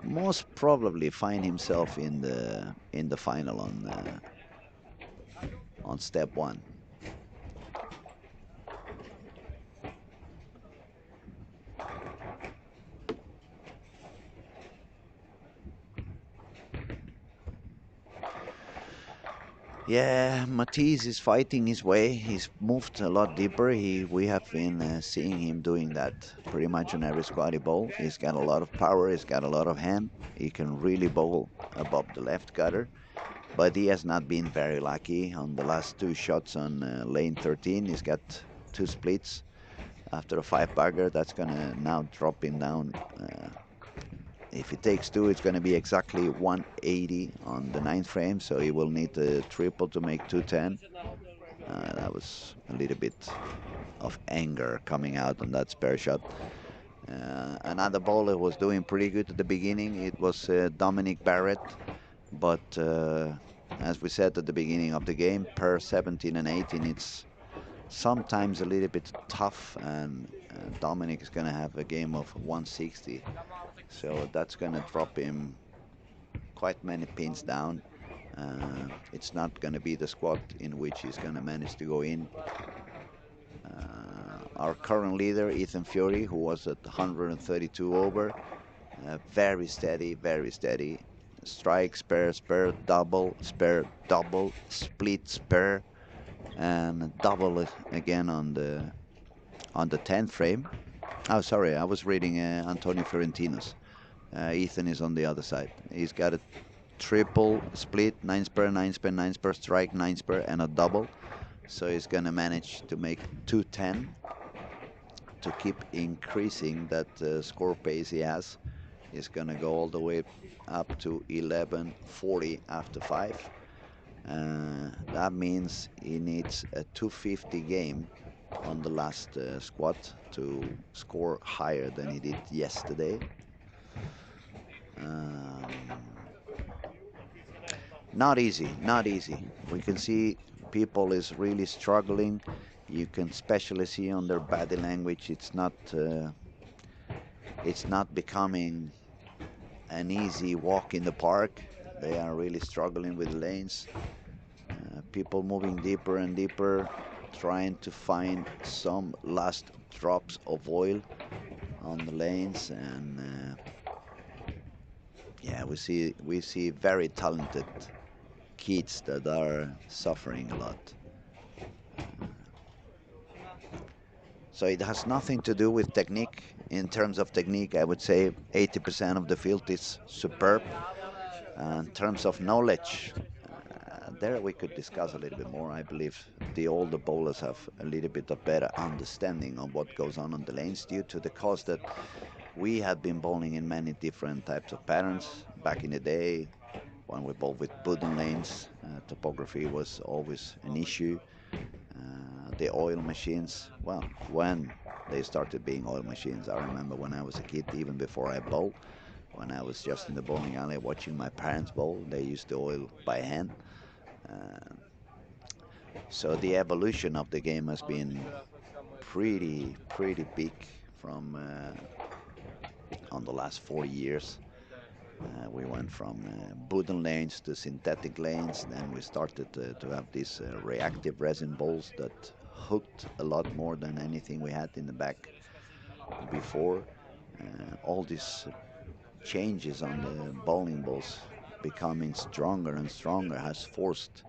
most probably find himself in the final on step 1. Yeah, Matisse is fighting his way. He's moved a lot deeper. We have been seeing him doing that pretty much on every squatty bowl. He's got a lot of power. He's got a lot of hand. He can really bowl above the left gutter. But he has not been very lucky on the last 2 shots on lane 13. He's got 2 splits after a 5-bagger. That's going to now drop him down. If he takes 2, it's going to be exactly 180 on the 9th frame, so he will need a triple to make 210. That was a little bit of anger coming out on that spare shot. Another bowler was doing pretty good at the beginning. It was Dominic Barrett, but as we said at the beginning of the game, per 17 and 18, it's sometimes a little bit tough, and Dominic is going to have a game of 160, so that's going to drop him quite many pins down. It's not going to be the squad in which he's going to manage to go in. Our current leader, Ethan Fury, who was at 132 over, very steady, very steady. Strike, spare, spare, double, split, spare, and double again on the 10th frame. Oh, sorry, I was reading Antonio Fiorentino's. Ethan is on the other side. He's got a triple, split, 9 spare, 9 spare, 9 spare, strike, 9 spare, and a double. So he's going to manage to make 210 to keep increasing that score pace he has. He's going to go all the way up to 1140 after 5. That means he needs a 250 game on the last squad to score higher than he did yesterday. Not easy, not easy. We can see people is really struggling. You can especially see on their body language it's not becoming an easy walk in the park. They are really struggling with lanes. People moving deeper and deeper, trying to find some last drops of oil on the lanes, and yeah, we see very talented kids that are suffering a lot. So it has nothing to do with technique. In terms of technique, I would say 80% of the field is superb. In terms of knowledge, there we could discuss a little bit more. I believe the older bowlers have a little bit of better understanding of what goes on the lanes due to the cause that we had been bowling in many different types of patterns. Back in the day, when we bowled with wooden lanes, topography was always an issue. The oil machines, well, when they started being oil machines, I remember when I was a kid, even before I bowled, when I was just in the bowling alley watching my parents bowl, they used the oil by hand. So the evolution of the game has been pretty big from on the last 40 years. We went from wooden lanes to synthetic lanes. Then we started to have these reactive resin bowls that hooked a lot more than anything we had in the back before. All these changes on the bowling balls becoming stronger and stronger has forced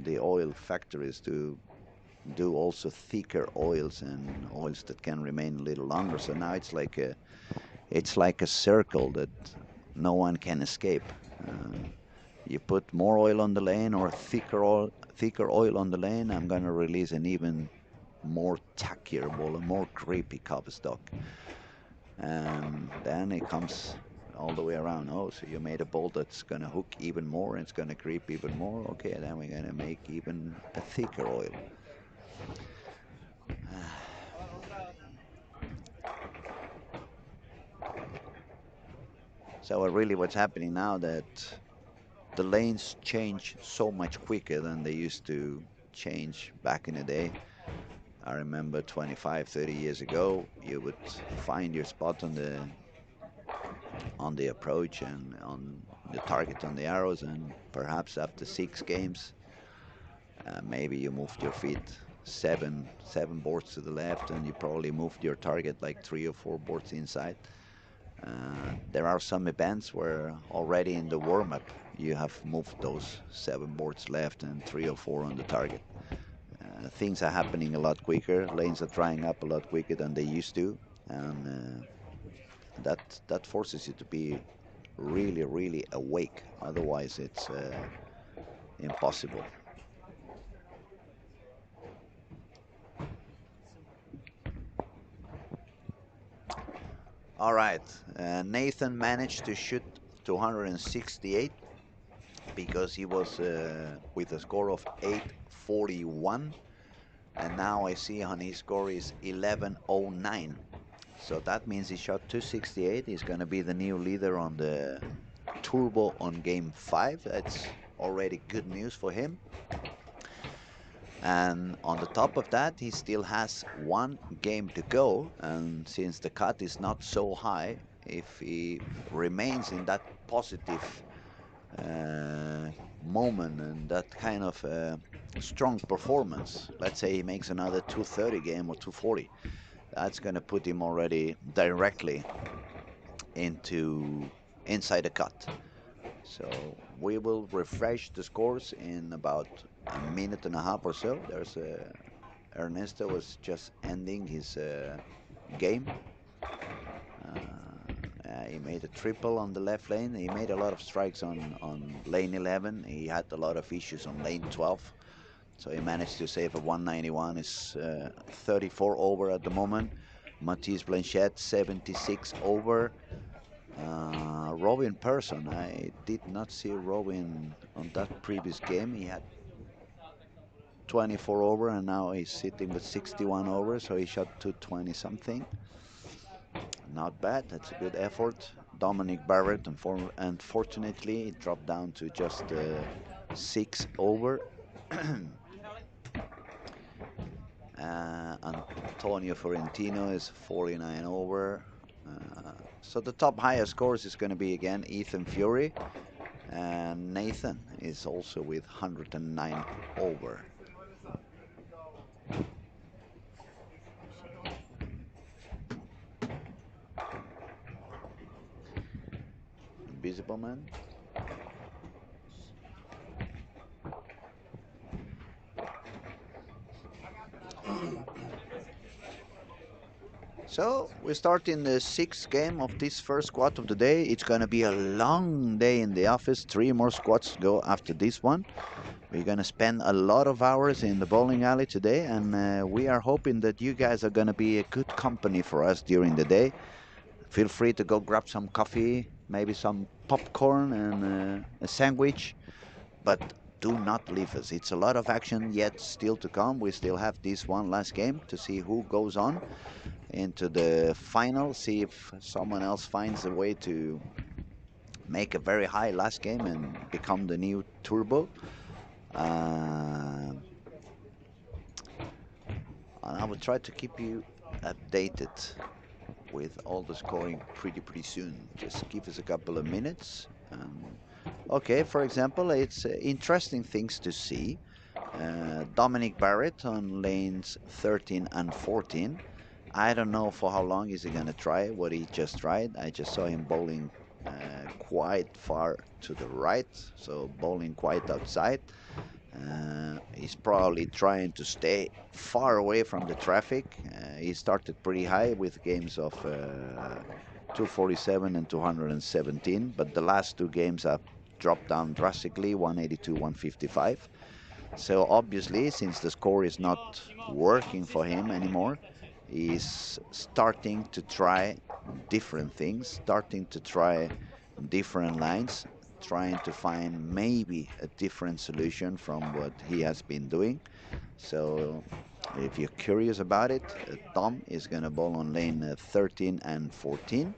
the oil factories to do also thicker oils and oils that can remain a little longer. So now it's like a circle that no one can escape. You put more oil on the lane or thicker oil on the lane, I'm going to release an even more tackier ball, a more creepy cover stock. And then it comes all the way around. Oh, so you made a ball that's going to hook even more and it's going to creep even more. Okay, then we're going to make even a thicker oil. So really what's happening now that the lanes change so much quicker than they used to change back in the day. I remember 25, 30 years ago, you would find your spot on the approach and on the target on the arrows, and perhaps after 6 games, maybe you moved your feet seven boards to the left, and you probably moved your target like 3 or 4 boards inside. There are some events where already in the warm-up you have moved those 7 boards left and 3 or 4 on the target. Things are happening a lot quicker. Lanes are drying up a lot quicker than they used to, and that forces you to be really awake. Otherwise, it's impossible. All right, Nathan managed to shoot 268. because he was with a score of 841, and now I see on his score is 1109. So that means he shot 268. He's going to be the new leader on the Turbo on game 5. That's already good news for him. And on the top of that, he still has one game to go. And since the cut is not so high, if he remains in that positive moment and that kind of strong performance, let's say he makes another 230 game or 240, that's going to put him already directly into inside the cut. So we will refresh the scores in about a minute and a half or so. There's Ernesto was just ending his game. He made a triple on the left lane. He made a lot of strikes on lane 11. He had a lot of issues on lane 12. So he managed to save a 191. Is 34 over at the moment. Matisse Blanchette 76 over. Robin Persson, I did not see Robin on that previous game. He had 24 over and now he's sitting with 61 over, so he shot 220 something. Not bad, that's a good effort. Dominic Barrett, unfortunately, it dropped down to just 6 over. Antonio Fiorentino is 49 over. So the top highest scores is going to be again Ethan Fury, and Nathan is also with 109 over. Invisible Man. So we're starting the 6th game of this first squad of the day. It's going to be a long day in the office. 3 more squads to go after this one. We're going to spend a lot of hours in the bowling alley today, and we are hoping that you guys are going to be a good company for us during the day. Feel free to go grab some coffee, maybe some popcorn and a sandwich, but do not leave us. It's a lot of action yet still to come. We still have this one last game to see who goes on into the final, see if someone else finds a way to make a very high last game and become the new Turbo. And I will try to keep you updated with all the scoring pretty soon. Just give us a couple of minutes. Okay, for example, it's interesting things to see. Dominic Barrett on lanes 13 and 14. I don't know for how long is he going to try what he just tried. I just saw him bowling quite far to the right, so bowling quite outside. He's probably trying to stay far away from the traffic. He started pretty high with games of 247 and 217, but the last 2 games have dropped down drastically, 182, 155. So obviously, since the score is not working for him anymore, he's starting to try different things, starting to try different lines, trying to find maybe a different solution from what he has been doing. So if you're curious about it, Tom is going to bowl on lane 13 and 14.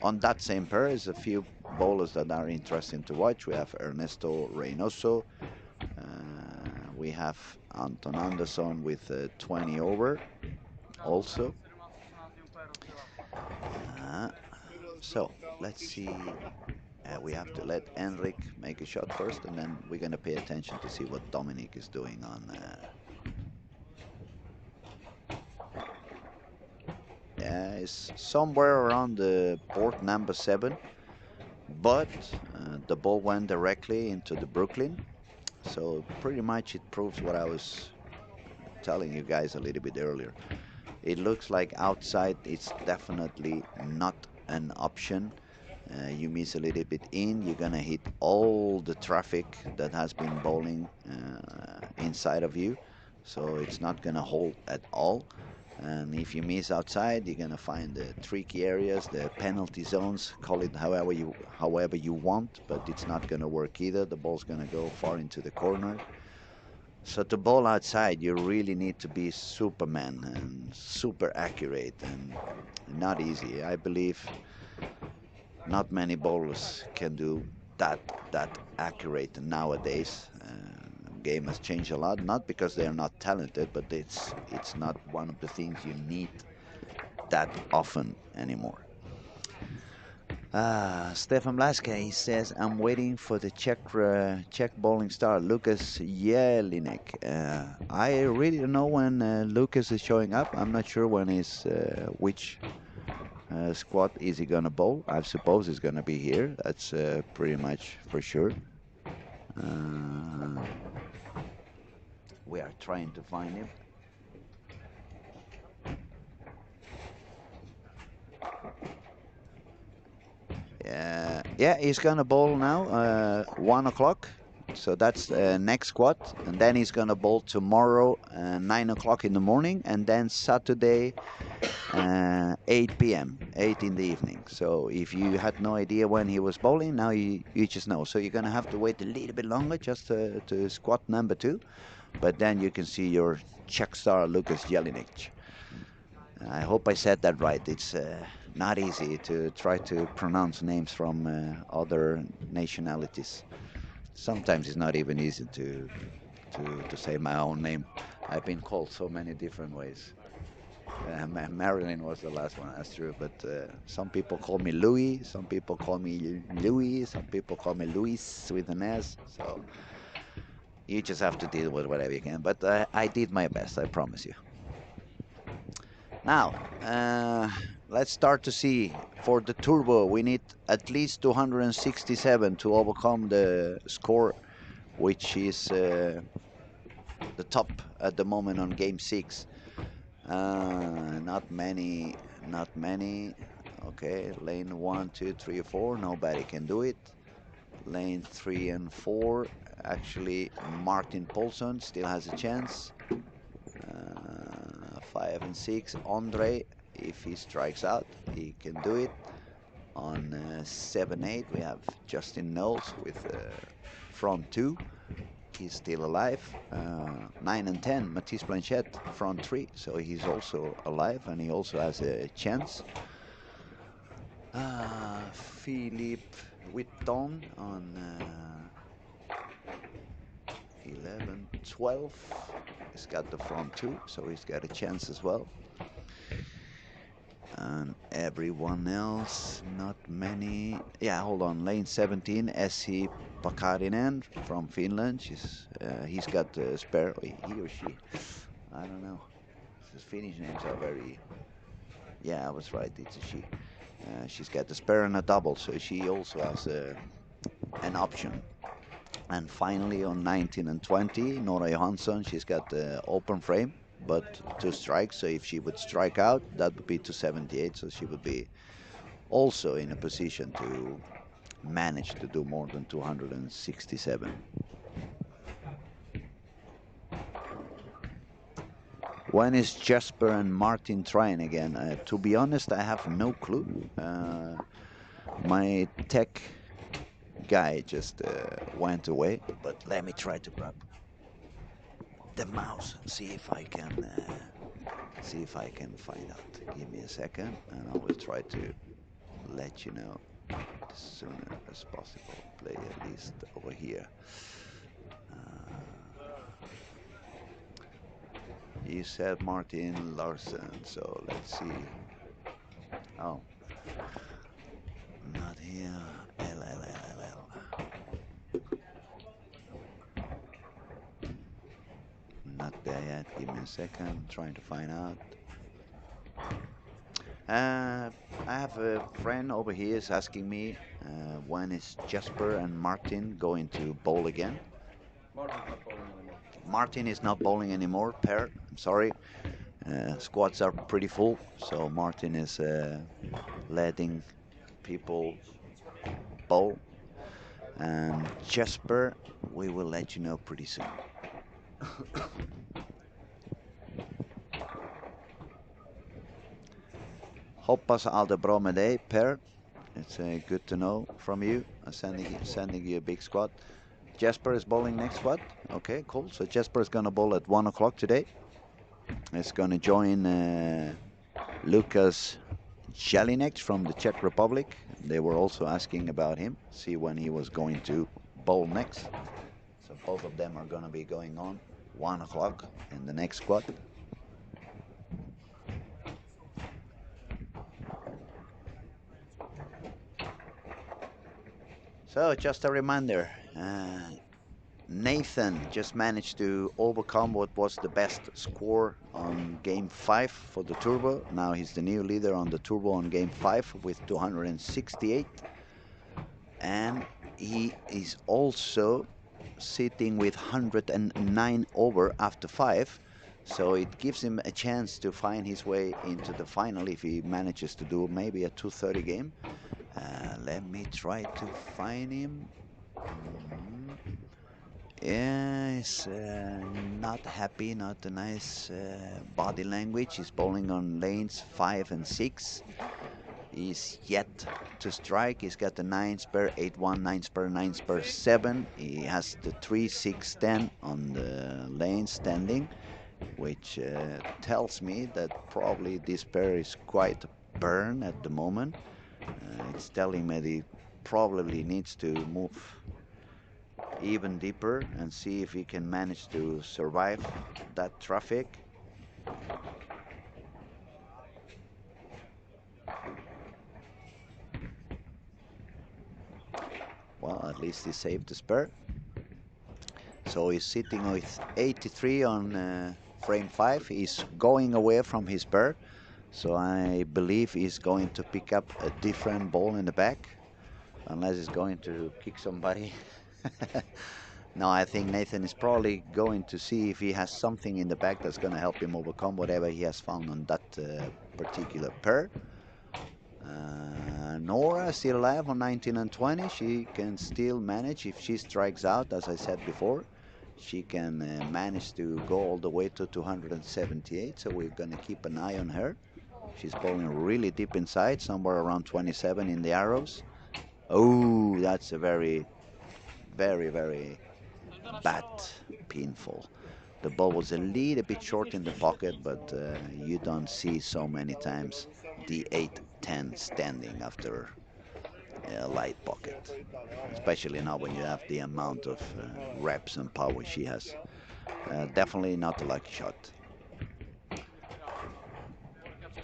On that same pair is a few bowlers that are interesting to watch. We have Ernesto Reynoso. We have Anton Andersson with 20 over also. So let's see. We have to let Enric make a shot first, and then we're going to pay attention to see what Dominic is doing on. It's somewhere around the board number 7, but the ball went directly into the Brooklyn. So pretty much it proves what I was telling you guys a little bit earlier. It looks like outside it's definitely not an option. You miss a little bit in, you're gonna hit all the traffic that has been bowling inside of you. So it's not gonna hold at all. And if you miss outside, you're gonna find the tricky areas, the penalty zones. Call it however you want, but it's not gonna work either. The ball's gonna go far into the corner. So to bowl outside, you really need to be Superman and super accurate, and not easy. I believe not many bowlers can do that accurate nowadays. Game has changed a lot, not because they are not talented, but it's not one of the things you need that often anymore. Stefan Blaska, he says, I'm waiting for the Czech bowling star, Lucas Jelinek. I really don't know when Lucas is showing up. I'm not sure when which squad is he gonna bowl. I suppose he's gonna be here. That's pretty much for sure. We are trying to find him. Yeah, he's gonna bowl now, 1 o'clock. So that's next squad, and then he's gonna bowl tomorrow, 9 o'clock in the morning, and then Saturday, 8 p.m., 8 in the evening. So if you had no idea when he was bowling, now you just know. So you're gonna have to wait a little bit longer just to squad number 2, but then you can see your Czech star Lucas Jelinek. I hope I said that right. It's not easy to try to pronounce names from other nationalities. Sometimes it's not even easy to say my own name. I've been called so many different ways. Marilyn was the last one, that's true. But some people call me Louis, some people call me Louis, some people call me Luis with an S. So you just have to deal with whatever you can. But I did my best, I promise you. Now, let's start to see. For the turbo, we need at least 267 to overcome the score, which is the top at the moment on game 6. Not many. Okay, lane 1, 2, 3, 4, nobody can do it. Lane 3 and 4, actually Martin Paulson still has a chance. 5 and 6, Andre, if he strikes out, he can do it. On 7, 8, we have Justin Knowles with front 2. He's still alive. 9 and 10, Mathis Blanchette, front 3, so he's also alive and he also has a chance. Philippe Witton on 11, 12. He's got the front 2, so he's got a chance as well. And everyone else, not many. Yeah, hold on. Lane 17, Essi Pakarinen from Finland. He's got the spare. He or she, I don't know. His Finnish names are very. Yeah, I was right. It's a she. She's got the spare and a double, so she also has an option. And finally, on 19 and 20, Nora Johansson. She's got the open frame, but 2 strikes. So if she would strike out, that would be 278. So she would be also in a position to manage to do more than 267. When is Jasper and Martin trying again? To be honest, I have no clue. My tech guy just went away, but let me try to grab the mouse, see if I can find out. Give me a second, and I will try to let you know as soon as possible. Play at least over here. You said Martin Larsen, so let's see. Oh, not here. L. Not there yet. Give me a second. I'm trying to find out. I have a friend over here is asking me when is Jasper and Martin going to bowl again. Martin is not bowling anymore, Per. I'm sorry. Squads are pretty full, so Martin is letting people bowl. And Jasper, we will let you know pretty soon. Hoppas allt bra med dig, Per. It's good to know from you. I'm sending you a big squad. Jesper is bowling next squad. Okay, cool. So Jesper is gonna bowl at 1 o'clock today. He's gonna join Lukas Jelinek from the Czech Republic. They were also asking about him, see when he was going to bowl next. So both of them are gonna be going on 1 o'clock in the next squad. So just a reminder, Nathan just managed to overcome what was the best score on game 5 for the Turbo. Now he's the new leader on the Turbo on game 5 with 268. And he is also sitting with 109 over after 5. So it gives him a chance to find his way into the final if he manages to do maybe a 230 game. Let me try to find him. Yeah, he's not happy, not a nice body language. He's bowling on lanes 5 and 6. He's yet to strike. He's got the 9 spare, 8-1, 9 spare, 9 spare, 7. He has the 3, 6, 10 on the lane standing, which tells me that probably this pair is quite burned at the moment. It's telling me that he probably needs to move even deeper and see if he can manage to survive that traffic. Well, at least he saved the spur. So he's sitting with 83 on frame 5. He's going away from his spur. So I believe he's going to pick up a different ball in the back. Unless he's going to kick somebody. No, I think Nathan is probably going to see if he has something in the back that's going to help him overcome whatever he has found on that particular pair. Nora still alive on 19 and 20. She can still manage if she strikes out, as I said before. She can manage to go all the way to 278, so we're going to keep an eye on her. She's bowling really deep inside, somewhere around 27 in the arrows. Oh, that's a very, very bad pinfall. The ball was a little bit short in the pocket, but you don't see so many times the 8-10 standing after a light pocket, especially now when you have the amount of reps and power she has. Definitely not a lucky shot.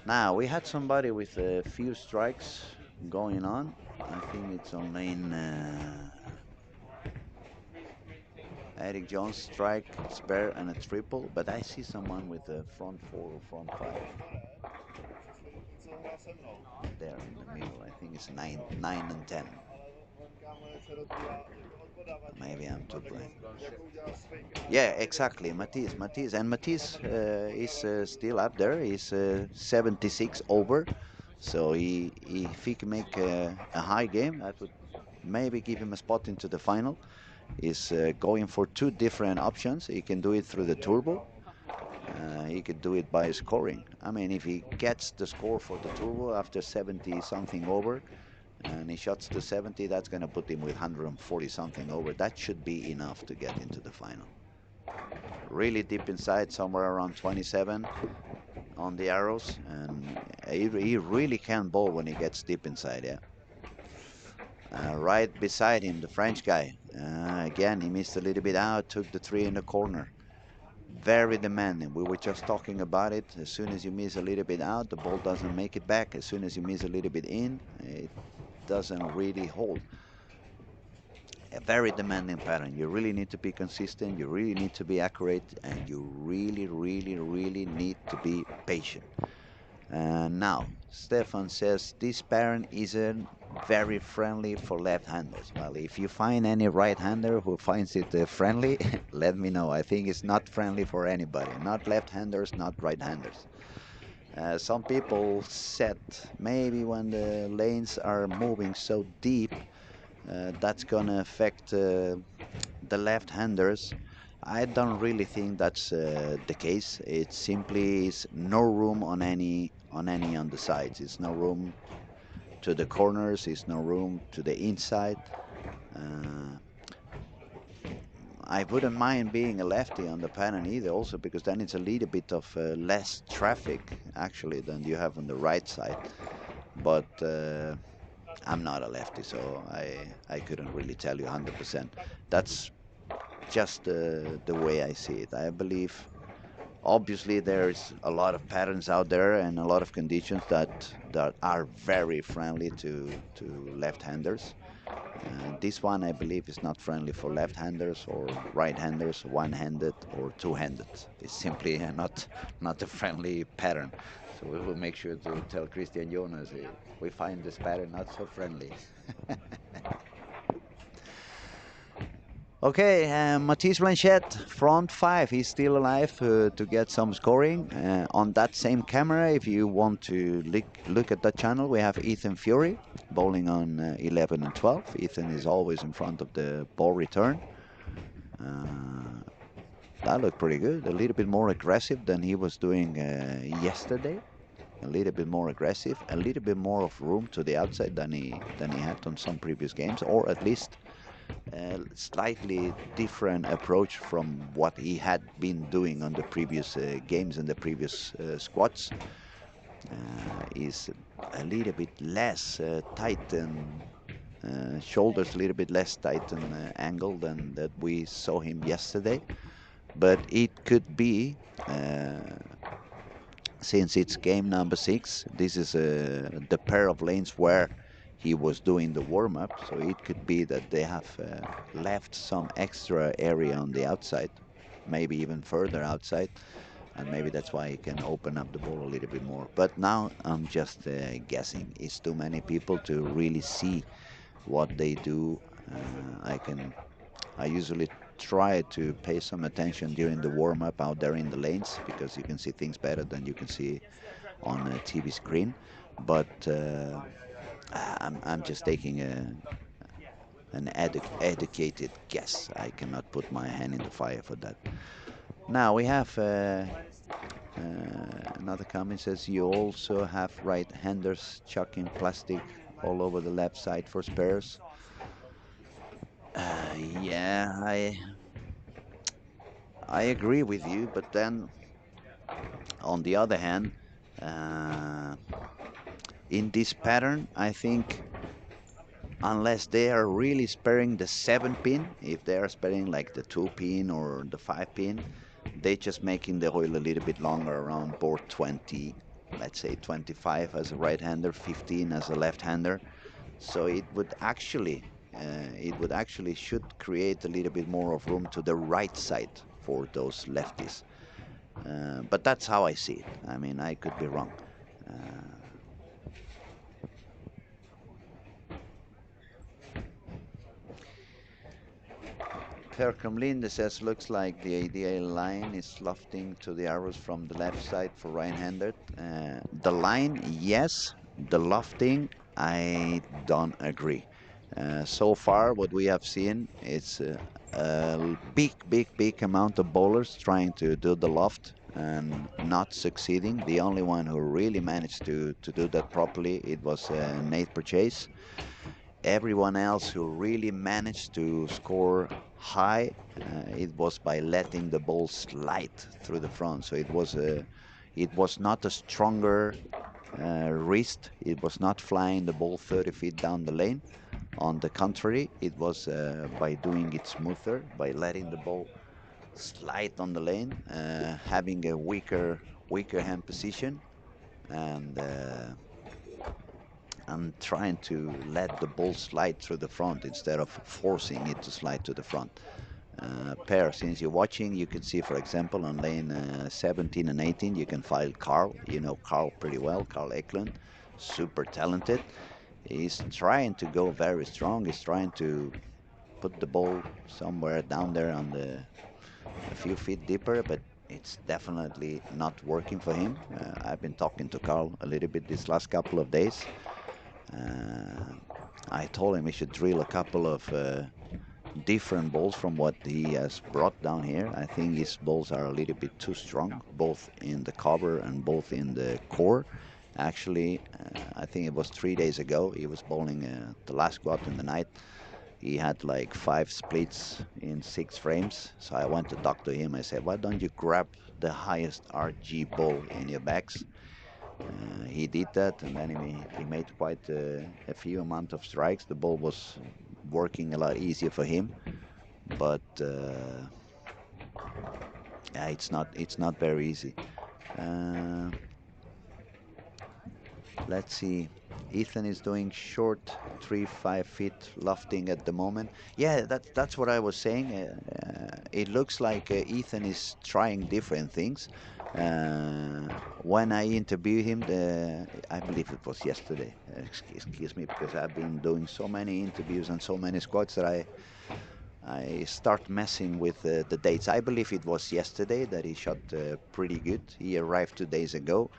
Now, we had somebody with a few strikes going on. I think it's on lane Eric Jones strike, spare, and a triple, but I see someone with a front 4 or front 5. There in the middle, I think it's 9 and 10. Maybe I'm too blind. Yeah, exactly, Matisse. And Matisse is still up there. He's 76 over. So if he can make a high game, that would maybe give him a spot into the final. He's going for 2 different options. He can do it through the turbo. He could do it by scoring. I mean, if he gets the score for the turbo after 70 something over, and he shots to 70, that's going to put him with 140 something over. That should be enough to get into the final. Really deep inside, somewhere around 27 on the arrows, and he really can bowl when he gets deep inside, yeah. Right beside him, the French guy. Again, he missed a little bit out, took the 3 in the corner. Very demanding. We were just talking about it. As soon as you miss a little bit out, the ball doesn't make it back. As soon as you miss a little bit in, it doesn't really hold. A very demanding pattern. You really need to be consistent, you really need to be accurate, and you really need to be patient. Now, Stefan says this pattern isn't very friendly for left-handers. Well, if you find any right-hander who finds it friendly, let me know. I think it's not friendly for anybody. Not left-handers, not right-handers. Some people said maybe when the lanes are moving so deep, that's gonna affect the left-handers. I don't really think that's the case. It simply is no room on any on any on the sides. It's no room to the corners. It's no room to the inside. I wouldn't mind being a lefty on the pattern either, also because then it's a little bit of less traffic actually than you have on the right side. But I'm not a lefty, so I couldn't really tell you 100%. That's just the way I see it. I believe obviously there's a lot of patterns out there and a lot of conditions that are very friendly to left-handers. This one I believe is not friendly for left-handers or right-handers, one-handed or two-handed. It's simply not a friendly pattern. So we will make sure to tell Christian Jonas we find this pattern not so friendly. Okay, Matisse Blanchette, front five. He's still alive to get some scoring. On that same camera, if you want to look at that channel, we have Ethan Fury bowling on 11 and 12. Ethan is always in front of the ball return. That looked pretty good. A little bit more aggressive than he was doing yesterday. A little bit more aggressive. A little bit more of room to the outside than he had on some previous games, or at least slightly different approach from what he had been doing on the previous games and the previous squads. Is a little bit less tight and shoulders a little bit less tight and angle than that we saw him yesterday. But it could be, since it's game number 6, this is the pair of lanes where he was doing the warm-up, so it could be that they have left some extra area on the outside, maybe even further outside, and maybe that's why he can open up the ball a little bit more. But now I'm just guessing. It's too many people to really see what they do. I usually try to pay some attention during the warm-up out there in the lanes, because you can see things better than you can see on a TV screen. But I'm just taking an educated guess. I cannot put my hand in the fire for that. Now we have another comment says you also have right-handers chucking plastic all over the left side for spares. Yeah, I agree with you, but then on the other hand, in this pattern, I think unless they are really sparing the 7-pin, if they are sparing like the 2-pin or the 5-pin, they're just making the oil a little bit longer around board 20, let's say 25 as a right-hander, 15 as a left-hander. So it would actually should create a little bit more of room to the right side for those lefties. But that's how I see it. I mean, I could be wrong. Percom Linde says, looks like the ideal line is lofting to the arrows from the left side for right-handed. The line, yes. The lofting, I don't agree. So far, what we have seen is a big amount of bowlers trying to do the loft and not succeeding. The only one who really managed to do that properly, it was Nate Purchase. Everyone else who really managed to score high, it was by letting the ball slide through the front. So it was not a stronger wrist. It was not flying the ball 30 feet down the lane. On the contrary, it was by doing it smoother, by letting the ball slide on the lane, having a weaker hand position, and trying to let the ball slide through the front instead of forcing it to slide to the front. Per, since you're watching, you can see, for example, on lane 17 and 18, you can find Carl. You know Carl pretty well, Carl Eklund, super talented. He's trying to go very strong. He's trying to put the ball somewhere down there on a few feet deeper, but it's definitely not working for him. I've been talking to Carl a little bit these last couple of days. I told him he should drill a couple of different balls from what he has brought down here. I think his balls are a little bit too strong, both in the cover and both in the core. Actually, I think it was 3 days ago. He was bowling the last squat in the night. He had like 5 splits in 6 frames. So I went to talk to him. I said, why don't you grab the highest RG ball in your bags? He did that, and then he made quite a few amount of strikes. The ball was working a lot easier for him, but yeah, it's not very easy. Uh, let's see. Ethan is doing short 3-5 feet lofting at the moment. Yeah, that's what I was saying. It looks like Ethan is trying different things. When I interviewed him, I believe it was yesterday. Excuse me, because I've been doing so many interviews and so many squads that I start messing with the dates. I believe it was yesterday that he shot pretty good. He arrived 2 days ago.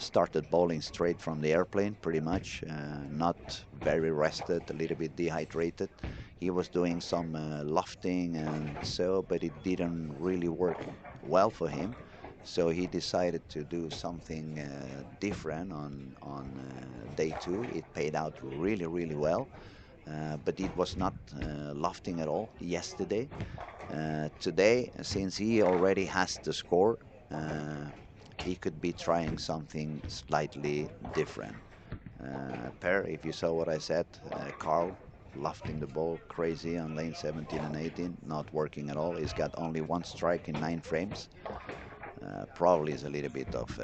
Started bowling straight from the airplane, pretty much. Not very rested, a little bit dehydrated. He was doing some lofting and so, but it didn't really work well for him. So he decided to do something different on day 2. It paid out really, really well. But it was not lofting at all yesterday. Today, since he already has the score, he could be trying something slightly different. Per, if you saw what I said, Carl lofting the ball crazy on lane 17 and 18, not working at all. He's got only 1 strike in 9 frames. Probably is a little bit of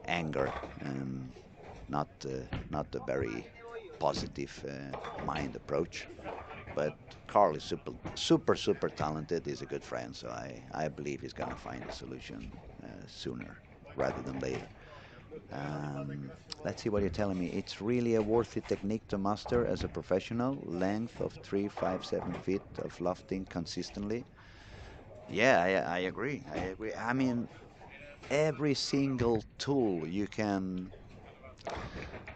anger and not a very positive mind approach. But Carl is super talented. He's a good friend, so I believe he's gonna find a solution sooner rather than later. Let's see what you're telling me. It's really a worthy technique to master as a professional. Length of 3, 5, 7 feet of lofting consistently. Yeah, I agree. I agree. I mean, every single tool you can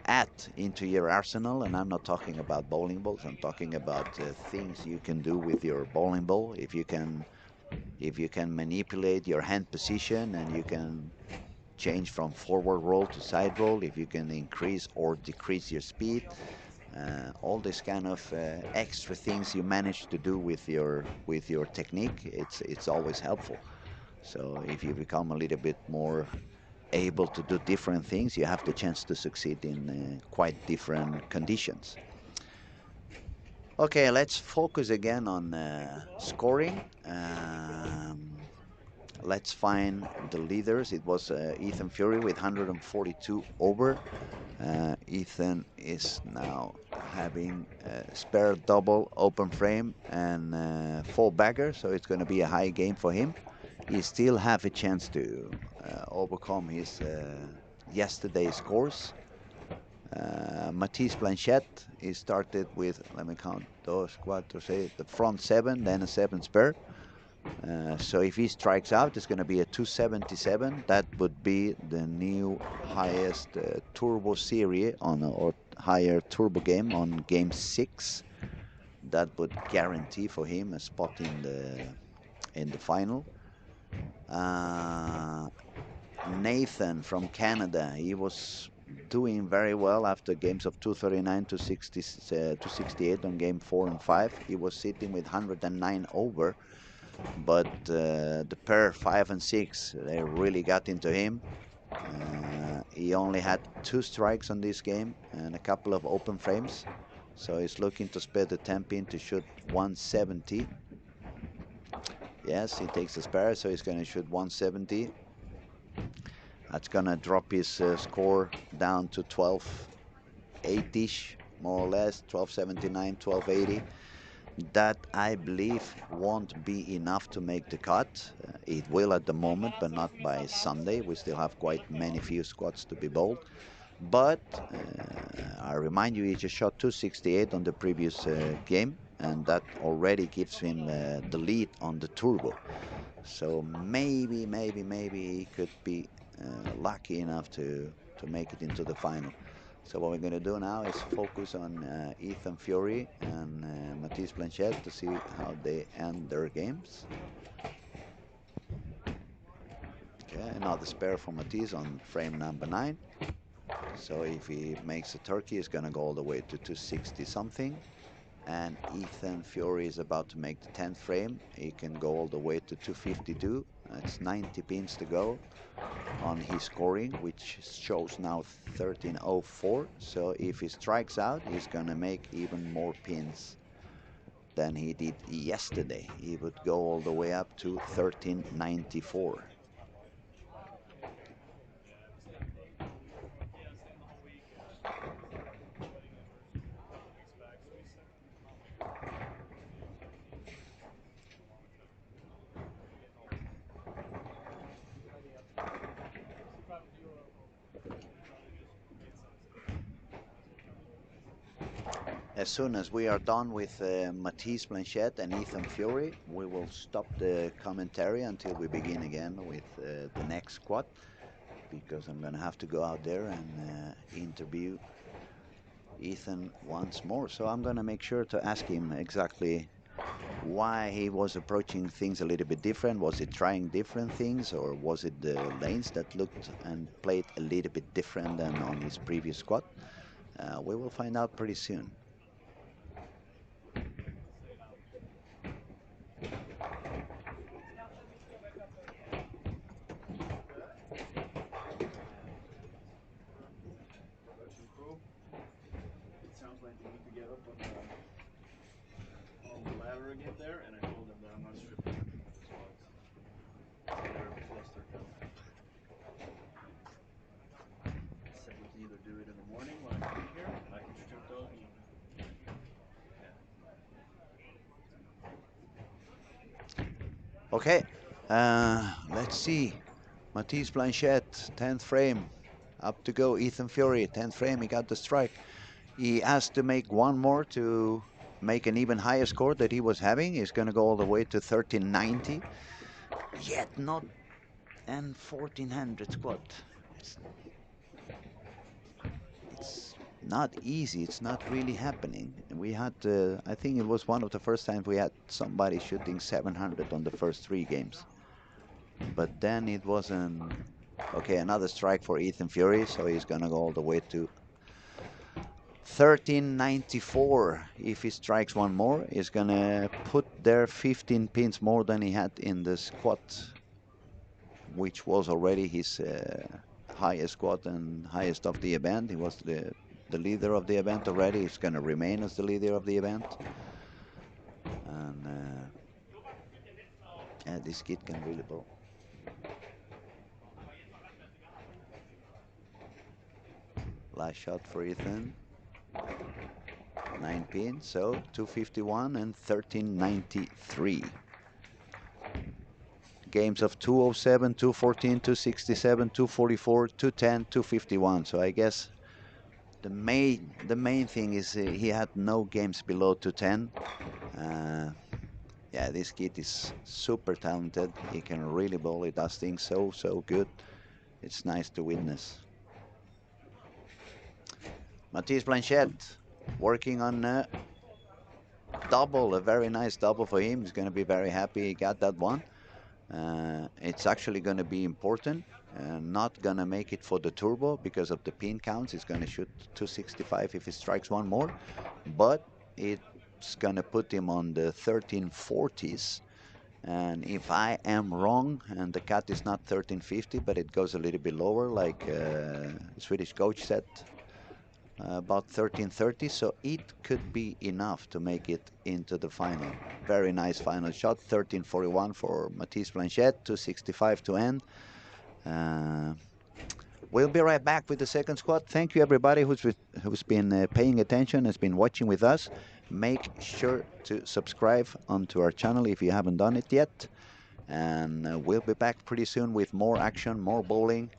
add into your arsenal, and I'm not talking about bowling balls. I'm talking about things you can do with your bowling ball. If you can manipulate your hand position and you can change from forward roll to side roll, if you can increase or decrease your speed, all this kind of extra things you manage to do with your technique, it's always helpful. So if you become a little bit more able to do different things, you have the chance to succeed in quite different conditions. Okay, let's focus again on scoring. Let's find the leaders. It was Ethan Fury with 142 over. Ethan is now having a spare double open frame and 4 bagger, so it's going to be a high game for him. He still have a chance to overcome his yesterday's scores. Matisse Blanchette, he started with, let me count, the front 7, then a 7 spare. So if he strikes out, it's going to be a 277. That would be the new highest turbo series or higher turbo game on game 6. That would guarantee for him a spot in the final. Nathan from Canada, he was doing very well after games of 239 to 268 on game 4 and 5. He was sitting with 109 over, but the pair 5 and 6, they really got into him. He only had 2 strikes on this game and a couple of open frames, so he's looking to spare the 10 pin to shoot 170. Yes, he takes the spare, so he's going to shoot 170. That's going to drop his score down to 12.8ish, more or less, 1279, 1280. That, I believe, won't be enough to make the cut. It will at the moment, but not by Sunday. We still have quite many few squats to be bowled. But I remind you, he just shot 268 on the previous game, and that already gives him the lead on the turbo. So maybe he could be lucky enough to make it into the final. So what we're going to do now is focus on Ethan Fury and Matisse Blanchette to see how they end their games. Yeah, another spare for Matisse on frame number 9. So if he makes a turkey, it's going to go all the way to 260 something. And Ethan Fury is about to make the 10th frame. He can go all the way to 252. It's 90 pins to go on his scoring, which shows now 1304. So if he strikes out, he's going to make even more pins than he did yesterday. He would go all the way up to 1394. As soon as we are done with Matisse Blanchette and Ethan Fury, we will stop the commentary until we begin again with the next squad, because I'm going to have to go out there and interview Ethan once more. So I'm going to make sure to ask him exactly why he was approaching things a little bit different. Was it trying different things, or was it the lanes that looked and played a little bit different than on his previous squad? We will find out pretty soon. Sounds like they need to get up on the ladder again there, and I told them that I'm not stripping anything on the spots. They're flustered now. I said we can either do it in the morning when I come here, I can strip those. Okay, let's see. Matisse Blanchette, 10th frame. Up to go, Ethan Fury, 10th frame, he got the strike. He has to make one more to make an even higher score that he was having. He's going to go all the way to 1390. Yet not an 1400 squad. It's not easy. It's not really happening. We had, I think it was one of the first times we had somebody shooting 700 on the first 3 games. But then it wasn't. Okay, another strike for Ethan Fury, so he's going to go all the way to 1394. If he strikes one more, he's going to put there 15 pins more than he had in the squad, which was already his highest squad and highest of the event. He was the leader of the event already. He's going to remain as the leader of the event. And yeah, this kid can really bowl. Last shot for Ethan. 9 pins, so 251 and 1393. Games of 207, 214, 267, 244, 210, 251. So I guess the main thing is he had no games below 210. Yeah, this kid is super talented. He can really bowl. He does things so good. It's nice to witness. Matisse Blanchette working on a double, a very nice double for him. He's going to be very happy he got that one. It's actually going to be important. Not going to make it for the turbo because of the pin counts. He's going to shoot 265 if he strikes one more. But it's going to put him on the 1340s. And if I am wrong, and the cut is not 1350, but it goes a little bit lower, like Swedish coach said, about 1330, so it could be enough to make it into the final. Very nice final shot, 1341 for Matisse Blanchette, 265 to end. We'll be right back with the second squad. Thank you everybody who's been paying attention, has been watching with us. Make sure to subscribe onto our channel if you haven't done it yet. And we'll be back pretty soon with more action, more bowling.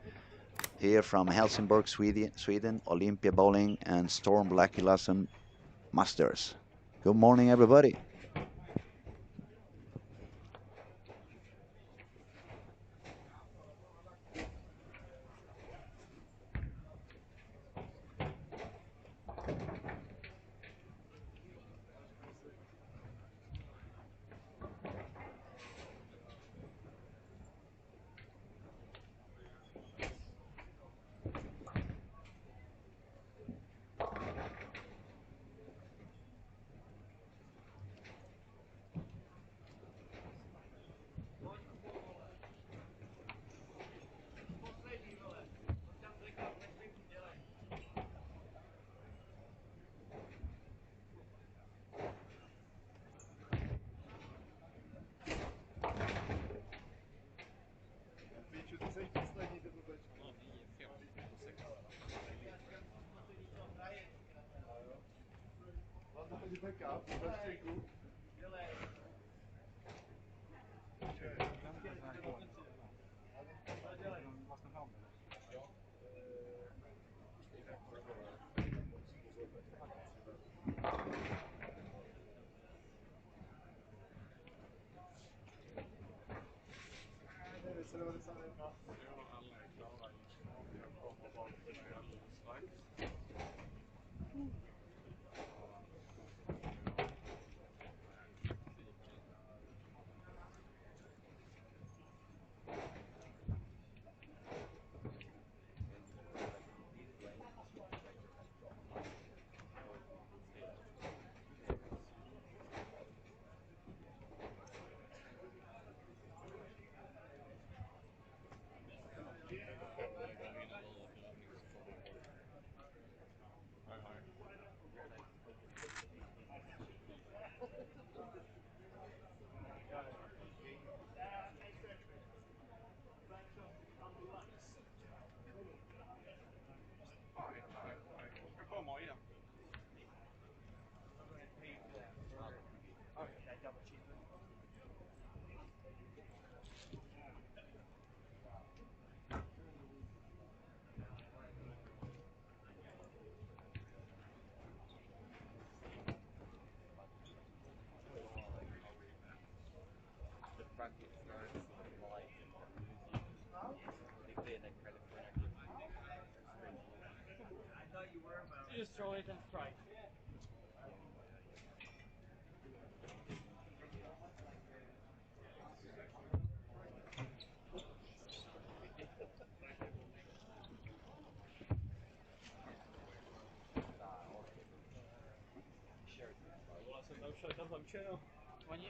Here from Helsingborg, Sweden, Olympia Bowling and Storm Lucky Larsen Masters. Good morning, everybody. You just throw it and fry. When you